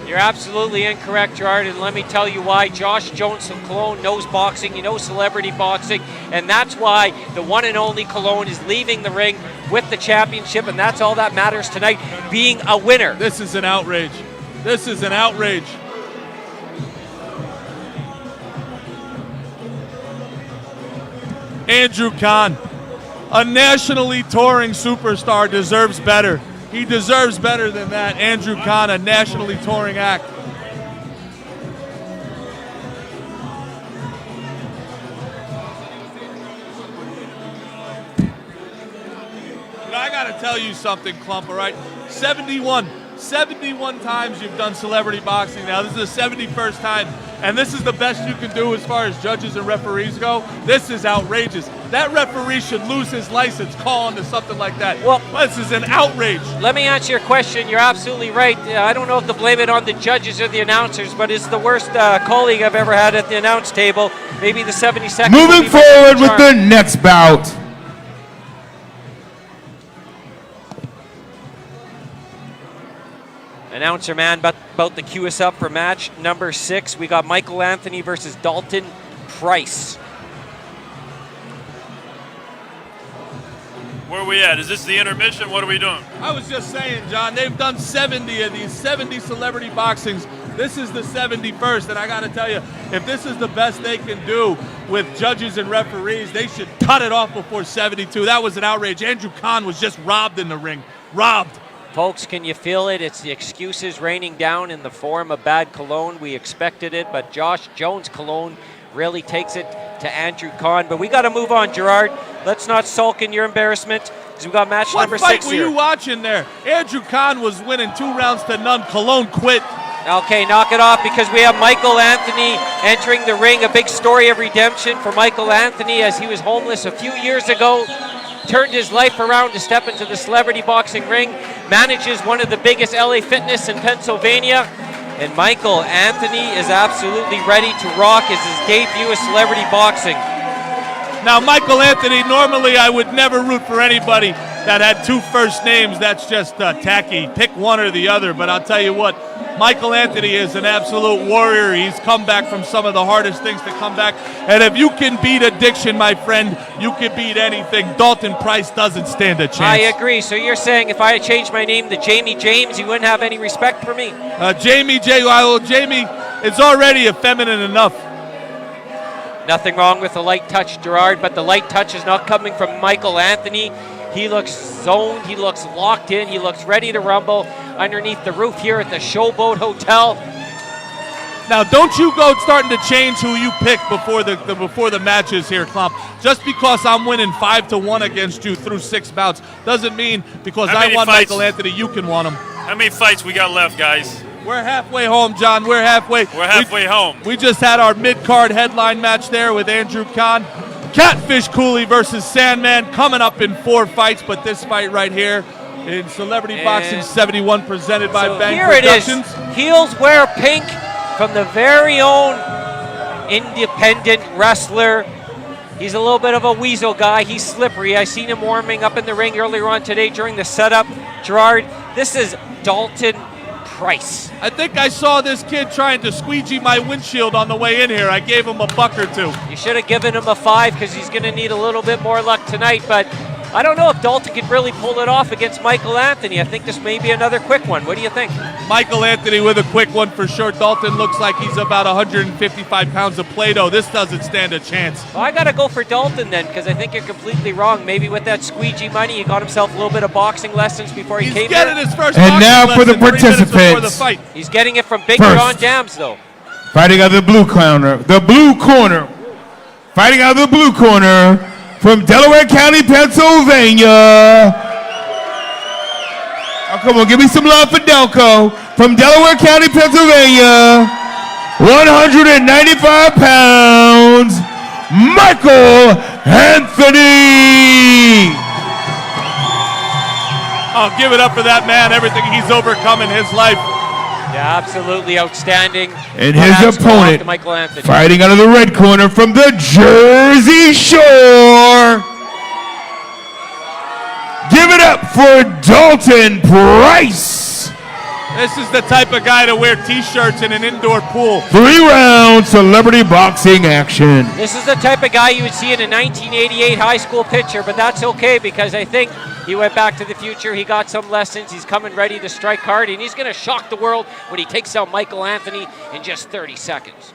You're absolutely incorrect, Gerard, and let me tell you why. Josh Jones of Cologne knows boxing, he knows celebrity boxing, and that's why the one and only Cologne is leaving the ring with the championship, and that's all that matters tonight, being a winner. This is an outrage. This is an outrage. Andrew Kahn, a nationally touring superstar, deserves better. He deserves better than that. Andrew Kahn, a nationally touring act. I got to tell you something, Clump, all right? 71 times you've done celebrity boxing now. This is the 71st time, and this is the best you can do as far as judges and referees go. This is outrageous. That referee should lose his license calling to something like that. Well, this is an outrage. Let me answer your question. You're absolutely right. I don't know if to blame it on the judges or the announcers, but it's the worst colleague I've ever had at the announce table. Maybe the 72nd. Moving forward with the next bout. Announcer man about to cue us up for match number 6. We got Michael Anthony versus Dalton Price. Where are we at? Is this the intermission? What are we doing? I was just saying, John, they've done 70 of these, 70 celebrity boxings. This is the 71st, and I got to tell you, if this is the best they can do with judges and referees, they should cut it off before 72. That was an outrage. Andrew Khan was just robbed in the ring. Robbed. Folks, can you feel it? It's the excuses raining down in the form of bad cologne. We expected it, but Josh Jones' cologne really takes it to Andrew Khan. But we got to move on, Gerard. Let's not sulk in your embarrassment, because we got match number 6 here. What fight were you watching there? Andrew Khan was winning 2 rounds to none. Cologne quit. Okay, knock it off, because we have Michael Anthony entering the ring. A big story of redemption for Michael Anthony, as he was homeless a few years ago. Turned his life around to step into the celebrity boxing ring. Manages one of the biggest LA Fitness in Pennsylvania. And Michael Anthony is absolutely ready to rock as his debut of celebrity boxing. Now, Michael Anthony, normally I would never root for anybody that had 2 first names. That's just tacky. Pick one or the other. But I'll tell you what, Michael Anthony is an absolute warrior. He's come back from some of the hardest things to come back. And if you can beat addiction, my friend, you can beat anything. Dalton Price doesn't stand a chance. I agree. So you're saying if I had changed my name to Jamie James, you wouldn't have any respect for me? Jamie is already effeminate enough. Nothing wrong with the light touch, Gerard, but the light touch is not coming from Michael Anthony. He looks zoned, he looks locked in, he looks ready to rumble underneath the roof here at the Showboat Hotel. Now, don't you go starting to change who you pick before the matches here, Klump. Just because I'm winning 5-1 against you through 6 bouts doesn't mean because I want Michael Anthony, you can want him. How many fights we got left, guys? We're halfway home, John. We're halfway home. We just had our mid-card headline match there with Andrew Khan. Catfish Cooley versus Sandman coming up in 4 fights, but this fight right here in Celebrity Boxing 71 presented by Bang Productions. Here it is. Heels wear pink from the very own independent wrestler. He's a little bit of a weasel guy. He's slippery. I seen him warming up in the ring earlier on today during the setup. Gerard, this is Dalton Price. I think I saw this kid trying to squeegee my windshield on the way in here. I gave him a buck or 2. You should have given him a 5 because he's going to need a little bit more luck tonight, but I don't know if Dalton could really pull it off against Michael Anthony. I think this may be another quick one. What do you think? Michael Anthony with a quick one for sure. Dalton looks like he's about 155 pounds of Play-Doh. This doesn't stand a chance. Well, I got to go for Dalton then, because I think you're completely wrong. Maybe with that squeegee money, he got himself a little bit of boxing lessons before he came here. His first and now for the 3 minutes before the participants. fight. He's getting it from Big John Jams, though. Fighting out of the blue corner. Fighting out of the blue corner. From Delaware County, Pennsylvania. Oh, come on, give me some love for Delco. From Delaware County, Pennsylvania, 195 pounds, Michael Anthony. I'll give it up for that man, everything he's overcome in his life. Yeah, absolutely outstanding. And his opponent, Michael Anthony, fighting out of the red corner from the Jersey Shore. Give it up for Dalton Price. This is the type of guy to wear T-shirts in an indoor pool. 3-round celebrity boxing action. this is the type of guy you would see in a 1988 high school picture, but that's okay because I think he went back to the future. He got some lessons. He's coming ready to strike hard, and he's going to shock the world when he takes out Michael Anthony in just 30 seconds.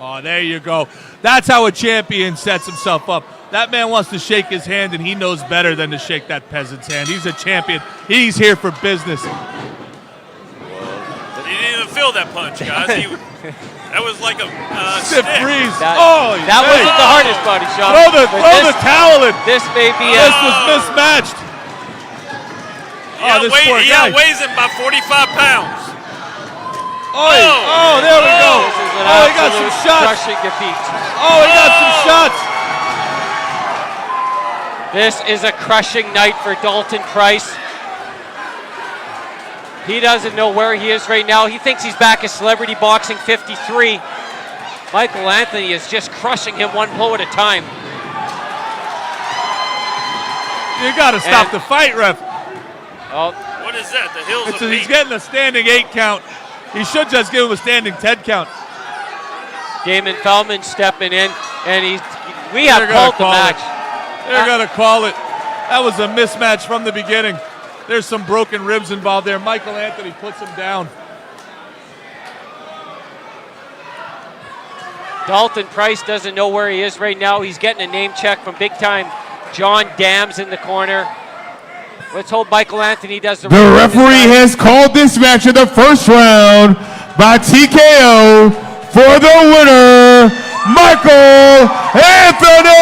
Oh, there you go. That's how a champion sets himself up. That man wants to shake his hand, and he knows better than to shake that peasant's hand. He's a champion. He's here for business. He didn't even feel that punch, guys. That was like a Stiff stick. breeze. That hey. wasn't the hardest body shot. Throw the towel in. This may be This was mismatched. This poor He guy. outweighs him by 45 pounds. There we go. This is an He got some absolute shots. crushing defeat. He got some shots. This is a crushing night for Dalton Price. He doesn't know where he is right now. He thinks he's back at Celebrity Boxing 53. Michael Anthony is just crushing him one blow at a time. You got to stop the fight, ref. Oh, What is that? The Hills of He's Peace. getting a standing 8 count. He should just give him a standing 10 count. Damon Feldman stepping in, and we They're have gonna called the call match. They're going to call it. That was a mismatch from the beginning. There's some broken ribs involved there. Michael Anthony puts him down. Dalton Price doesn't know where he is right now. He's getting a name check from big time John Dams in the corner. Let's hope Michael Anthony does the The right thing this referee time. has called this match in the first round by TKO for the winner, Michael Anthony!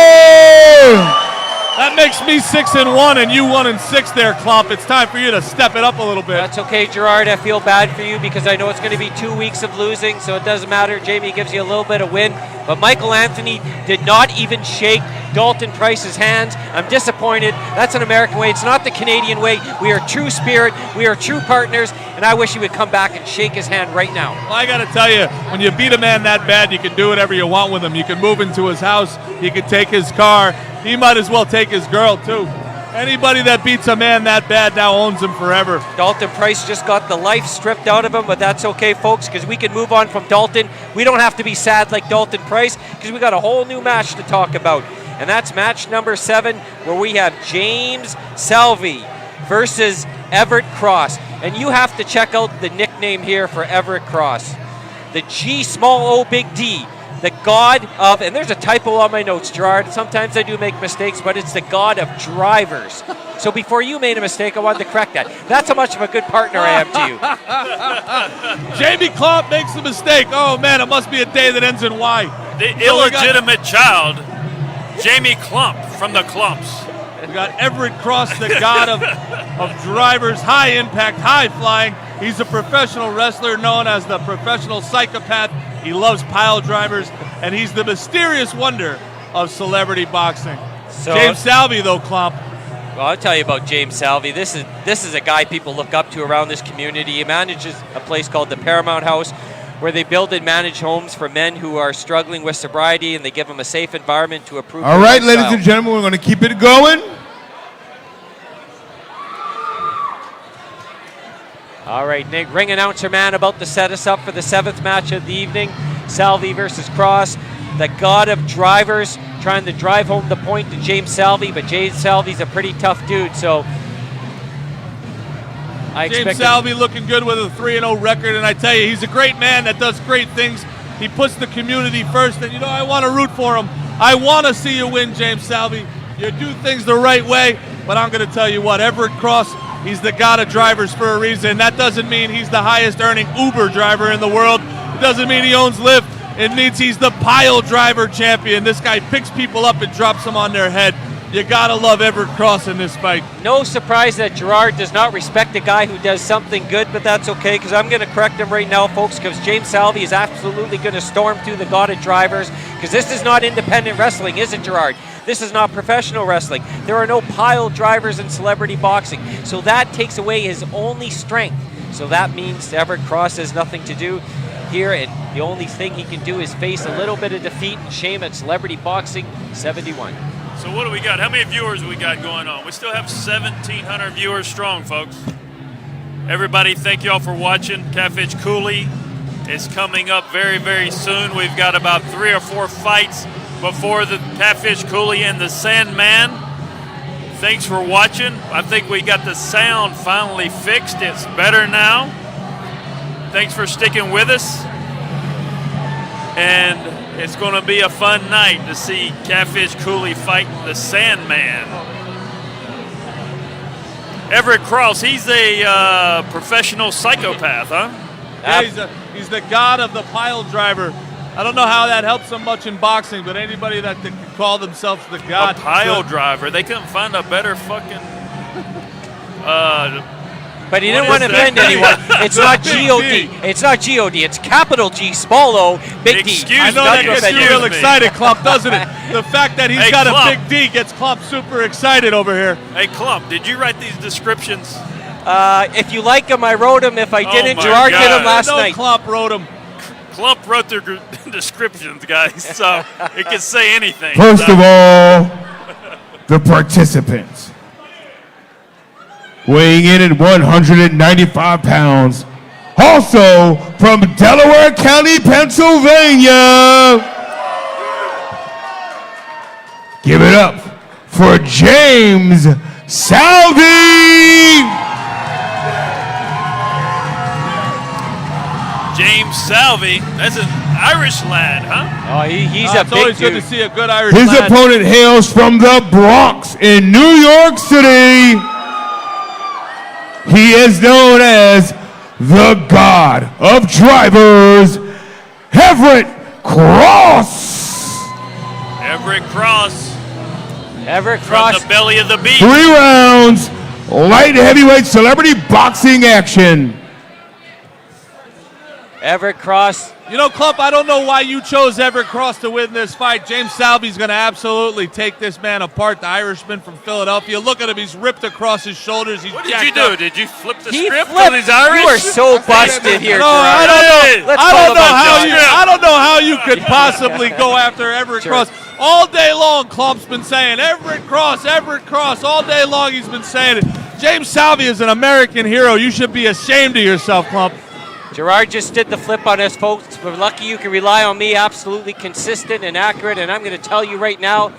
That makes me 6-1 and you 1-6 there, Klump. It's time for you to step it up a little bit. That's okay, Gerard. I feel bad for you because I know it's going to be 2 weeks of losing, so it doesn't matter. Jamie gives you a little bit of win. But Michael Anthony did not even shake Dalton Price's hands. I'm disappointed. That's an American way. It's not the Canadian way. We are true spirit. We are true partners. And I wish he would come back and shake his hand right now. Well, I got to tell you, when you beat a man that bad, you can do whatever you want with him. You can move into his house. You can take his car. He might as well take his girl, too. Anybody that beats a man that bad now owns him forever. Dalton Price just got the life stripped out of him, but that's okay, folks, because we can move on from Dalton. We don't have to be sad like Dalton Price because we got a whole new match to talk about. And that's match number 7, where we have James Salvi versus Everett Cross. And you have to check out the nickname here for Everett Cross. The G small O big D. The god of, and there's a typo on my notes, Gerard. Sometimes I do make mistakes, but it's the god of drivers. So before you made a mistake, I wanted to correct that. That's how much of a good partner I am to you. Jamie Klump makes a mistake. Oh, man, it must be a day that ends in Y. The illegitimate child, Jamie Klump from the Klumps. We got Everett Cross, the god of drivers, high impact, high flying. He's a professional wrestler known as the professional psychopath. He loves pile drivers, and he's the mysterious wonder of celebrity boxing. So, James Salvi, though, Klump. Well, I'll tell you about James Salvi. This is a guy people look up to around this community. He manages a place called the Paramount House, where they build and manage homes for men who are struggling with sobriety, and they give them a safe environment to improve All their right, lifestyle. ladies and gentlemen, we're going to keep it going. All right, Nick, ring announcer man about to set us up for the 7th match of the evening. Salvi versus Cross, the god of drivers, trying to drive home the point to James Salvi, but James Salvi's a pretty tough dude, so I James expect Salvi looking good with a 3-0 record, and I tell you, he's a great man that does great things. He puts the community first, and I want to root for him. I want to see you win, James Salvi. You do things the right way, but I'm going to tell you what, Everett Cross, he's the god of drivers for a reason. That doesn't mean he's the highest earning Uber driver in the world. It doesn't mean he owns Lyft. It means he's the pile driver champion. This guy picks people up and drops them on their head. You gotta love Everett Cross in this fight. no surprise that Gerard does not respect a guy who does something good, but that's okay, because I'm going to correct him right now, folks, because James Salvi is absolutely going to storm through the god of drivers, because this is not independent wrestling, is it, Gerard? This is not professional wrestling. There are no pile drivers in celebrity boxing, so that takes away his only strength. So that means Everett Cross has nothing to do here, and the only thing he can do is face a little bit of defeat and shame at Celebrity Boxing 71. So what do we got? How many viewers we got going on? We still have 1,700 viewers strong, folks. Everybody, thank you all for watching. Catfish Cooley is coming up very, very soon. We've got about 3 or 4 fights before the Catfish Cooley and the Sandman. Thanks for watching. I think we got the sound finally fixed. It's better now. Thanks for sticking with us. And it's going to be a fun night to see Catfish Cooley fight the Sandman. Everett Cross, he's a professional psychopath, huh? Yeah, he's the god of the pile driver. I don't know how that helps him much in boxing, but anybody that could call themselves the god. A pile driver. They couldn't find a better fucking... But he didn't want to offend anyone. It's not G-O-D. It's not G-O-D. It's capital G, small O, big D. Excuse I know me. that gets you real excited, Klump, doesn't it? The fact that he's Hey, got Klump. a big D gets Klump super excited over here. Hey, Klump, did you write these descriptions? If you like him, I wrote him. If I didn't, my Gerard did God. him last No, night. Klump wrote him. Klump wrote their descriptions, guys, so it can say anything. First of all, the participants. weighing in at 195 pounds. Also from Delaware County, Pennsylvania. Give it up for James Salvi. James Salvi, that's an Irish lad, huh? Oh, he's a It's big always good dude. to see a good Irish His lad. opponent hails from the Bronx in New York City. He is known as the God of Drivers, Everett Cross. Everett Cross Everett from Cross. the belly of the beast. 3 rounds, light heavyweight celebrity boxing action. Everett Cross. You know, Clump, I don't know why you chose Everett Cross to win this fight. James Salvi's going to absolutely take this man apart, the Irishman from Philadelphia. Look at him. He's ripped across his shoulders. He's What did jacked you do? up. Did you flip the He script flipped. on these Irish? You are so busted here, No, I Gerard. don't know. Hey, let's I call don't him know on how John. you. I don't know how you could possibly go after Everett Sure. Cross. All day long, Clump's been saying Everett Cross, Everett Cross. All day long, he's been saying it. James Salvi is an American hero. You should be ashamed of yourself, Clump. Gerard just did the flip on us, folks. We're lucky you can rely on me, absolutely consistent and accurate. And I'm going to tell you right now,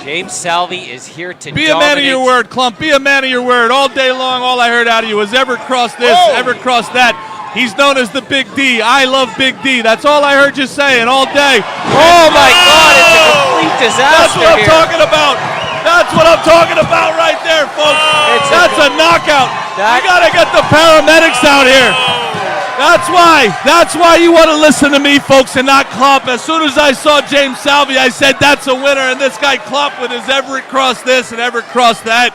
James Salvi is here to Be a man of your word, Clump. Be a man of your word. All day long, all I heard out of you was Everett Cross this, Everett Cross that. He's known as the Big D. I love Big D. That's all I heard you saying all day. Oh my God, it's a complete disaster That's what I'm here. talking about. That's what I'm talking about right there, folks. That's a knockout. That- We gotta get the paramedics out here. That's why. That's why you want to listen to me, folks, and not Klopp. As soon as I saw James Salvi, I said that's a winner, and this guy Klopp with his Everett Cross this and Everett Cross that.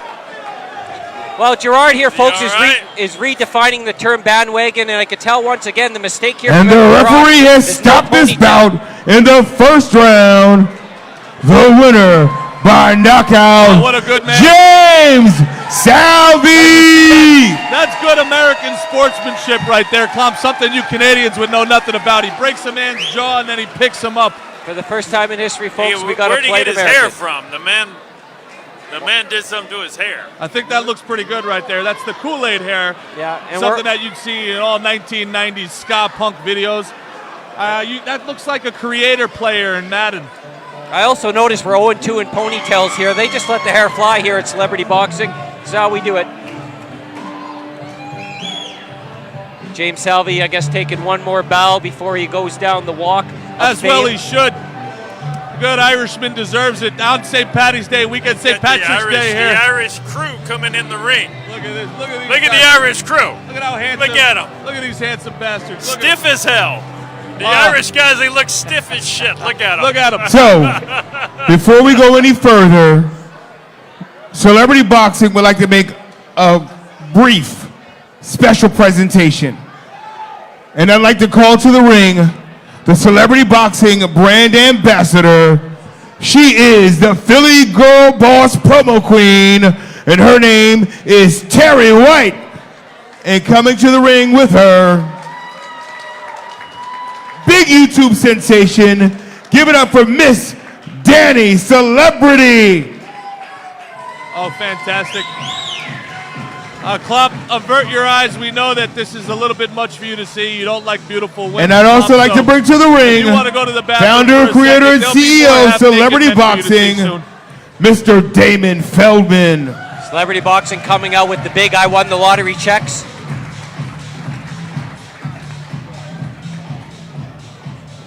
Well, Gerard here, folks, all is, right? is redefining the term bandwagon, and I could tell once again the mistake here. And from the Everett Cross referee has is no stopped this ponytail. bout in the first round. The winner by knockout, Oh, what a good man. James Salvi. That's good American sportsmanship right there, Klopp. Something you Canadians would know nothing about. He breaks a man's jaw and then he picks him up. For the first time in history, folks, Hey, we got to where'd he play get his American. hair from? The man did something to his hair. I think that looks pretty good right there. That's the Kool-Aid hair. Yeah, and Something that you'd see in all 1990s ska punk videos. That looks like a creator player in Madden. I also noticed we're 0-2 in ponytails here. They just let the hair fly here at Celebrity Boxing. That's how we do it. James Salvi, I guess, taking one more bow before he goes down the walk. As well he should. Good Irishman deserves it. On St. Patty's Day weekend, St. Patrick's Day here. The Irish crew coming in the ring. Look at this. Look at these Look at guys. the Irish crew. Look at how handsome. Look at 'em. Look at these handsome bastards. Look Stiff as hell. The Wow. Irish guys, they look stiff as shit. Look at them. Look at them. So, before we go any further, Celebrity Boxing would like to make a brief special presentation. And I'd like to call to the ring the Celebrity Boxing brand ambassador. She is the Philly Girl Boss promo queen, and her name is Terry White. And coming to the ring with her, big YouTube sensation, give it up for Miss Danny Celebrity. Oh, fantastic. Klopp, avert your eyes. We know that this is a little bit much for you to see. You don't like beautiful women. And I'd also Klopp, like so to bring to the if ring you want to go to the bathroom founder, for a creator, second, and there'll be CEO more of half-naked Celebrity men for you to see Boxing, soon. Mr. Damon Feldman. Celebrity Boxing coming out with the big I won the lottery checks.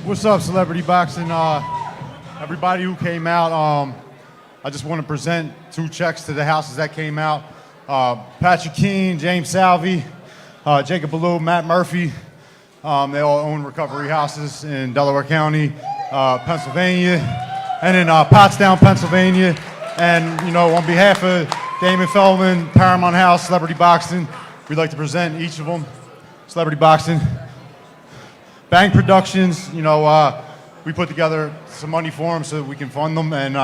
What's up, Celebrity Boxing? Everybody who came out, I just want to present 2 checks to the houses that came out. Patrick Keane, James Salvi, Jacob Ballou, Matt Murphy. They all own recovery houses in Delaware County, Pennsylvania, and in Pottstown, Pennsylvania. And, you know, on behalf of Damon Feldman, Paramount House, Celebrity Boxing, we'd like to present each of them. Celebrity Boxing. Bang Productions, you know, we put together some money for them so that we can fund them, and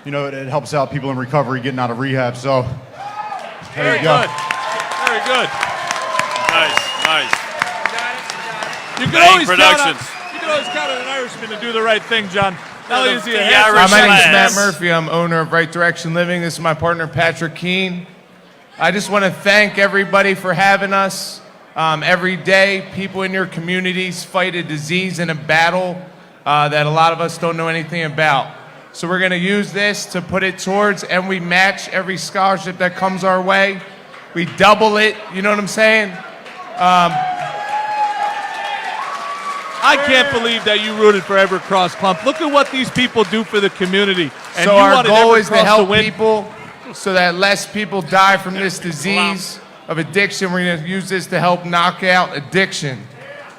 you know, it helps out people in recovery getting out of rehab. So there Very you go. good. Very good. Nice. You can Bang always count on, Productions. you can always count on an Irishman to do the right thing, John. Not only is he a The handsome Irish My name is lad. Matt Murphy. I'm owner of Right Direction Living. This is my partner, Patrick Keane. I just want to thank everybody for having us. Every day, people in your communities fight a disease and a battle that a lot of us don't know anything about. So we're going to use this to put it towards, and we match every scholarship that comes our way. We double it, you know what I'm saying? I can't believe that you rooted for Evercross, Clump. Look at what these people do for the community. And So you our wanted goal is to Evercross help win. people so that less people die from this disease of addiction. We're going to use this to help knock out addiction.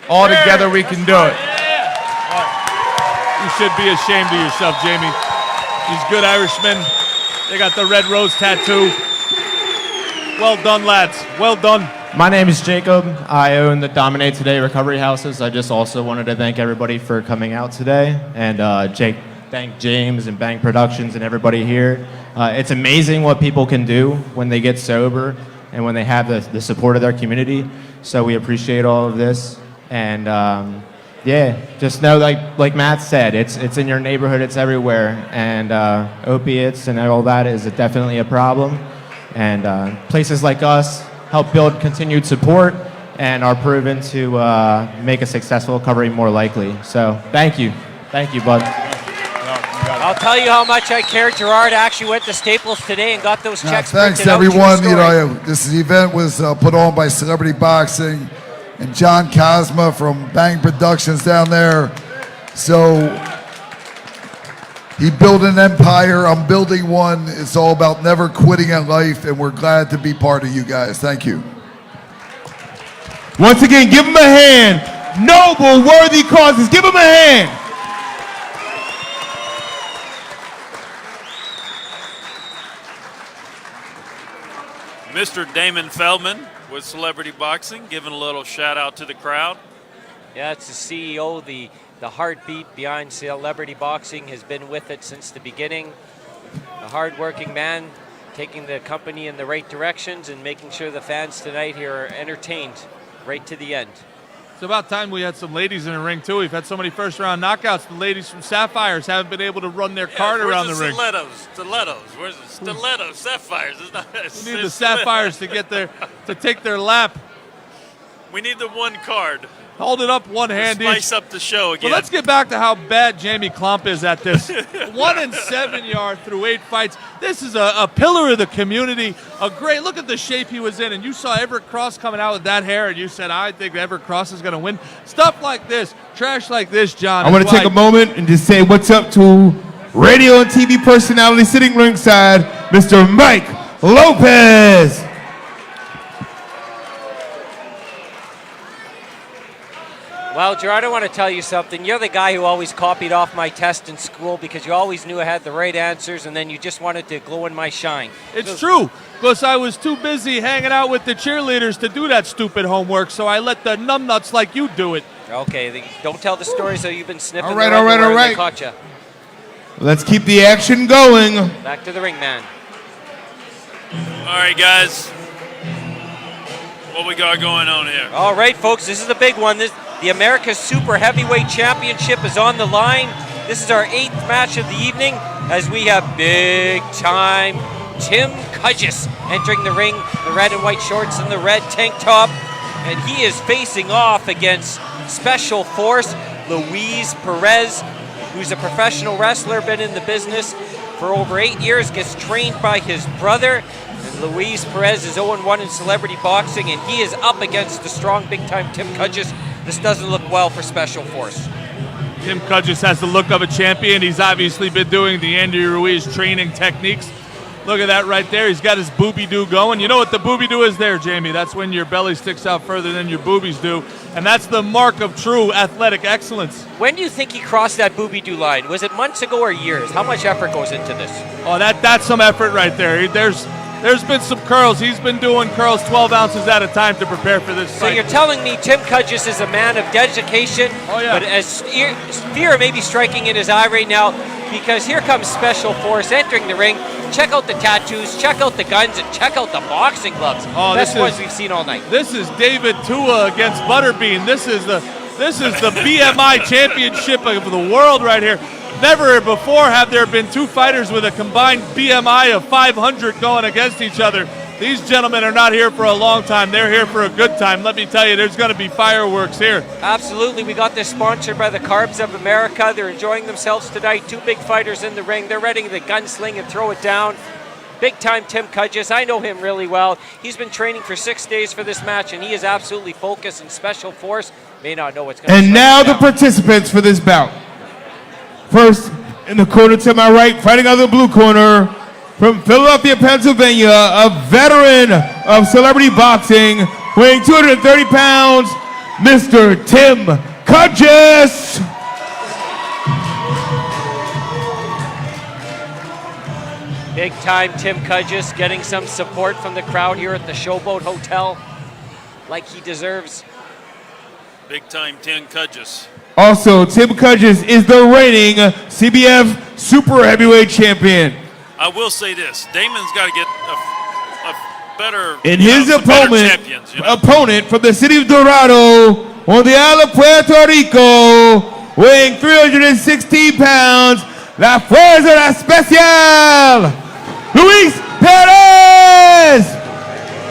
All together we can do it. You should be ashamed of yourself, Jamie. These good Irishmen, they got the red rose tattoo. Well done, lads. Well done. My name is Jacob. I own the Dominate Today Recovery Houses. I just also wanted to thank everybody for coming out today, and thank James and Bang Productions and everybody here. It's amazing what people can do when they get sober and when they have the support of their community. So we appreciate all of this, and yeah, just know, like Matt said, it's in your neighborhood, it's everywhere, and opiates and all that is definitely a problem. And places like us help build continued support and are proven to make a successful recovery more likely. So thank you, bud. I'll tell you how much I care. Gerard actually went to Staples today and got those checks Thanks printed out. everyone. True You story. know, this event was put on by Celebrity Boxing and John Cosma from Bang Productions down there. So he built an empire. I'm building one. It's all about never quitting in life, and we're glad to be part of you guys. Thank you. Once again, give them a hand. Noble, worthy causes. Give them a hand. Mr. Damon Feldman with Celebrity Boxing, giving a little shout out to the crowd. Yeah, it's the CEO, the heartbeat behind Celebrity Boxing, has been with it since the beginning. A hard-working man, taking the company in the right directions and making sure the fans tonight here are entertained right to the end. It's about time we had some ladies in the ring, too. We've had so many first-round knockouts. The ladies from Sapphires haven't been able to run their card around the ring. Stilettos. Where's the stilettos? Sapphires. It's not, We need the Sapphires to take their lap. We need the one card. Hold it up one hand Spice each. up the show again. But let's get back to how bad Jamie Klump is at this. 1-7 yard through 8 fights. This is a pillar of the community. A great look at the shape he was in, and you saw Everett Cross coming out with that hair, and you said, "I think Everett Cross is going to win." Stuff like this, trash like this, John. I want to take a moment and just say what's up to radio and TV personality sitting ringside, Mr. Mike Lopez. Well, Gerard, I want to tell you something. You're the guy who always copied off my test in school because you always knew I had the right answers, and then you just wanted to glow in my shine. It's true, because I was too busy hanging out with the cheerleaders to do that stupid homework, so I let the numbnuts like you do it. Okay, don't tell the stories how you've been sniffing All right, the all right, underwear all and right. they caught you. Let's keep the action going. Back to the ring, man. All right, guys. What we got going on here? All right, folks, this is the big one. The America's Super Heavyweight Championship is on the line. This is our 8th match of the evening as we have big-time Tim Cudgis entering the ring, the red and white shorts and the red tank top. And he is facing off against Special Force Luis Perez, who's a professional wrestler, been in the business for over 8 years, gets trained by his brother. And Luis Perez is 0-1 in celebrity boxing, and he is up against the strong, big-time Tim Cudgis. This doesn't look well for Special Force. Tim Cudgis has the look of a champion. He's obviously been doing the Andy Ruiz training techniques. Look at that right there. He's got his booby-doo going. You know what the booby-doo is there, Jamie? That's when your belly sticks out further than your boobies do. And that's the mark of true athletic excellence. When do you think he crossed that booby-doo line? Was it months ago or years? How much effort goes into this? Oh, that's some effort right there. There's been some curls. He's been doing curls 12 ounces at a time to prepare for this So fight. you're telling me Tim Cudgis is a man of dedication, but as fear may be striking in his eye right now, because here comes Special Force entering the ring. Check out the tattoos, check out the guns, and check out the boxing gloves. Oh, Best ones we've seen all night. This is David Tua against Butterbean. This is the BMI championship of the world right here. Never before have there been two fighters with a combined BMI of 500 going against each other. These gentlemen are not here for a long time. They're here for a good time. Let me tell you, there's going to be fireworks here. Absolutely. We got this sponsored by the Carbs of America. They're enjoying themselves tonight. Two big fighters in the ring. They're ready to gunsling and throw it down. Big time Tim Kudges. I know him really well. He's been training for 6 days for this match, and he is absolutely focused in special force. May not know what's going to happen. And now the participants for this bout. First, in the corner to my right, fighting out of the blue corner, from Philadelphia, Pennsylvania, a veteran of celebrity boxing, weighing 230 pounds, Mr. Tim Kudges. Big time Tim Kudges getting some support from the crowd here at the Showboat Hotel, like he deserves. Big time Tim Kudges. Also, Tim Kudges is the reigning CBF Super Heavyweight Champion. I will say this: Damon's got to get a better. And you his know, some better opponent, champions, you know? opponent from the city of Dorado, on the island of Puerto Rico, weighing 316 pounds, La Fuerza La Especial, Luis Perez.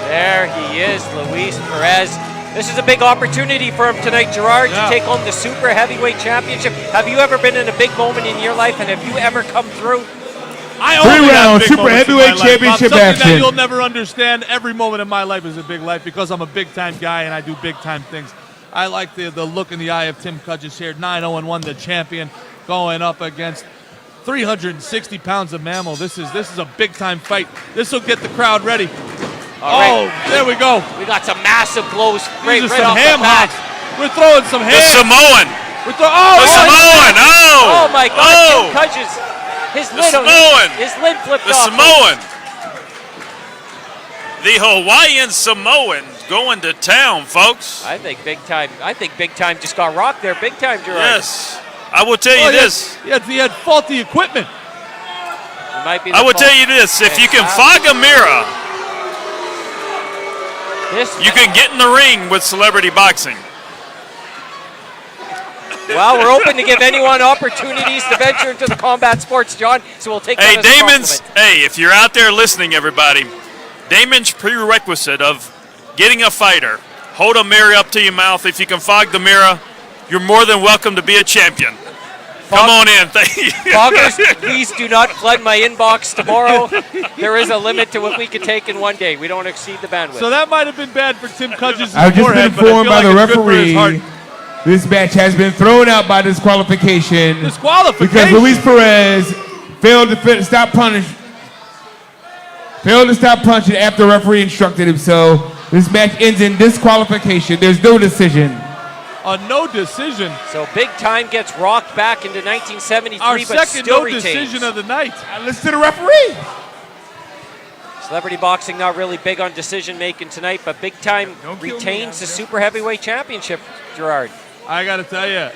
There he is, Luis Perez. This is a big opportunity for him tonight, Gerard, to take home the Super Heavyweight Championship. Have you ever been in a big moment in your life, and have you ever come through? I only have big Super moments in Heavyweight my life, Bob. Championship Something action. that you'll never understand. Every moment in my life is a big life because I'm a big-time guy and I do big-time things. I like the look in the eye of Tim Kudges here, 9-0-1, the champion, going up against 360 pounds of mammal. This is a big-time fight. This will get the crowd ready. All right. There we go. We got some massive blows right These are off some ham the bat. hocks. We're throwing some The hands. Samoan. We're oh, The Samoan. Oh. Oh my God, Oh. Tim Kudges. His The lid, Samoan. his lid flipped The off. Samoan. The Hawaiian Samoan going to town, folks. I think big time just got rocked there. Big time, Gerard. Yes. I will tell you Oh, this. he had faulty equipment. It might be I will tell you this. If you can fog a mirror, you can get in the ring with celebrity boxing. Well, we're open to give anyone opportunities to venture into the combat sports, John, so we'll take Hey, that as a Damon's, compliment. hey, if you're out there listening, everybody, Damon's prerequisite of getting a fighter, hold a mirror up to your mouth. If you can fog the mirror, you're more than welcome to be a champion. Come on in. Thank you. Foggers, please do not flood my inbox tomorrow. There is a limit to what we can take in one day. We don't exceed the bandwidth. So that might have been bad for Tim Kudges' I've just been forehead, but I informed feel by like the it's good for his referee. heart. This match has been thrown out by disqualification. Disqualification? Because Luis Perez failed to stop punishing after the referee instructed him so. This match ends in disqualification. There's no decision. No decision. So Big Time gets rocked back into 1973, Our but second still no retains. decision of the night. Listen to the referee. Celebrity boxing not really big on decision making tonight, but Big Time retains the Super Heavyweight Championship, Gerard. I got to tell you,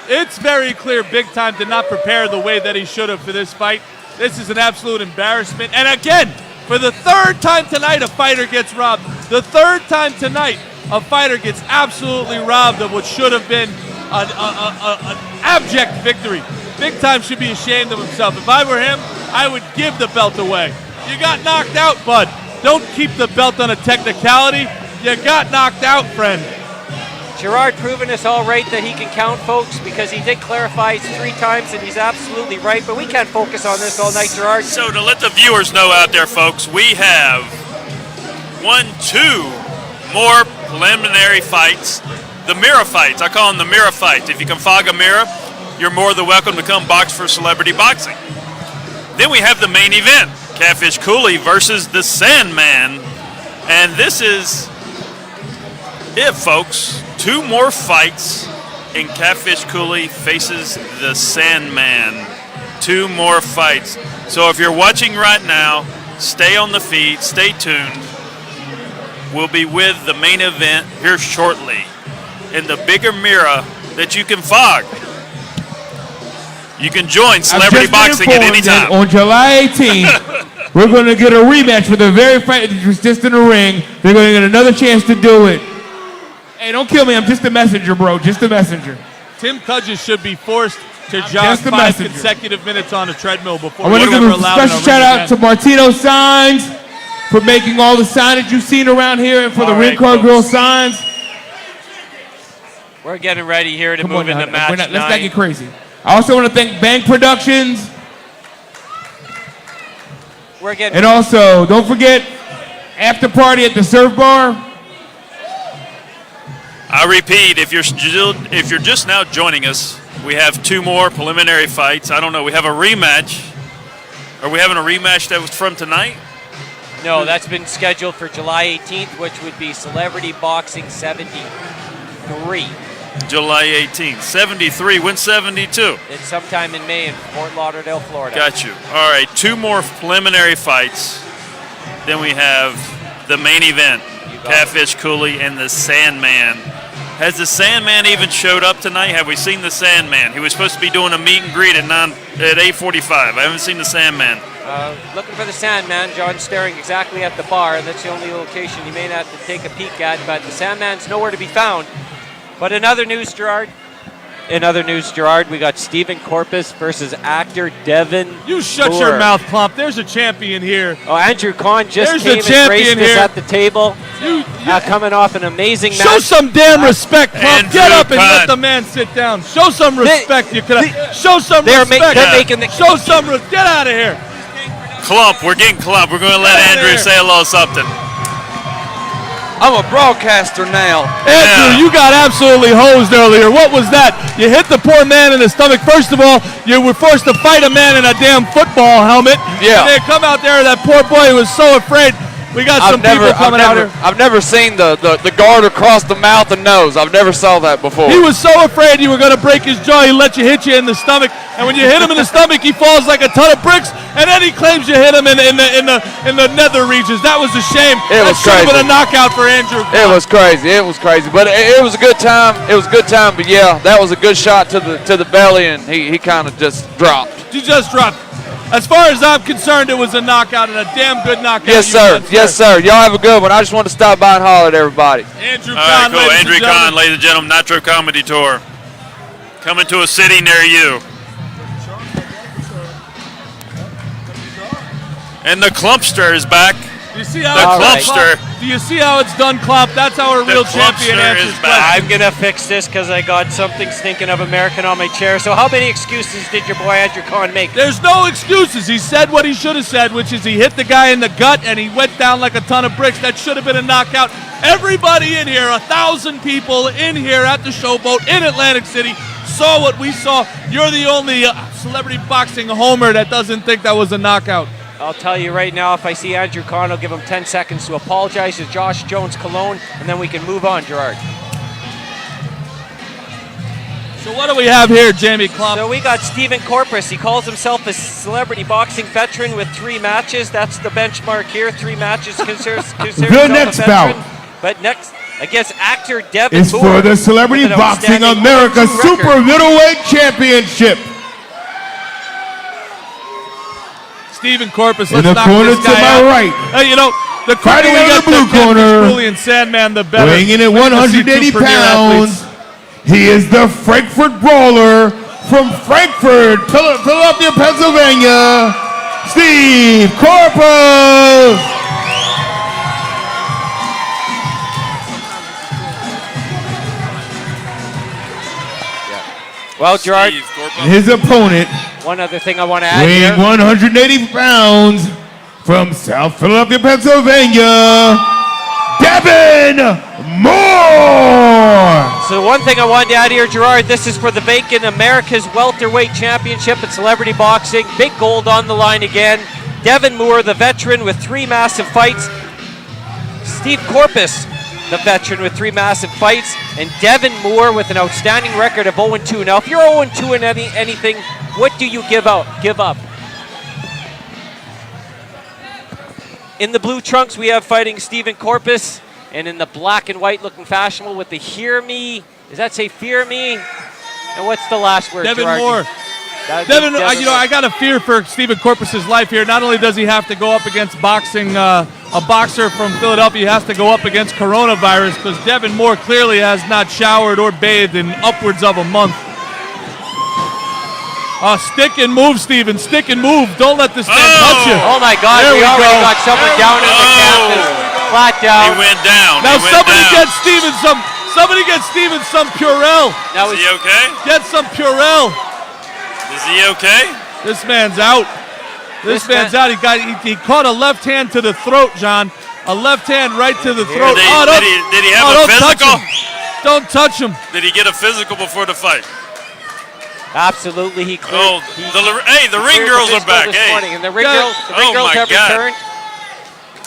it's very clear Big Time did not prepare the way that he should have for this fight. This is an absolute embarrassment. And again, for the third time tonight, a fighter gets robbed. The third time tonight, a fighter gets absolutely robbed of what should have been an abject victory. Big Time should be ashamed of himself. If I were him, I would give the belt away. You got knocked out, bud. Don't keep the belt on a technicality. You got knocked out, friend. Gerard proving us all right that he can count, folks, because he did clarify 3 times and he's absolutely right, but we can't focus on this all night, Gerard. So to let the viewers know out there, folks, we have 2 more preliminary fights. The mirror fights. I call them the mirror fights. If you can fog a mirror, you're more than welcome to come box for celebrity boxing. Then we have the main event, Catfish Cooley versus the Sandman. And this is it, folks. 2 more fights and Catfish Cooley faces the Sandman. 2 more fights. So if you're watching right now, stay on the feed, stay tuned. We'll be with the main event here shortly in the bigger mirror that you can fog. You can join Celebrity Boxing at any time. On July 18th, we're going to get a rematch for the very fight that was just in the ring. They're going to get another chance to do it. Hey, don't kill me. I'm just a messenger, bro. Just a messenger. Tim Kudges should be forced to jog 5 consecutive minutes on a treadmill before I want to he's give ever a allowed in special a shout ring out to again. Martino Signs, for making all the signage you've seen around here and for the All Ring right, Card folks. Girl signs. We're getting ready here to Come move on into now, match let's not 9. get crazy. I also want to thank Bang Productions. We're getting And also, don't forget, after party at the Surf Bar. I repeat, if you're just now joining us, we have 2 more preliminary fights. I don't know. We have a rematch. Are we having a rematch that was from tonight? No, that's been scheduled for July 18th, which would be Celebrity Boxing 73. July 18th. 73. When's 72? It's sometime in May in Fort Lauderdale, Florida. Got you. All right. 2 more preliminary fights. Then we have the main event. Catfish Cooley and the Sandman. Has the Sandman even showed up tonight? Have we seen the Sandman? He was supposed to be doing a meet and greet at 8:45. I haven't seen the Sandman. Looking for the Sandman. John's staring exactly at the bar, and that's the only location you may have to take a peek at, but the Sandman's nowhere to be found. But in other news, Gerard, we got Stephen Corpus versus actor Devin You shut Moore. your mouth, Klump. There's a champion here. Oh, Andrew Kahn just There's came a and champion graced us here. at the table, coming off an amazing match. Show some damn respect, Klump. Andrew Get up and Kahn. let the man sit down. Show some respect. You could show some they're respect. they're making the Show some. Get out of here. Clump. We're getting Clump. We're going to let Get outta Andrew here. say a little something. I'm a broadcaster now. Andrew, you got absolutely hosed earlier. What was that? You hit the poor man in the stomach. First of all, you were forced to fight a man in a damn football helmet. Yeah. And they come out there, that poor boy was so afraid. We got some people coming out here. I've never seen the guard across the mouth and nose. I've never saw that before. He was so afraid you were going to break his jaw, he let you hit you in the stomach. And when you hit him in the stomach, he falls like a ton of bricks. And then he claims you hit him in the nether regions. That was a shame. It That was should have crazy. been a knockout for Andrew. It was crazy. It was crazy. But it was a good time. It was a good time. But yeah, that was a good shot to the belly, and he kind of just dropped. You just dropped. As far as I'm concerned, it was a knockout and a damn good knockout. Yes, sir. Yes, sir. Y'all have a good one. I just wanted to stop by and holler at everybody. Andrew All right, Kahn, cool. ladies and Andrew gentlemen. Kahn, ladies and gentlemen, Nitro Comedy Tour. Coming to a city near you. And the Clumpster is back. Do you see how The it's done, Clumpster. Klump? Do you see how it's done, Klump? That's how a real champion Clumpster answers is back. I'm gonna fix this because I got something stinking of American on my chair. So how many excuses did your boy Andrew Kahn make? There's no excuses. He said what he should have said, which is he hit the guy in the gut and he went down like a ton of bricks. That should have been a knockout. Everybody in here, 1,000 people in here at the Showboat in Atlantic City, saw what we saw. You're the only celebrity boxing homer that doesn't think that was a knockout. I'll tell you right now, if I see Andrew Kahn, I'll give him 10 seconds to apologize to Josh Jones Cologne, and then we can move on, Gerard. So what do we have here, Jamie Klump? So we got Stephen Corpus. He calls himself a celebrity boxing veteran with 3 matches. That's the benchmark here. 3 matches. Considers himself next a bout. veteran. But next, against actor Devin It's Moore for the Celebrity with an Boxing outstanding America 1-2 record. Super Middleweight Championship. Stephen Corpus, In let's the knock corner this to guy my out. right. Hey, you know, the quicker Fighting we out get of the blue to Catfish corner, Cooley and Sandman, the better. weighing in at We're gonna see 180 two premier pounds, athletes. he is the Frankfurt Brawler from Frankfurt, Philadelphia, Pennsylvania, Steve Corpus. Well, Gerard, His opponent, one other thing I want to add weighing here. 180 pounds, from South Philadelphia, Pennsylvania, Devin Moore. So one thing I wanted to add here, Gerard, this is for the vacant America's Welterweight Championship in celebrity boxing. Big gold on the line again. Devin Moore, the veteran with 3 massive fights. Steve Corpus, the veteran with 3 massive fights. And Devin Moore with an outstanding record of 0-2. Now, if you're 0-2 in anything, what do you give up? In the blue trunks, we have fighting Stephen Corpus. And in the black and white looking fashionable with the Hear Me. Does that say Fear Me? And what's the last word, Devin Gerard? Moore. Devin, you know, I got a fear for Stephen Corpus's life here. Not only does he have to go up against a boxer from Philadelphia, he has to go up against coronavirus because Devin Moore clearly has not showered or bathed in upwards of a month. Stick and move, Steven. Stick and move. Don't let this man touch you. Oh my God, There we already go. got someone down in the canvas. Flat down. He went down. Now He went somebody down. get Steven some. Somebody get Steven some Purell. Now Is he okay? Get some Purell. Is he okay? This man's out. This man's out. He caught a left hand to the throat, John. A left hand right to the throat. Did he, Oh, don't, did he have oh, a don't touch physical? him. Don't touch him. Did he get a physical before the fight? Absolutely, he cleared. The ring girls are back. Hey, morning, and the ring girls have returned.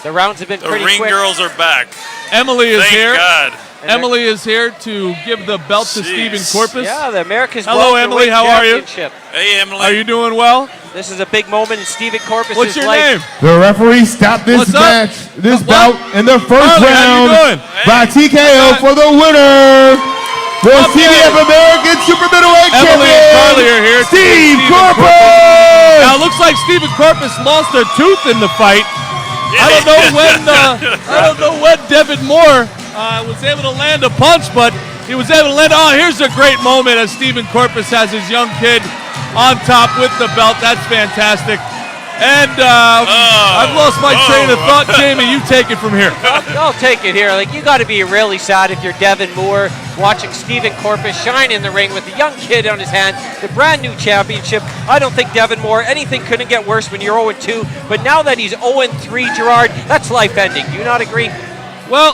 The rounds have been the pretty ring quick. girls are back. Emily is Thank here. God. Emily is here to give the belt to Steven Corpus. Yeah, the America's Hello, Emily. How are you? Hey, Emily. Are you doing well? This is a big moment in Steven Corpus's What's your life. name? The referee stopped this What's up? match, this bout in the first Harley, how you round doing? by TKO for the winner. The CBF American Super Middleweight Emily and Carly Champion, are here. Steve Corpus. Corpus. Now it looks like Steven Corpus lost a tooth in the fight. I don't know when. I don't know when Devin Moore was able to land a punch, but he was able to land. Oh, here's a great moment as Steven Corpus has his young kid on top with the belt. That's fantastic. And I've lost my train of thought. Jamie, you take it from here. I'll take it here. Like, you got to be really sad if you're Devin Moore watching Steven Corpus shine in the ring with a young kid on his hand, the brand new championship. I don't think Devin Moore, anything couldn't get worse when you're 0-2. But now that he's 0-3, Gerard, that's life ending. Do you not agree? Well,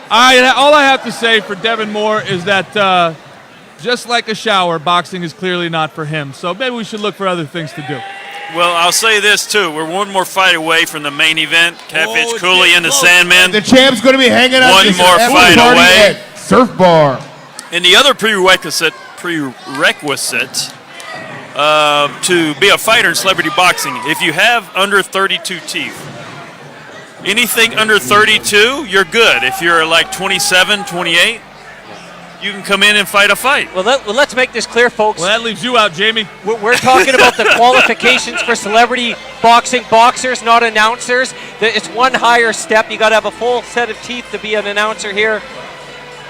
all I have to say for Devin Moore is that just like a shower, boxing is clearly not for him. So maybe we should look for other things to do. Well, I'll say this too. We're one more fight away from the main event. Catfish it's Cooley and the Sandman. The champ's going to be hanging out One this more after fight party away. at Surf Bar. And the other prerequisite to be a fighter in celebrity boxing, if you have under 32 teeth, anything under 32, you're good. If you're like 27, 28, you can come in and fight a fight. Well, let's make this clear, folks. Well, that leaves you out, Jamie. We're talking about the qualifications for celebrity boxing boxers, not announcers. It's one higher step. You got to have a full set of teeth to be an announcer here,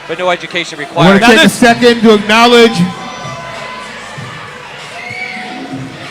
but no education I required. want to take a second to acknowledge.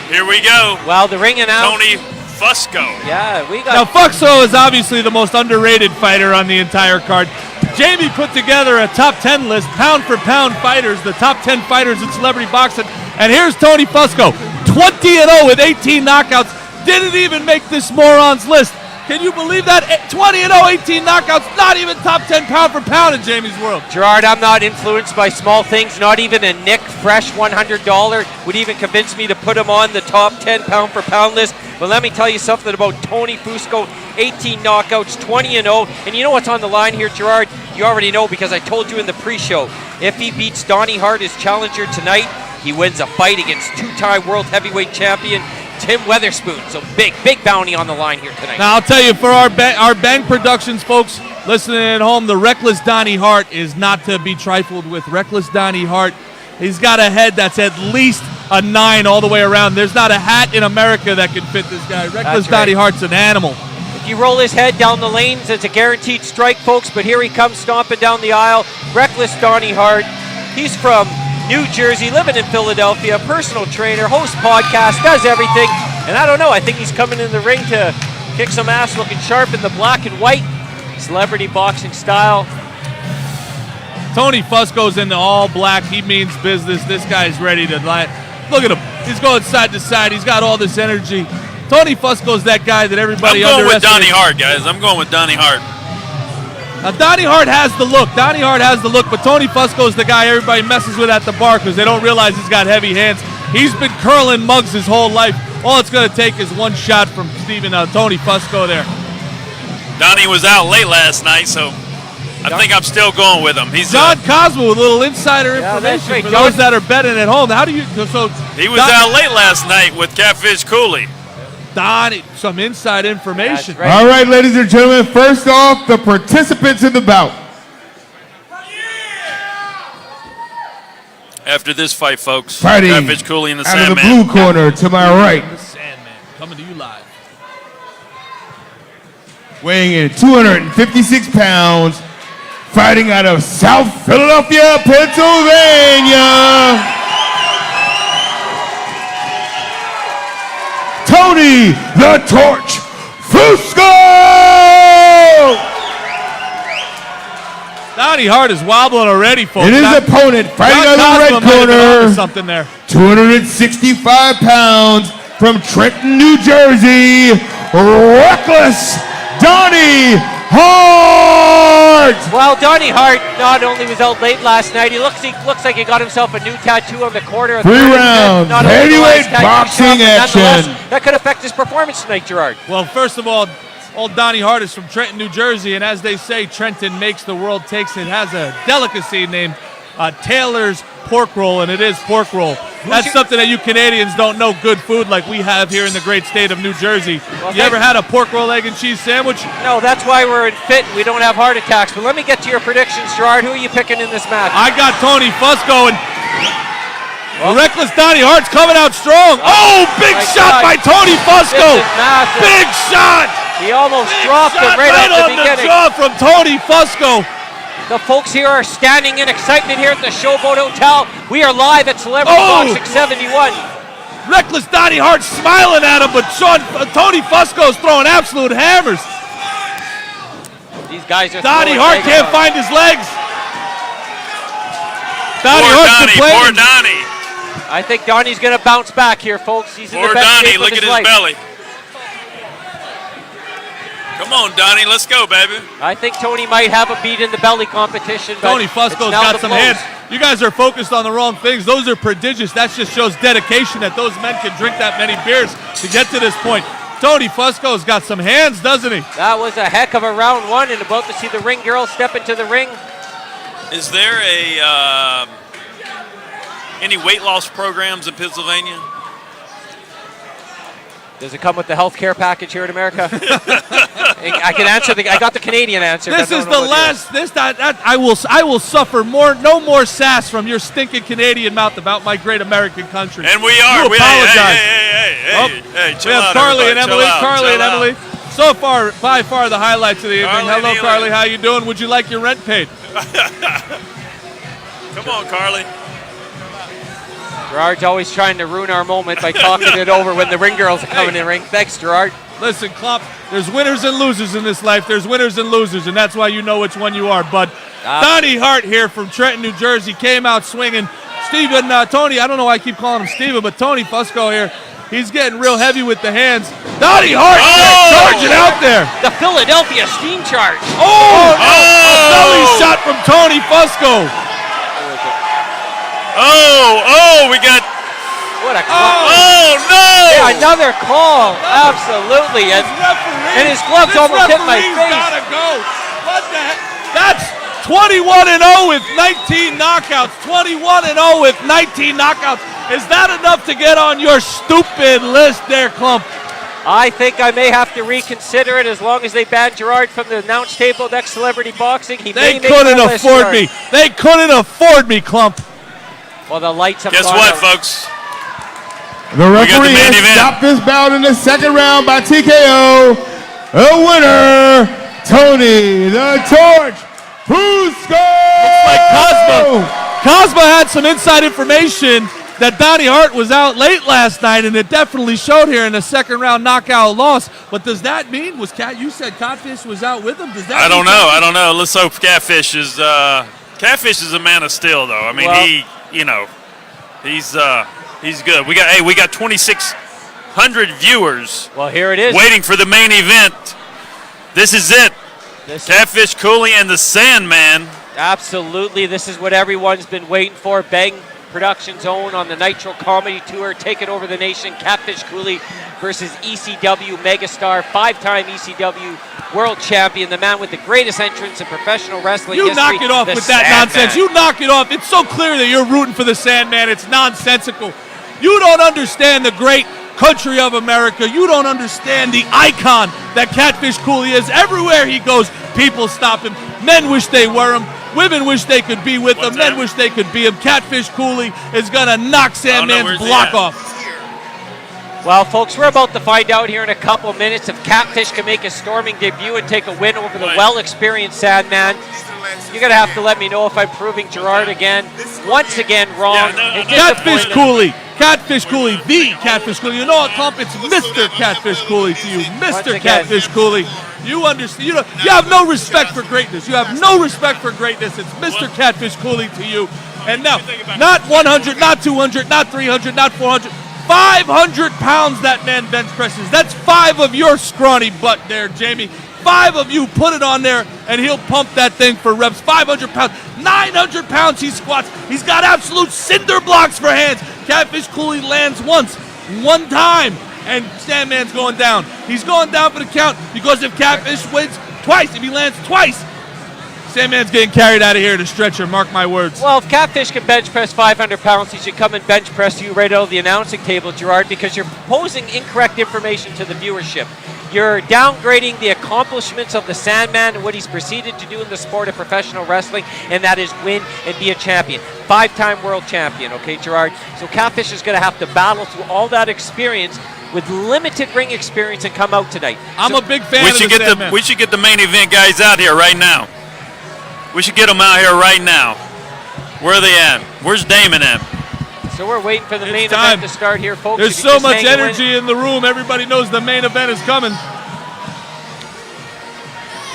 Here we go. Well, the ring announcer. Tony Fusco. Yeah, we got. Now, Fuxo is obviously the most underrated fighter on the entire card. Jamie put together a top 10 list, pound for pound fighters, the top 10 fighters in celebrity boxing. And here's Tony Fusco, 20-0 with 18 knockouts. Didn't even make this moron's list. Can you believe that? 20-0, 18 knockouts, not even top 10 pound for pound in Jamie's world. Gerard, I'm not influenced by small things. Not even a Nick Fresh $100 would even convince me to put him on the top 10 pound for pound list. But let me tell you something about Tony Fusco. 18 knockouts, 20-0. And you know what's on the line here, Gerard? You already know because I told you in the pre-show. If he beats Donnie Hart, his challenger tonight, he wins a fight against two-time world heavyweight champion Tim Weatherspoon. So big bounty on the line here tonight. Now, I'll tell you, for our Bang Productions folks listening at home, the Reckless Donnie Hart is not to be trifled with. Reckless Donnie Hart, he's got a head that's at least a 9 all the way around. There's not a hat in America that can fit this guy. Reckless Donnie Hart's an animal. If you roll his head down the lanes, it's a guaranteed strike, folks, but here he comes stomping down the aisle. Reckless Donnie Hart. He's from New Jersey, living in Philadelphia, personal trainer, hosts podcast, does everything. And I don't know, I think he's coming in the ring to kick some ass, looking sharp in the black and white, celebrity boxing style. Tony Fusco's in the all black. He means business. This guy's ready to look at him. He's going side to side. He's got all this energy. Tony Fusco's that guy that everybody I'm going with underestimates. Donnie Hart, guys. I'm going with Donnie Hart. Now, Donnie Hart has the look. Donnie Hart has the look, but Tony Fusco's the guy everybody messes with at the bar because they don't realize he's got heavy hands. He's been curling mugs his whole life. All it's going to take is one shot from Tony Fusco there. Donnie was out late last night, so I think I'm still going with him. He's John Cosmo with a little insider information right. for those that are betting at home. How do you? He was out late last night with Catfish Cooley. Donnie, some inside information. Right. All right, ladies and gentlemen, first off, the participants in the bout. After this fight, folks, Fighting Catfish Cooley and the out of Sandman. the blue corner to my right. The Sandman coming to you live. Weighing in 256 pounds, fighting out of South Philadelphia, Pennsylvania. Tony the Torch Fusco! Donnie Hart is wobbling already, folks. And his opponent, fighting on the red corner, something there. 265 pounds from Trenton, New Jersey, Reckless Donnie Hart! Well, Donnie Hart not only was out late last night, he looks like he got himself a new tattoo on the quarter. Of 3 rounds, heavyweight boxing action. That could affect his performance tonight, Gerard. Well, first of all, old Donnie Hart is from Trenton, New Jersey, and as they say, Trenton makes the world takes. It has a delicacy named Taylor's pork roll, and it is pork roll. That's something that you Canadians don't know, good food like we have here in the great state of New Jersey. Well, you ever had a pork roll, egg, and cheese sandwich? No, that's why we're fit and we don't have heart attacks. But let me get to your predictions, Gerard. Who are you picking in this match? I got Tony Fusco, and Reckless Donnie Hart's coming out strong. Oh, big shot by Tony Fusco. Big shot. He almost dropped it right at the beginning. Jaw from Tony Fusco. The folks here are standing in excitement here at the Showboat Hotel. We are live at Celebrity Boxing 71. Reckless Donnie Hart smiling at him, but Tony Fusco's throwing absolute hammers. These guys are Donnie Hart can't find his legs. Poor Donnie. I think Donnie's going to bounce back here, folks. He's in the best Donnie, shape of look at his life. belly. Come on, Donnie, let's go, baby. I think Tony might have a beat in the belly competition. Tony Fusco's got some hands. You guys are focused on the wrong things. Those are prodigious. That just shows dedication that those men can drink that many beers to get to this point. Tony Fusco's got some hands, doesn't he? That was a heck of a round one, and about to see the ring girl step into the ring. Is there any weight loss programs in Pennsylvania? Does it come with the health care package here in America? I can answer. I got the Canadian answer. This is the last. I will suffer no more sass from your stinking Canadian mouth about my great American country. And we are. You apologize. Hey, chill we have out, Carly and Emily. Chill out. So far, by far, the highlights of the evening. Hello, Carly. How you doing? Would you like your rent paid? Come on, Carly. Gerard's always trying to ruin our moment by talking it over when the ring girls are coming in the ring. Thanks, Gerard. Listen, Klopp, there's winners and losers in this life. There's winners and losers, and that's why you know which one you are. But Donnie Hart here from Trenton, New Jersey, came out swinging. Tony, I don't know why I keep calling him Steven, but Tony Fusco here, he's getting real heavy with the hands. Donnie Hart charging out there. The Philadelphia Steam Charge. A belly shot from Tony Fusco. We got. What a call. Oh, no! Yeah, another call. Absolutely. And his gloves almost hit my face. Gotta go. What the heck? That's 21-0 with 19 knockouts. 21-0 with 19 knockouts. Is that enough to get on your stupid list there, Clump? I think I may have to reconsider it as long as they ban Gerard from the announce table next Celebrity Boxing. They couldn't afford me. They couldn't afford me, Clump. Well, the lights have Guess gone what, out. folks? The referee has stopped this bout in the second round by TKO. A winner, Tony the Torch Fusco! Looks like Cosma had some inside information that Donnie Hart was out late last night, and it definitely showed here in the second round knockout loss. But does that mean you said Catfish was out with him? Does that? I don't know. Let's hope Catfish is a man of steel, though. I mean, he's good. We got 2,600 viewers. Well, here it is. Waiting for the main event. This is it. Catfish Cooley and the Sandman. Absolutely. This is what everyone's been waiting for. Bang Productions own on the Nitro Comedy Tour, taking over the nation. Catfish Cooley versus ECW megastar, 5-time ECW world champion, the man with the greatest entrance in professional wrestling history. You knock it off with that nonsense. You knock it off. It's so clear that you're rooting for the Sandman. It's nonsensical. You don't understand the great country of America. You don't understand the icon that Catfish Cooley is. Everywhere he goes, people stop him. Men wish they were him. Women wish they could be with him. Men wish they could be him. Catfish Cooley is going to knock Sandman's block off. Well, folks, we're about to find out here in a couple minutes if Catfish can make a storming debut and take a win over the well-experienced Sandman. You're going to have to let me know if I'm proving Gerard once again wrong. Catfish Cooley Catfish Cooley, the Catfish Cooley. You know what, Clump? It's Mr. Catfish Cooley to you. Mr. Catfish Cooley. You understand. You have no respect for greatness. You have no respect for greatness. It's Mr. Catfish Cooley to you. And now, not 100, not 200, not 300, not 400. 500 pounds that man bench presses. That's 5 of your scrawny butt there, Jamie. 5 of you put it on there, and he'll pump that thing for reps. 500 pounds, 900 pounds he squats. He's got absolute cinder blocks for hands. Catfish Cooley lands once, one time, and Sandman's going down. He's going down for the count because if Catfish wins twice, if he lands twice, Sandman's getting carried out of here to stretcher, mark my words. Well, if Catfish can bench press 500 pounds, he should come and bench press you right out of the announcing table, Gerard, because you're posing incorrect information to the viewership. You're downgrading the accomplishments of the Sandman and what he's proceeded to do in the sport of professional wrestling, and that is win and be a champion. 5-time world champion, okay, Gerard? So Catfish is going to have to battle through all that experience with limited ring experience and come out tonight. I'm a big fan of the Sandman. We should get the main event guys out here right now. We should get them out here right now. Where are they at? Where's Damon at? So we're waiting for the main event to start here, folks. There's so much energy in the room. Everybody knows the main event is coming.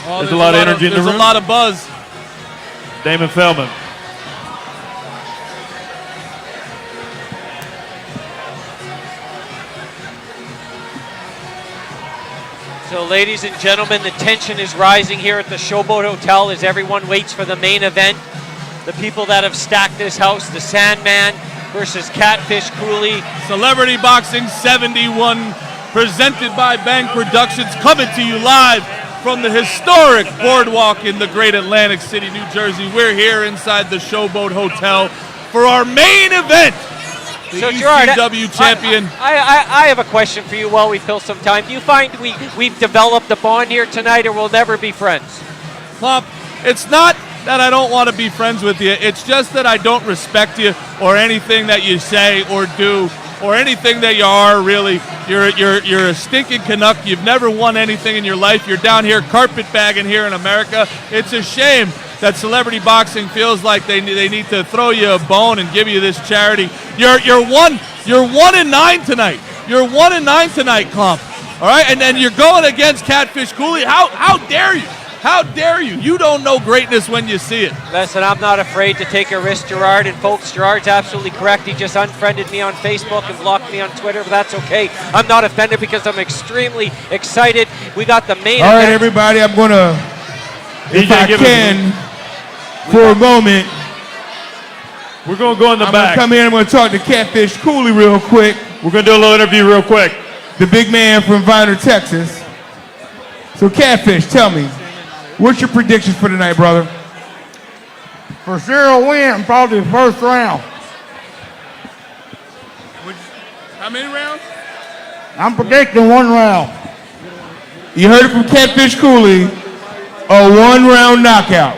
Oh, there's a lot of energy in the room. There's a lot of buzz. Damon Feldman. So, ladies and gentlemen, the tension is rising here at the Showboat Hotel as everyone waits for the main event. The people that have stacked this house, the Sandman versus Catfish Cooley. Celebrity Boxing 71, presented by Bang Productions, coming to you live from the historic boardwalk in the great Atlantic City, New Jersey. We're here inside the Showboat Hotel for our main event. The so, Gerard, ECW champion. I have a question for you while we fill some time. Do you find we've developed a bond here tonight, or we'll never be friends? Plump, it's not that I don't want to be friends with you. It's just that I don't respect you or anything that you say or do or anything that you are, really. You're a stinking Canuck. You've never won anything in your life. You're down here carpetbagging here in America. It's a shame that celebrity boxing feels like they need to throw you a bone and give you this charity. You're 1-9 tonight. You're 1-9 tonight, Clump. All right, and then you're going against Catfish Cooley. How dare you? How dare you? You don't know greatness when you see it. Listen, I'm not afraid to take a risk, Gerard. And folks, Gerard's absolutely correct. He just unfriended me on Facebook and blocked me on Twitter, but that's okay. I'm not offended because I'm extremely excited. We got the main event. All right, everybody, I'm going to, if I can, for a moment, we're going to go in the I'm back. I'm going to come in. I'm going to talk to Catfish Cooley real quick. We're going to do a little interview real quick. The big man from Viner, Texas. So, Catfish, tell me, what's your predictions for tonight, brother? For sure a win, probably the first round. How many rounds? I'm predicting 1 round. You heard it from Catfish Cooley, a 1-round knockout.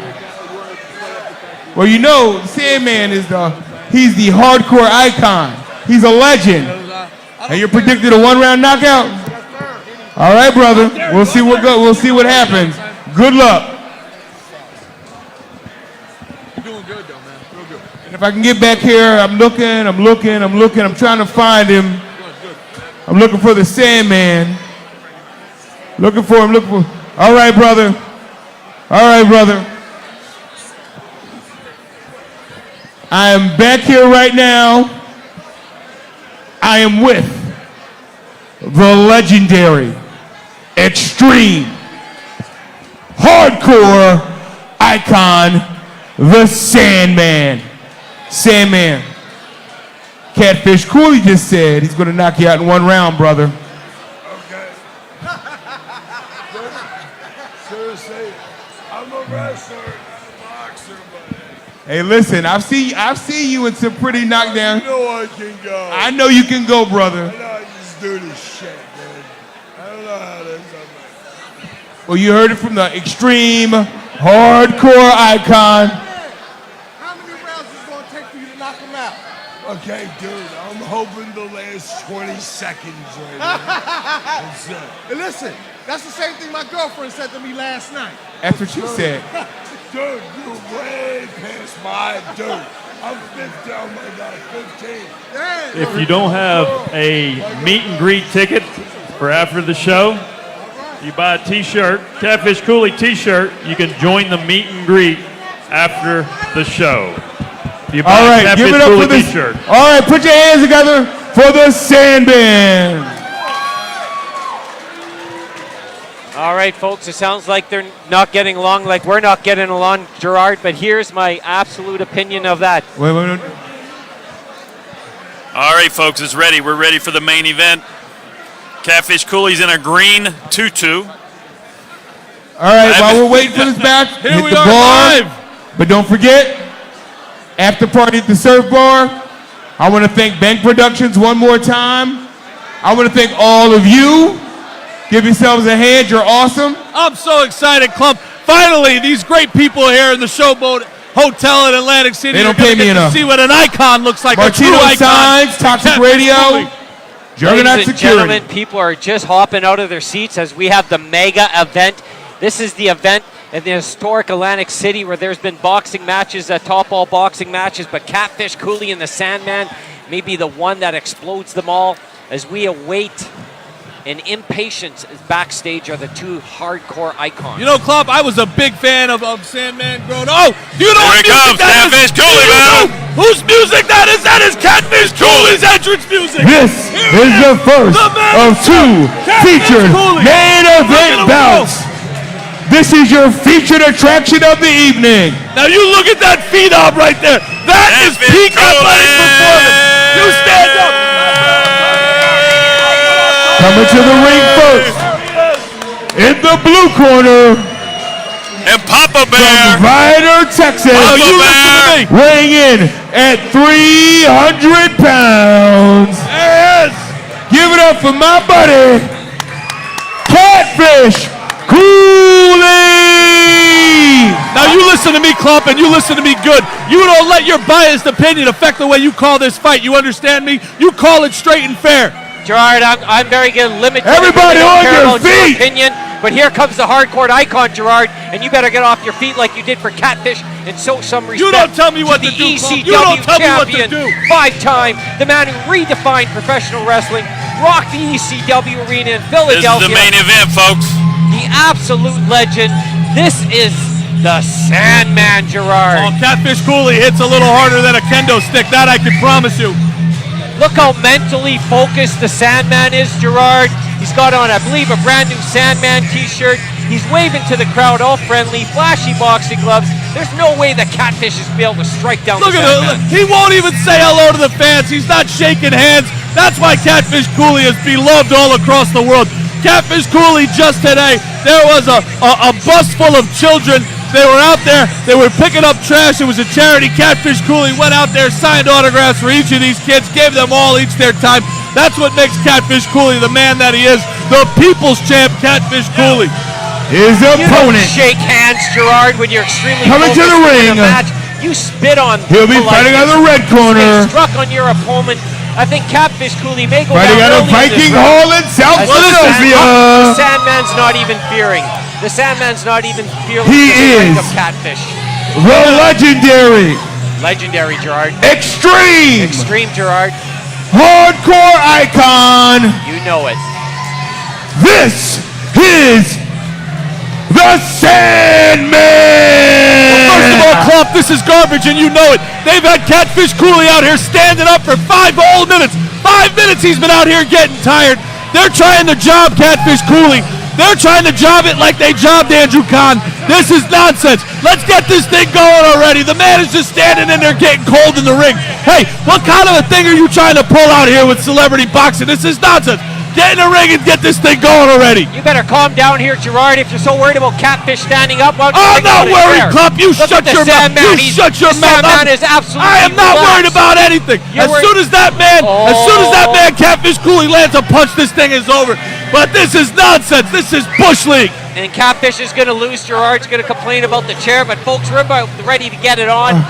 Well, you know, Sandman he's the hardcore icon. He's a legend. And you're predicting a 1-round knockout? All right, brother. We'll see what happens. Good luck. You're doing good, though, man. Real good. And if I can get back here, I'm looking. I'm trying to find him. I'm looking for the Sandman. Looking for him. All right, brother. I am back here right now. I am with the legendary, extreme, hardcore icon, the Sandman. Sandman. Catfish Cooley just said he's going to knock you out in 1 round, brother. Okay. Seriously, I'm a wrestler, not a boxer, buddy. Hey, listen, I've seen you in some pretty knockdowns. You know I can go. I know you can go, brother. I know I just do this shit, dude. I don't know how this is. Well, you heard it from the extreme, hardcore icon. How many rounds is it going to take for you to knock him out? Okay, dude, I'm hoping the last 20 seconds right now. That's it. And listen, that's the same thing my girlfriend said to me last night. That's what she said. Dude, you're way past my dude. I'm 50. Oh my God, 15. If you don't have a meet and greet ticket for after the show, you buy a t-shirt, Catfish Cooley t-shirt, you can join the meet and greet after the show. You buy All a right, Catfish give it up Cooley for this. t-shirt. All right, put your hands together for the Sandman. All right, folks, it sounds like they're not getting along like we're not getting along, Gerard, but here's my absolute opinion of that. Wait. All right, folks, it's ready. We're ready for the main event. Catfish Cooley's in a green tutu. All right, while we're waiting for this match, Here hit we the are bar. live. But don't forget, after party at the Surf Bar. I want to thank Bank Productions one more time. I want to thank all of you. Give yourselves a hand. You're awesome. I'm so excited, Clump. Finally, these great people here in the Showboat Hotel in Atlantic City. They don't are gonna pay me get to enough. see what an icon looks like. Martino a true icon. Signs, Toxic Catfish Radio, Cooley. Juggernaut Ladies and Security. gentlemen, people are just hopping out of their seats as we have the mega event. This is the event in the historic Atlantic City where there's been boxing matches, top all boxing matches, but Catfish Cooley and the Sandman may be the one that explodes them all as we await and impatience backstage are the two hardcore icons. You know, Clump, I was a big fan of Sandman growing up. Oh, you know Here what it music comes, that Catfish is? Cooley, Do you man. know whose music that is? That is Catfish Cooley's entrance music. This is the first of two featured main event bouts. This is your featured attraction of the evening. Now you look at that phenom right there. That is peak athletic performance. You stand up. Coming to the ring first. In the blue corner. And Papa Bear. From Ryder, Texas. Oh, you listen to me. Weighing in at 300 pounds. There it is. Give it up for my buddy, Catfish Cooley. Now you listen to me, Clump, and you listen to me good. You don't let your biased opinion affect the way you call this fight. You understand me? You call it straight and fair. Gerard, I'm very good. Limited. Everybody on your feet. Opinion, but here comes the hardcore icon, Gerard, and you better get off your feet like you did for Catfish and show some respect. You don't tell me what to to the do, ECW Clump. You don't tell me what to champion, do. 5-time, the man who redefined professional wrestling, rocked the ECW arena in This Philadelphia. is the main event, folks. The absolute legend. This is the Sandman, Gerard. Oh, Catfish Cooley hits a little harder than a kendo stick. That I can promise you. Look how mentally focused the Sandman is, Gerard. He's got on, I believe, a brand new Sandman t-shirt. He's waving to the crowd, all friendly, flashy boxing gloves. There's no way that Catfish is be able to strike down Look the at Sandman. him. He won't even say hello to the fans. He's not shaking hands. That's why Catfish Cooley is beloved all across the world. Catfish Cooley just today, there was a bus full of children. They were out there. They were picking up trash. It was a charity. Catfish Cooley went out there, signed autographs for each of these kids, gave them all each their time. That's what makes Catfish Cooley the man that he is, the people's champ, Catfish Cooley. His You don't opponent. shake hands, Gerard, when you're extremely Coming to focused the in a ring. match. You spit on. He'll be fighting on the red corner. Stay struck on your opponent. I think Catfish Cooley may go Fighting down out of early in this Viking round. Hall in South As Philadelphia. The Sandman's not even fearing. The Sandman's not even fearing He the strength is of Catfish. The legendary, Legendary, Gerard. extreme, Extreme, Gerard. hardcore icon. You know it. This is the Sandman. Well, first of all, Clump, this is garbage, and you know it. They've had Catfish Cooley out here standing up for 5 whole minutes. 5 minutes he's been out here getting tired. They're trying to job Catfish Cooley. They're trying to job it like they jobbed Andrew Khan. This is nonsense. Let's get this thing going already. The man is just standing in there getting cold in the ring. Hey, what kind of a thing are you trying to pull out here with celebrity boxing? This is nonsense. Get in the ring and get this thing going already. You better calm down here, Gerard. If you're so worried about Catfish standing up, why don't you I'm think about not it worried, there? Clump. You Look shut at the your mouth. Sandman. You He's- shut your the mouth. Sandman is absolutely I am not relaxed. worried about anything. You're As worried- soon as that man, Catfish Cooley lands a punch, this thing is over. But this is nonsense. This is Bush League. And Catfish is going to lose. Gerard's going to complain about the chair. But folks, we're about ready to get it on.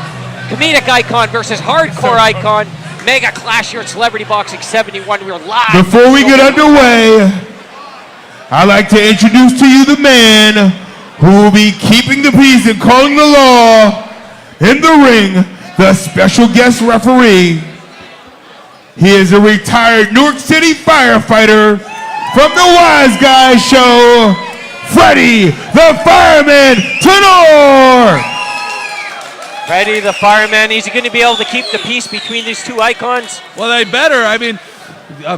Comedic icon versus hardcore icon. Mega clash here at Celebrity Boxing 71. We're live. Before we get underway, I'd like to introduce to you the man who will be keeping the peace and calling the law in the ring the special guest referee. He is a retired New York City firefighter from the Wise Guys Show, Freddie the Fireman Tenor. Freddie the Fireman, is he going to be able to keep the peace between these two icons? Well, they better. I mean,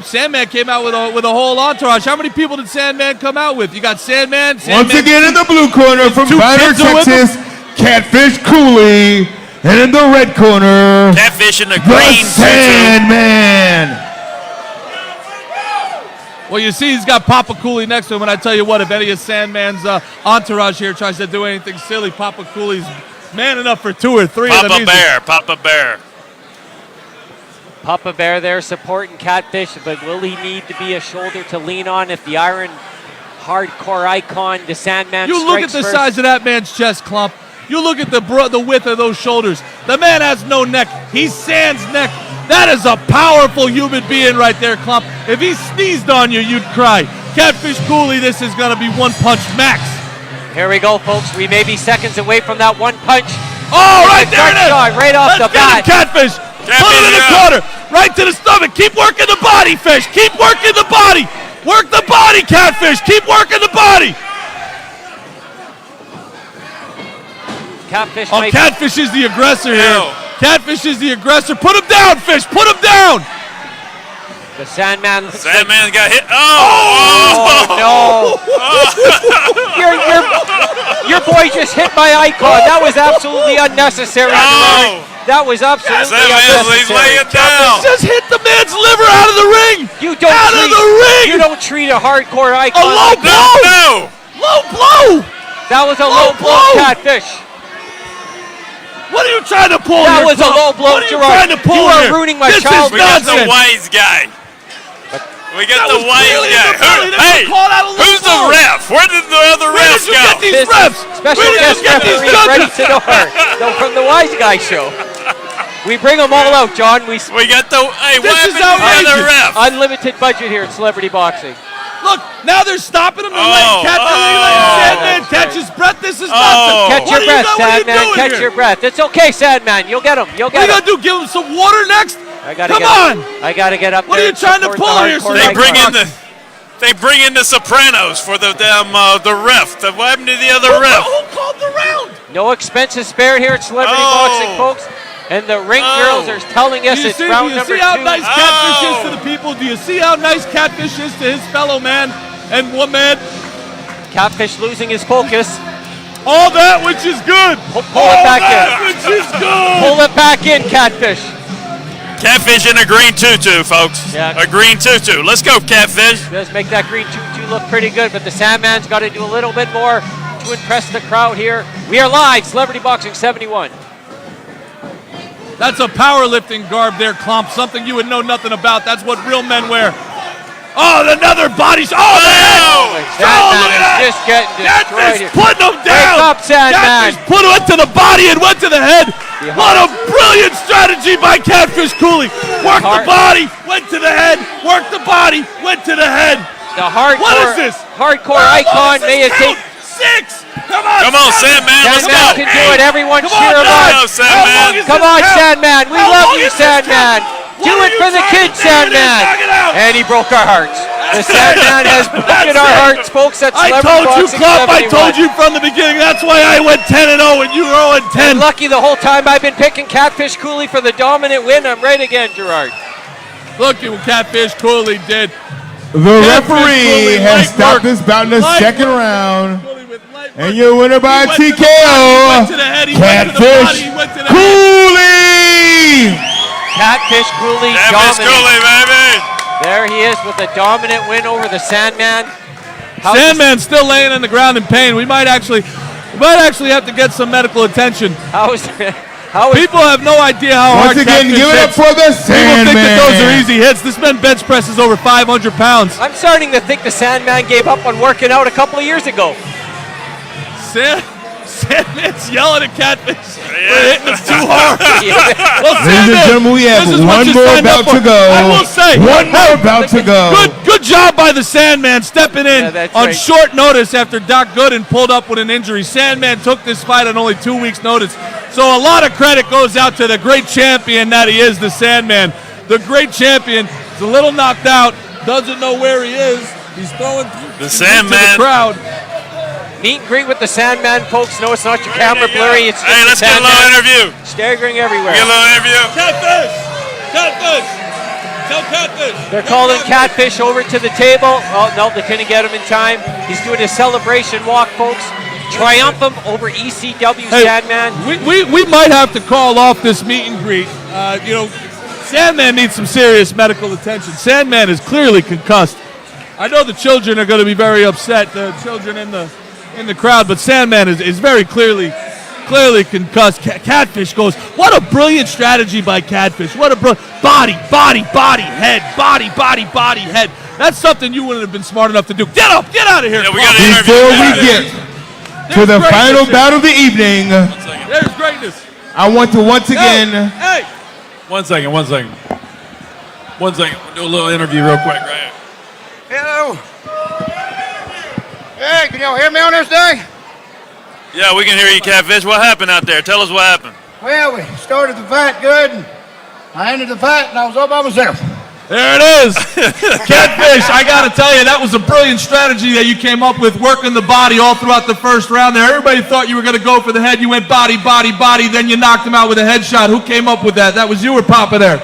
Sandman came out with a whole entourage. How many people did Sandman come out with? You got Sandman. Once again in the blue corner from Banner, Texas, Catfish Cooley. And in the red corner, Catfish in the the green Sandman. Well, you see he's got Papa Cooley next to him, and I tell you what, if any of Sandman's entourage here tries to do anything silly, Papa Cooley's man enough for 2 or 3 of them. Papa Bear. Papa Bear there supporting Catfish, but will he need to be a shoulder to lean on if the Iron hardcore icon, the Sandman, You look at the size of that man's chest, Clump. You look at the width of those shoulders. The man has no neck. He's Sand's neck. That is a powerful human being right there, Clump. If he sneezed on you, you'd cry. Catfish Cooley, this is going to be one punch max. Here we go, folks. We may be seconds away from that one punch. Oh, right there it is. Right off the bat. Catfish. Put him in the corner. Right to the stomach. Keep working the body, Fish. Keep working the body. Work the body, Catfish. Keep working the body. Catfish Catfish is the aggressor here. Catfish is the aggressor. Put him down, Fish. Put him down. The Sandman. Sandman got hit. Oh no! your boy just hit my icon. That was absolutely unnecessary. That was absolutely unnecessary. He's laying down. Just hit the man's liver out of the ring. You don't out of the ring. You don't treat a hardcore icon. A low blow. No. Low blow. That was a low blow, Catfish. What are you trying to pull That here, was a low blow, What are you Gerard. trying to pull You are here? ruining my This childhood. is We got the nonsense. wise guy. We got That the was wise clearly guy. in the belly. They Hey, called out a low who's the blow. ref? Where did the other Where refs did you go? get these refs? Special Where did guest you get these referee Freddie judges? Tenor. No, from the Wise Guy Show. We bring them all out, John. We got the. Hey, what This is happened to the other outrageous. ref? unlimited budget here at Celebrity Boxing. Look, now they're stopping him. They're letting Sandman catch his breath. This is Oh. nonsense. Catch What your are breath, you, what are you Sandman. doing Catch here? your breath. It's okay, Sandman. You'll get him. You'll What are get you him. gonna do? Give him some water next? Come on. I gotta get up What there. are you trying to and pull support the here? hardcore They bring icon. in They bring in the Sopranos for the damn the ref. What happened to the other ref? Who called the round? No expenses spared here at Celebrity Boxing, folks. And the ring girls are telling us Do you it's see, round do you number see how 2. nice Catfish is to the people? Do you see how nice Catfish is to his fellow man and woman? Catfish losing his focus. All that which is good. Pull it back that in. which is good. Pull it back in, Catfish. Catfish in a green tutu, folks. Yeah. A green tutu. Let's go, Catfish. Does make that green tutu look pretty good, but the Sandman's got to do a little bit more to impress the crowd here. We are live, Celebrity Boxing 71. That's a powerlifting garb there, Klump. Something you would know nothing about. That's what real men wear. Oh, another body shot. Oh, the head. Sandman look at is that. just getting destroyed Catfish here. putting him down. Wake up, Sandman. Catfish went to the body and went to the head. What a brilliant strategy by Catfish Cooley. Worked the body, went to the head. Worked the body, went to the head. The hardcore, What is this? hardcore What icon is may this have taken. count? 6. Come on, Come on, Sandman. Let's go. Sandman can do it. Everyone Come cheer on, him on. Go, Sandman. Come on, Sandman. We How love long you, is this Sandman. count? Do What are it you for the trying kids, to do? There it is. Sandman. Knock it out. And he broke our hearts. The Sandman has broken our hearts, folks. At I Celebrity told you, Boxing Klopp. I 71. told you from the beginning. That's why I went 10-0 and you were 0-10. Lucky the whole time I've been picking Catfish Cooley for the dominant win. I'm right again, Gerard. Look at what Catfish Cooley did. The Catfish referee Cooley, has light stopped work. this bout in the Light second work. round. Cooley with light And work. your winner by He went to the body, he TKO, went to the head, he went to the body, Catfish he went to the head. Cooley. Catfish Cooley Catfish dominant. Cooley, baby. There he is with a dominant win over the Sandman. How's Sandman's still laying on the ground in pain. We might actually have to get some medical attention. How is People have no idea how Once hard again, Catfish give it up hits. for the People think that those are Sandman. easy hits. This man bench presses over 500 pounds. I'm starting to think the Sandman gave up on working out a couple of years ago. Sandman's yelling at Catfish for hitting him too hard. Well, Ladies and Sandman, gentlemen, we have this is what one you more signed up bout to for. go. I will say, One more bout to go. Good job by the Sandman stepping in Yeah, that's on right. short notice after Doc Gooden pulled up with an injury. Sandman took this fight on only 2 weeks' notice. So a lot of credit goes out to the great champion that he is, the Sandman. The great champion is a little knocked out, doesn't know where he is. He's throwing the Sandman. To the crowd. Meet and greet with the Sandman, folks. No, it's not your camera blurry. It's hey, let's get a little interview. Staggering everywhere. Get a little interview. Catfish! Catfish! Tell Catfish! They're calling Catfish over to the table. Oh, no, they couldn't get him in time. He's doing a celebration walk, folks. Triumphant over ECW Sandman. We might have to call off this meet and greet. Sandman needs some serious medical attention. Sandman is clearly concussed. I know the children are going to be very upset, the children in the crowd, but Sandman is very clearly concussed. Catfish goes, what a brilliant strategy by Catfish. What a body, head, body, head. That's something you wouldn't have been smart enough to do. Get up, get out of here. Before we get to the final battle of the evening, there's greatness. I want to once again. Hey. One second. We'll do a little interview real quick, right? Hello. Hey, can y'all hear me on this thing? Yeah, we can hear you, Catfish. What happened out there? Tell us what happened. Well, we started the fight good, and I ended the fight, and I was all by myself. There it is. Catfish, I got to tell you, that was a brilliant strategy that you came up with, working the body all throughout the first round there. Everybody thought you were going to go for the head. You went body, then you knocked him out with a headshot. Who came up with that? That was you or Papa there?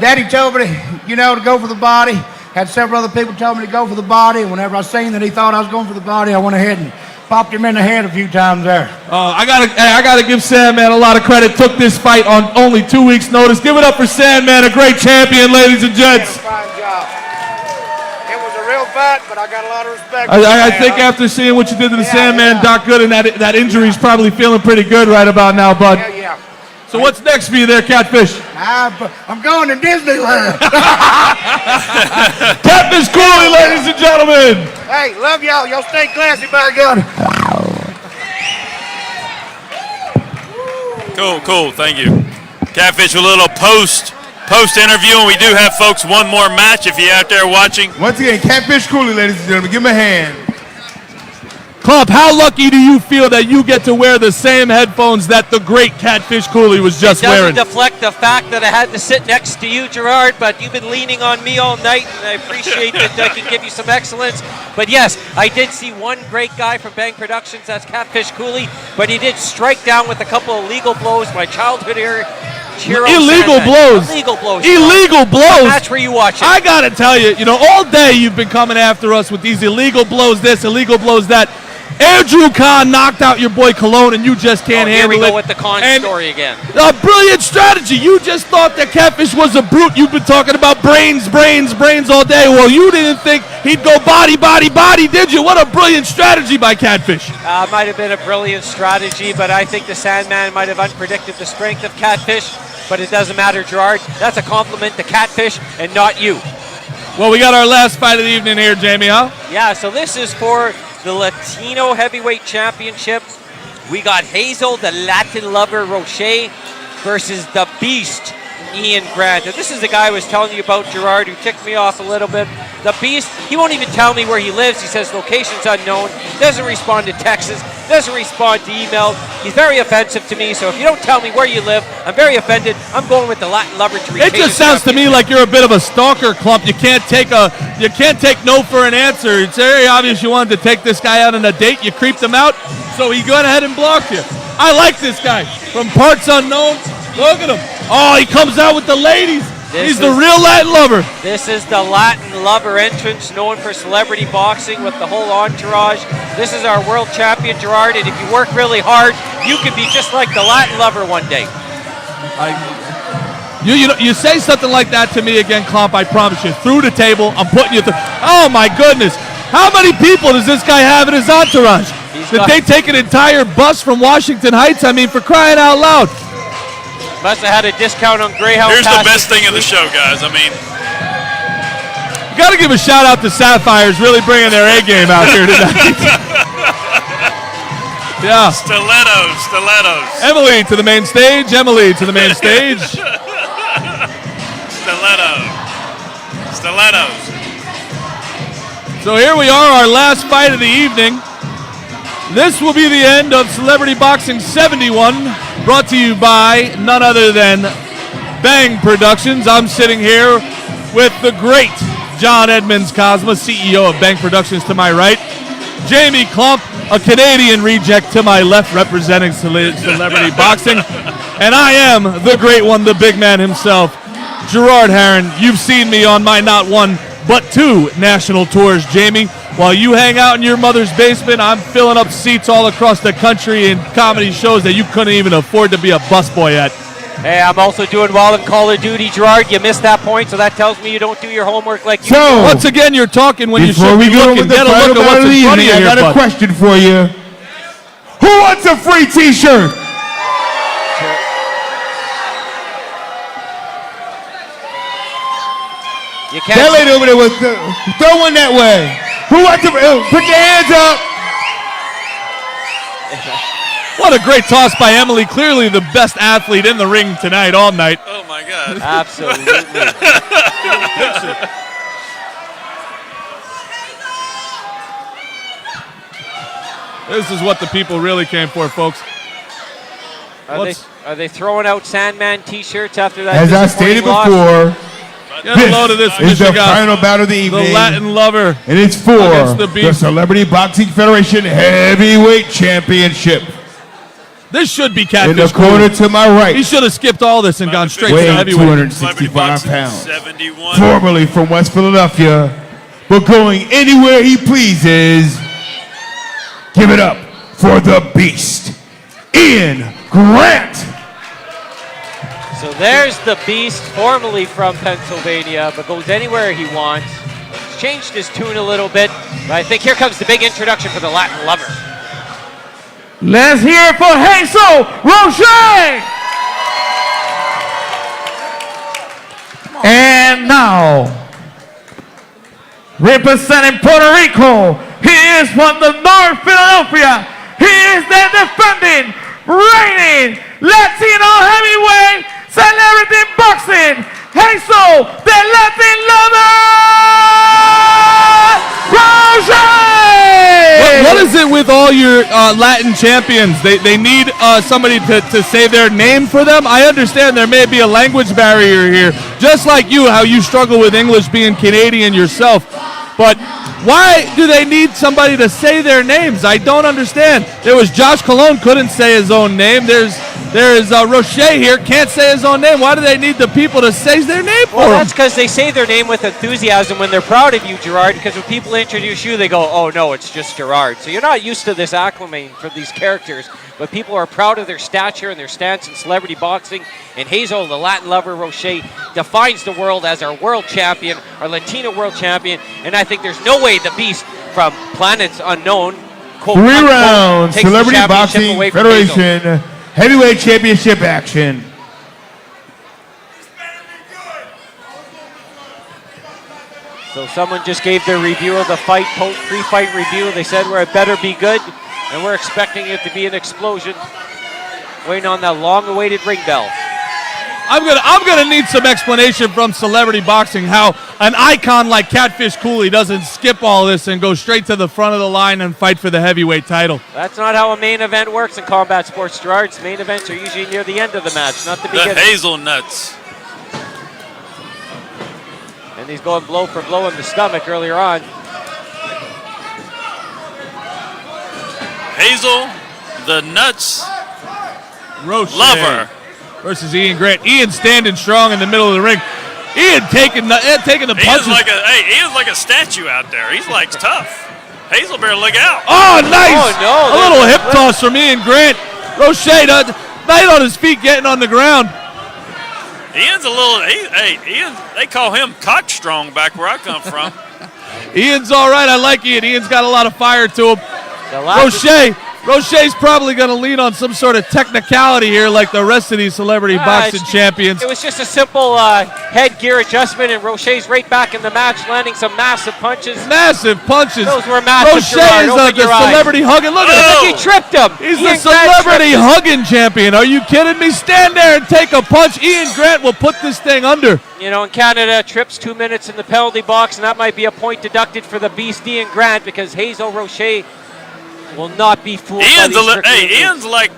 Daddy told me, to go for the body. Had several other people tell me to go for the body, and whenever I seen that he thought I was going for the body, I went ahead and popped him in the head a few times there. I gotta give Sandman a lot of credit. Took this fight on only 2 weeks' notice. Give it up for Sandman, a great champion, ladies and gents. Fine job. It was a real fight, but I got a lot of respect. I think after seeing what you did to the Sandman, Doc Gooden, that injury's probably feeling pretty good right about now, bud. Yeah. So what's next for you there, Catfish? I'm going to Disneyland. Catfish Cooley, ladies and gentlemen. Hey, love y'all. Y'all stay classy, by God. Cool. Thank you. Catfish with a little post interview, and we do have, folks, one more match if you're out there watching. Once again, Catfish Cooley, ladies and gentlemen. Give him a hand. Club, how lucky do you feel that you get to wear the same headphones that the great Catfish Cooley was just wearing? It doesn't deflect the fact that I had to sit next to you, Gerard, but you've been leaning on me all night, and I appreciate that I can give you some excellence. But yes, I did see one great guy from Bang Productions, that's Catfish Cooley, but he did strike down with a couple of illegal blows. My childhood hero. Illegal blows. Illegal blows. What match were you watching? I gotta tell you, all day you've been coming after us with these illegal blows this, illegal blows that. Andrew Khan knocked out your boy Colon, and you just can't handle it. Here we go with the Khan story again. A brilliant strategy. You just thought that Catfish was a brute. You've been talking about brains all day. Well, you didn't think he'd go body, did you? What a brilliant strategy by Catfish. Might have been a brilliant strategy, but I think the Sandman might have unpredicted the strength of Catfish, but it doesn't matter, Gerard. That's a compliment to Catfish and not you. Well, we got our last fight of the evening here, Jamie, huh? Yeah, so this is for the Latino Heavyweight Championship. We got Hazel, the Latin lover, Roche, versus the Beast, Ian Grant. And this is the guy I was telling you about, Gerard, who ticked me off a little bit. The Beast, he won't even tell me where he lives. He says location's unknown, doesn't respond to texts, doesn't respond to emails. He's very offensive to me, so if you don't tell me where you live, I'm very offended. I'm going with the Latin lover to retain. It just sounds to me like you're a bit of a stalker, Clump. You can't take no for an answer. It's very obvious you wanted to take this guy out on a date. You creeped him out, so he went ahead and blocked you. I like this guy. From parts unknown, look at him. Oh, he comes out with the ladies. He's the real Latin lover. This is the Latin lover entrance, known for celebrity boxing with the whole entourage. This is our world champion, Gerard, and if you work really hard, you can be just like the Latin lover one day. You say something like that to me again, Klomp, I promise you. Through the table, I'm putting you through. Oh, my goodness. How many people does this guy have in his entourage? Did they take an entire bus from Washington Heights? I mean, for crying out loud. Must have had a discount on Greyhound. Here's the best thing of the show, guys. I mean, you got to give a shout out to Sapphires, really bringing their A game out here tonight. Yeah. Stilettos. Emily to the main stage. Stilettos. So here we are, our last fight of the evening. This will be the end of Celebrity Boxing 71. brought to you by none other than Bang Productions. I'm sitting here with the great John Edmonds Cosma, CEO of Bang Productions to my right. Jamie Klump, a Canadian reject to my left, representing celebrity boxing. And I am the great one, the big man himself, Gerard Heron. You've seen me on my not one, but 2 national tours, Jamie. While you hang out in your mother's basement, I'm filling up seats all across the country in comedy shows that you couldn't even afford to be a busboy at. Hey, I'm also doing well in Call of Duty, Gerard. You missed that point, so that tells me you don't do your homework like you do. Once again, you're talking when you should Before we be go looking. with the Get a look final at what's battle of the in front of evening, you I got here, a bud. question for you. Who wants a free T-shirt? You can't. That lady over there was throw one that way. Who wants to put your hands up? What a great toss by Emily. Clearly the best athlete in the ring tonight, all night. Oh my God. Absolutely. This is what the people really came for, folks. Are they throwing out Sandman T-shirts after that? As I stated disappointing loss? before, Get a load of this, is the Michigan. final battle of the evening. The Latin lover. And it's for against the the Beast. Celebrity Boxing Federation Heavyweight Championship. This should be In Catfish the corner Cool. to my right, He should have skipped all this and gone straight to the weighing heavyweight. 265 pounds, 71. formerly from West Philadelphia, but going anywhere he pleases. Give it up for the Beast, Ian Grant. So there's the Beast, formerly from Pennsylvania, but goes anywhere he wants. He's changed his tune a little bit, but I think here comes the big introduction for the Latin lover. Let's hear it for Hazel Roche. And now, representing Puerto Rico, he is from the North Philadelphia. He is the defending, reigning Latino heavyweight celebrity boxing, Hazel, the Latin lover, Roche. What is it with all your Latin champions? They need somebody to say their name for them. I understand there may be a language barrier here, just like you, how you struggle with English being Canadian yourself. But why do they need somebody to say their names? I don't understand. There was Josh Colon, couldn't say his own name. There is Roche here, can't say his own name. Why do they need the people to say their name for Well, them? that's because they say their name with enthusiasm when they're proud of you, Gerard, because when people introduce you, they go, oh no, it's just Gerard. So you're not used to this acclimating for these characters, but people are proud of their stature and their stance in celebrity boxing. And Hazel, the Latin lover, Roche, defines the world as our world champion, our Latino world champion, and I think there's no way the Beast from planets unknown, quote, 3 unquote, rounds, takes the Celebrity championship Boxing away from Hazel. Federation Heavyweight Championship action. So someone just gave their review of the fight, pre-fight review. They said it better be good, and we're expecting it to be an explosion. Waiting on that long-awaited ring bell. I'm gonna need some explanation from celebrity boxing how an icon like Catfish Cooley doesn't skip all this and go straight to the front of the line and fight for the heavyweight title. That's not how a main event works in combat sports, Gerard. Main events are usually near the end of the match, not the beginning. The hazelnuts. And he's going blow for blow in the stomach earlier on. Hazel, the nuts Roche lover. versus Ian Grant. Ian standing strong in the middle of the ring. Ian taking the punches. Ian's like a statue out there. He's like tough. Hazel better look out. Oh, nice! Oh, no, a little hip toss from Ian Grant. Roche, night on his feet, getting on the ground. Ian's a little. Ian. They call him cock strong back where I come from. Ian's all right. I like Ian. Ian's got a lot of fire to him. Roche's probably going to lean on some sort of technicality here like the rest of these celebrity boxing champions. It was just a simple headgear adjustment, and Roche's right back in the match, landing some massive punches. Massive punches. Those were massive. Roche Gerard. is Open the your eyes. celebrity hugging. Look at Look, him. he tripped him. He's Ian the Grant celebrity tripped him. hugging champion. Are you kidding me? Stand there and take a punch. Ian Grant will put this thing under. You know, in Canada, trips 2 minutes in the penalty box, and that might be a point deducted for the Beast Ian Grant because Hazel Roche will not be fooled by these trickery moves. Ian's like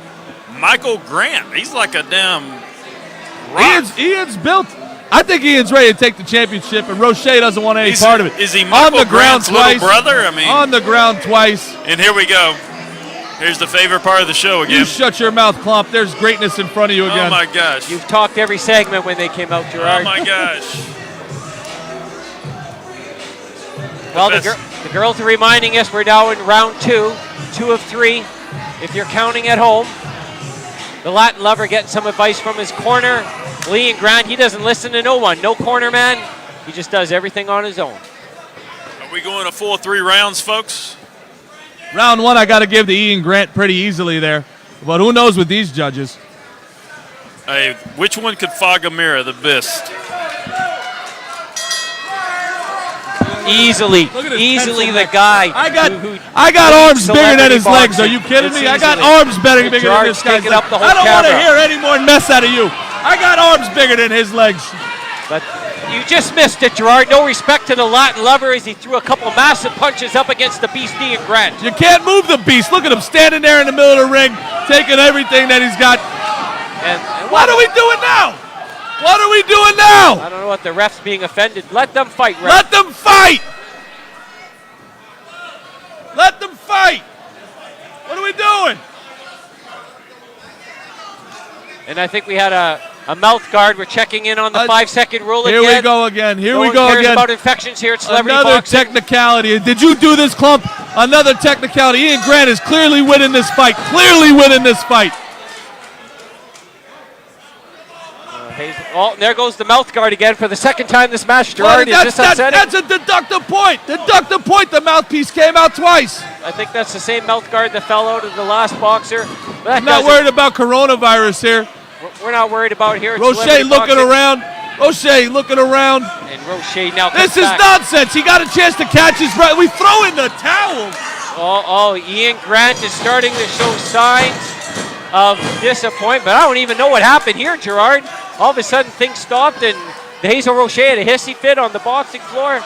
Michael Grant. He's like a damn rock. Ian's built. I think Ian's ready to take the championship, and Roche doesn't want any part of it. Is he on Michael the ground Grant's twice? little brother? I mean, on the ground twice. And here we go. Here's the favorite part of the show again. You shut your mouth, Klump. There's greatness in front of you again. Oh my gosh. You've talked every segment when they came out, Gerard. Oh my gosh. Well, the girls are reminding us we're now in round 2 of 3. If you're counting at home, the Latin lover getting some advice from his corner. Ian Grant, he doesn't listen to no one. No corner man. He just does everything on his own. Are we going a full 3 rounds, folks? Round 1, I got to give to Ian Grant pretty easily there. But who knows with these judges? Hey, which one could fog a mirror the best? Easily the guy. I got arms bigger than his legs. Are you kidding me? I got arms bigger than this guy's legs. I don't want to hear any more mess out of you. I got arms bigger than his legs. But you just missed it, Gerard. No respect to the Latin lover as he threw a couple massive punches up against the beast Ian Grant. You can't move the beast. Look at him standing there in the middle of the ring, taking everything that he's got. And what are we doing now? What are we doing now? I don't know what the ref's being offended. Let them fight, ref. Let them fight. Let them fight. What are we doing? And I think we had a mouth guard. We're checking in on the 5-second rule again. Here we go again. No one cares about infections here at Celebrity Another Boxing. technicality. Did you do this, Klump? Another technicality. Ian Grant is clearly winning this fight. Clearly winning this fight. Oh, there goes the mouth guard again for the second time this match, Gerard. Is this upsetting? That's a deductive point. Deductive point. The mouthpiece came out twice. I think that's the same mouth guard that fell out of the last boxer. I'm not worried about coronavirus here. We're not worried about here. Roche looking around. Roche looking around. And Roche now This is nonsense. He got a chance to catch his breath. We throw in the towel. Oh, Ian Grant is starting to show signs of disappointment. I don't even know what happened here, Gerard. All of a sudden, things stopped, and Hazel Roche had a hissy fit on the boxing floor.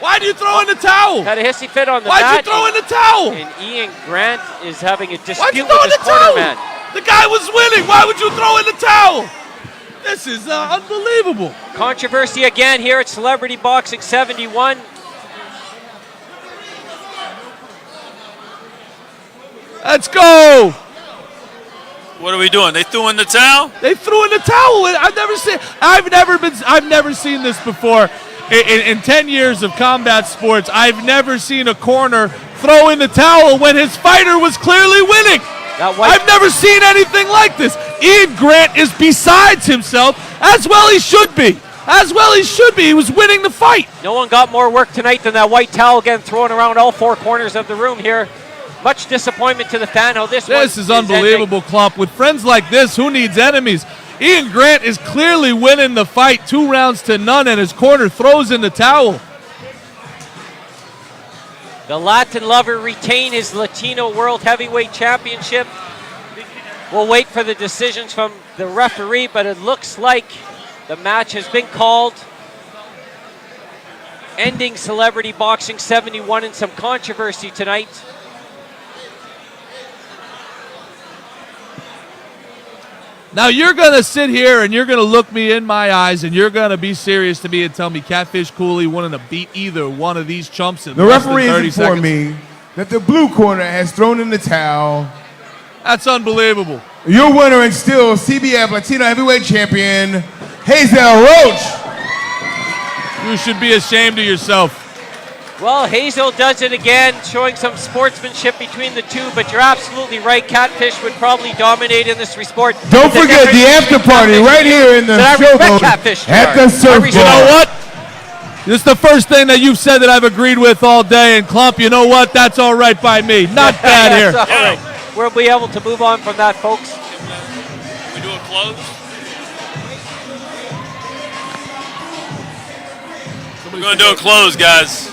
Why'd you throw in the towel? Had a hissy fit on the mat. mat. Why'd you throw in the towel? And Ian Grant is having a dispute Why'd you with throw in his the towel? corner man. The guy was winning. Why would you throw in the towel? This is unbelievable. Controversy again here at Celebrity Boxing 71. Let's go. What are we doing? They threw in the towel? They threw in the towel. I've never seen this before. In 10 years of combat sports, I've never seen a corner throw in the towel when his fighter was clearly winning. I've never seen anything like this. Ian Grant is besides himself, as well he should be. As well he should be. He was winning the fight. No one got more work tonight than that white towel again thrown around all 4 corners of the room here. Much disappointment to the fan. How this is unbelievable, Klump. With friends like this, who needs enemies? Ian Grant is clearly winning the fight 2 rounds to none, and his corner throws in the towel. The Latin lover retain his Latino World Heavyweight Championship. We'll wait for the decisions from the referee, but it looks like the match has been called, ending Celebrity Boxing 71 in some controversy tonight. Now you're going to sit here and you're going to look me in my eyes and you're going to be serious to me and tell me Catfish Cooley wouldn't have beat either one of these chumps in The less than referee 30 has informed seconds. me that the blue corner has thrown in the towel. That's unbelievable. Your winner and still CBF Latino Heavyweight Champion, Hazel Roche. You should be ashamed of yourself. Well, Hazel does it again, showing some sportsmanship between the two, but you're absolutely right. Catfish would probably dominate in this sport. Don't forget the after party right here in the showboat at the surfboard. You know what? This is the first thing that you've said that I've agreed with all day, and Klump, you know what? That's all right by me. Not bad here. All right. We'll be able to move on from that, folks. We do a close? We're going to do a close, guys.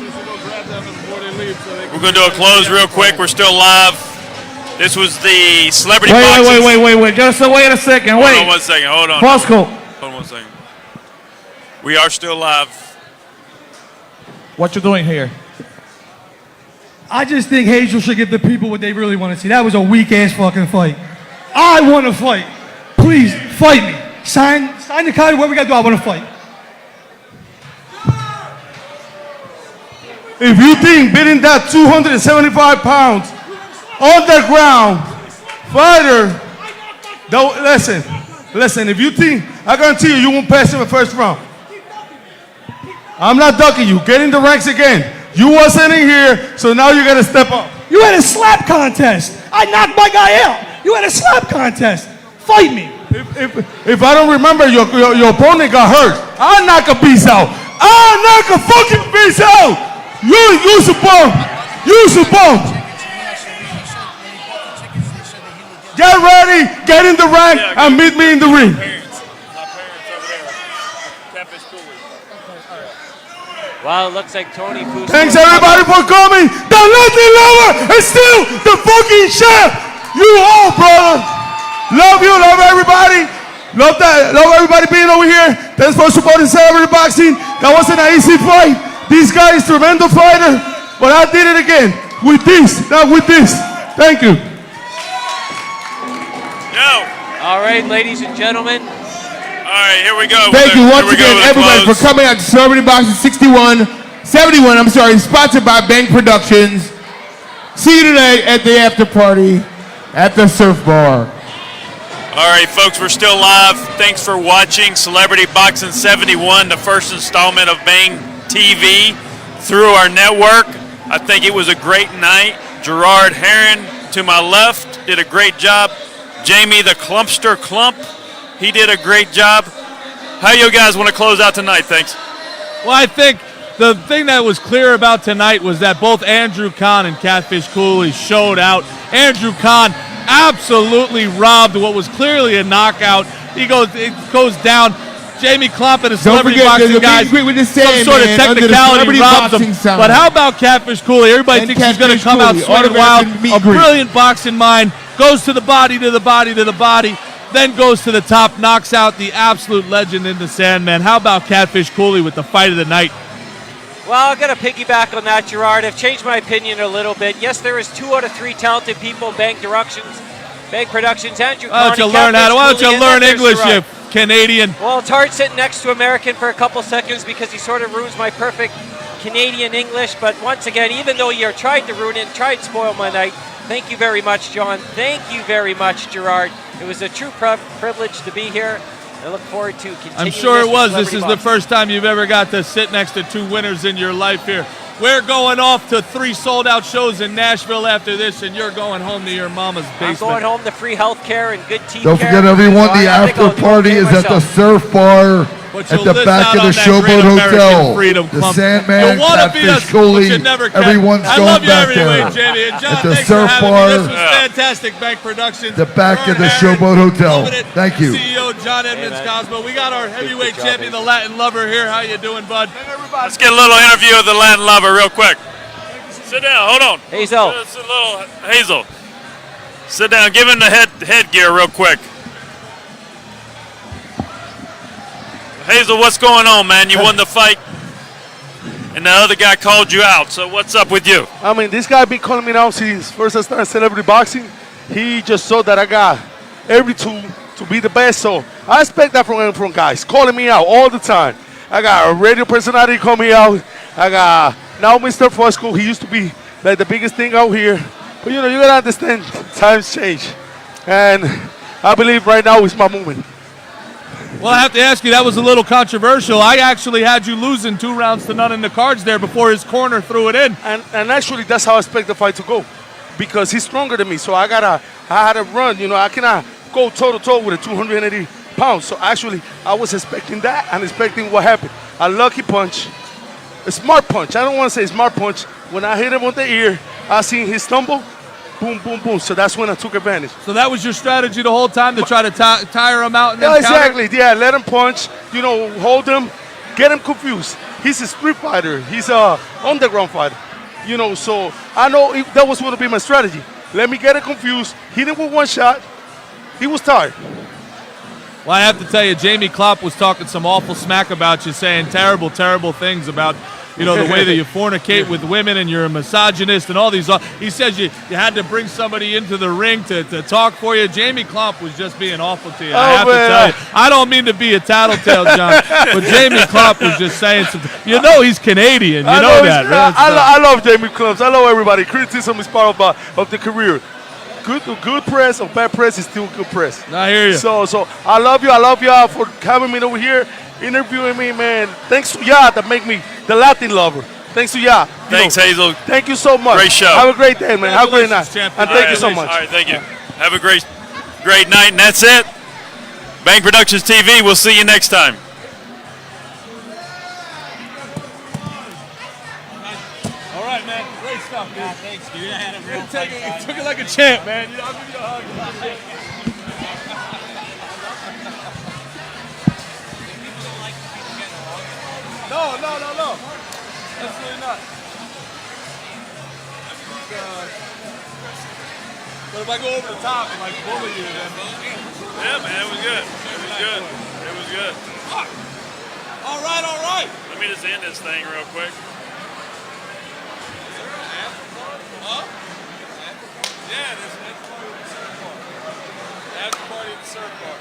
We're going to do a close real quick. We're still live. This was the Celebrity Boxing. Wait. Just wait a second. Hold on 1 second. Hold on. Bosco. Hold on 1 second. We are still live. What you doing here? I just think Hazel should give the people what they really want to see. That was a weak-ass fucking fight. I want to fight. Please, fight me. Sign the card, what we got to do, I want to fight. If you think beating that 275 pounds underground fighter, don't listen, if you think, I guarantee you won't pass him the first round. I'm not ducking you. Get in the ranks again. You wasn't in here, so now you got to step up. You had a slap contest. I knocked my guy out. You had a slap contest. Fight me. If I don't remember, your opponent got hurt. I'll knock a piece out. I'll knock a fucking piece out. Use a bump. Use a bump. Get ready. Get in the rank and meet me in the ring. Well, it looks like Tony Fuso. Thanks everybody for coming. The Latin Lover is still the fucking champ. You all, brother. Love you, love everybody. Love everybody being over here. Thanks for supporting Celebrity Boxing. That wasn't an easy fight. This guy is a tremendous fighter, but I did it again with this, not with this. Thank you. All right, ladies and gentlemen. All right, here we go. Thank you once again, everybody, for coming out to Celebrity Boxing 71, sponsored by Bank Productions. See you today at the after party at the Surf Bar. All right, folks, we're still live. Thanks for watching Celebrity Boxing 71, the first installment of Bang TV through our network. I think it was a great night. Gerard Heron, to my left, did a great job. Jamie the Clumpster Clump, he did a great job. How you guys want to close out tonight? Thanks. Well, I think the thing that was clear about tonight was that both Andrew Khan and Catfish Cooley showed out. Andrew Khan absolutely robbed what was clearly a knockout. It goes down. Jamie Klump and a Celebrity Boxing guy, some sort of technicality robs him. But how about Catfish Cooley? Everybody thinks he's going to come out swinging wild. A brilliant boxing mind. Goes to the body, to the body, to the body. Then goes to the top, knocks out the absolute legend in the Sandman. How about Catfish Cooley with the fight of the night? Well, I'm going to piggyback on that, Gerard. I've changed my opinion a little bit. Yes, there is 2 out of 3 talented people in Bank Productions. Andrew Why don't you learn English, you Canadian? Well, it's hard sitting next to American for a couple seconds because he sort of ruins my perfect Canadian English. But once again, even though you tried to ruin it, tried to spoil my night, thank you very much, John. Thank you very much, Gerard. It was a true privilege to be here. I look forward to continuing. I'm sure it was. This is the first time you've ever got to sit next to 2 winners in your life here. We're going off to 3 sold-out shows in Nashville after this, and you're going home to your mama's basement. I'm going home to free health care and good teeth Don't forget, everyone, the after party is at the Surf Bar at the back of the Showboat Hotel. The Sandman, Catfish Cooley, everyone's going back there. Jamie. And John, at the thanks Surf for having Bar. me. This was fantastic, Bank Productions. The back of the Showboat Hotel. Thank you. CEO John Edmonds Cosmo. We got our heavyweight champion, the Latin Lover here. How you doing, bud? Let's get a little interview of the Latin Lover real quick. Sit down. Hold on. Hazel. Just a little Hazel. Sit down. Give him the headgear real quick. Hazel, what's going on, man? You won the fight, and the other guy called you out. So what's up with you? I mean, this guy been calling me out since first I started Celebrity Boxing. He just saw that I got every tool to be the best. So I expect that from guys calling me out all the time. I got a radio personality call me out. I got now Mr. Fosco. He used to be like the biggest thing out here. But you know, you gotta understand, times change. And I believe right now is my moment. Well, I have to ask you, that was a little controversial. I actually had you losing 2 rounds to none in the cards there before his corner threw it in. And actually, that's how I expect the fight to go, because he's stronger than me. So I had to run. You know, I cannot go toe to toe with a 280 pounds. So actually, I was expecting that and expecting what happened. A lucky punch, a smart punch. I don't want to say smart punch. When I hit him on the ear, I seen his stumble. Boom, boom, boom. So that's when I took advantage. So that was your strategy the whole time, to try to tire him out and then Yeah, exactly. counter? Yeah, let him punch, you know, hold him, get him confused. He's a street fighter. He's a underground fighter. You know, so I know that was going to be my strategy. Let me get him confused. Hit him with 1 shot. He was tired. Well, I have to tell you, Jamie Klopp was talking some awful smack about you, saying terrible, terrible things about you know, the way that you fornicate with women and you're a misogynist and all these. He says you had to bring somebody into the ring to talk for you. Jamie Klomp was just being awful to you. I have to tell you. I don't mean to be a tattletale, John, but Jamie Klomp was just saying something. You know he's Canadian. You know that, right? I love Jamie Klomp. I love everybody. Criticism is part of the career. Good press or bad press is still good press. I hear you. So I love you. I love y'all for having me over here, interviewing me, man. Thanks to y'all that make me the Latin lover. Thanks to y'all. Thanks, Hazel. Thank you so much. Great show. Have a great day, man. Have a great night. And thank you so much. All right, thank you. Have a great night, and that's it. Bang Productions TV. We'll see you next time. All right, man. Great stuff, man. Thanks, dude. I had a real you took it like a champ, man. You know, I'll give you a hug. No. Absolutely not. But if I go over the top and like bully you, then yeah, man, it was good. It was good. All right. Let me just end this thing real quick. Huh? Yeah, there's an after party at the surf park.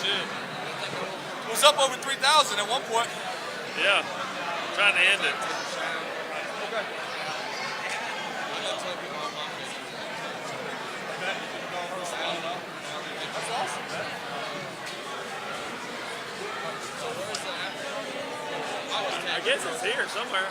Shit. It was up over 3,000 at one point. Yeah. I'm trying to end it. Okay. That's awesome, man. I guess it's here somewhere.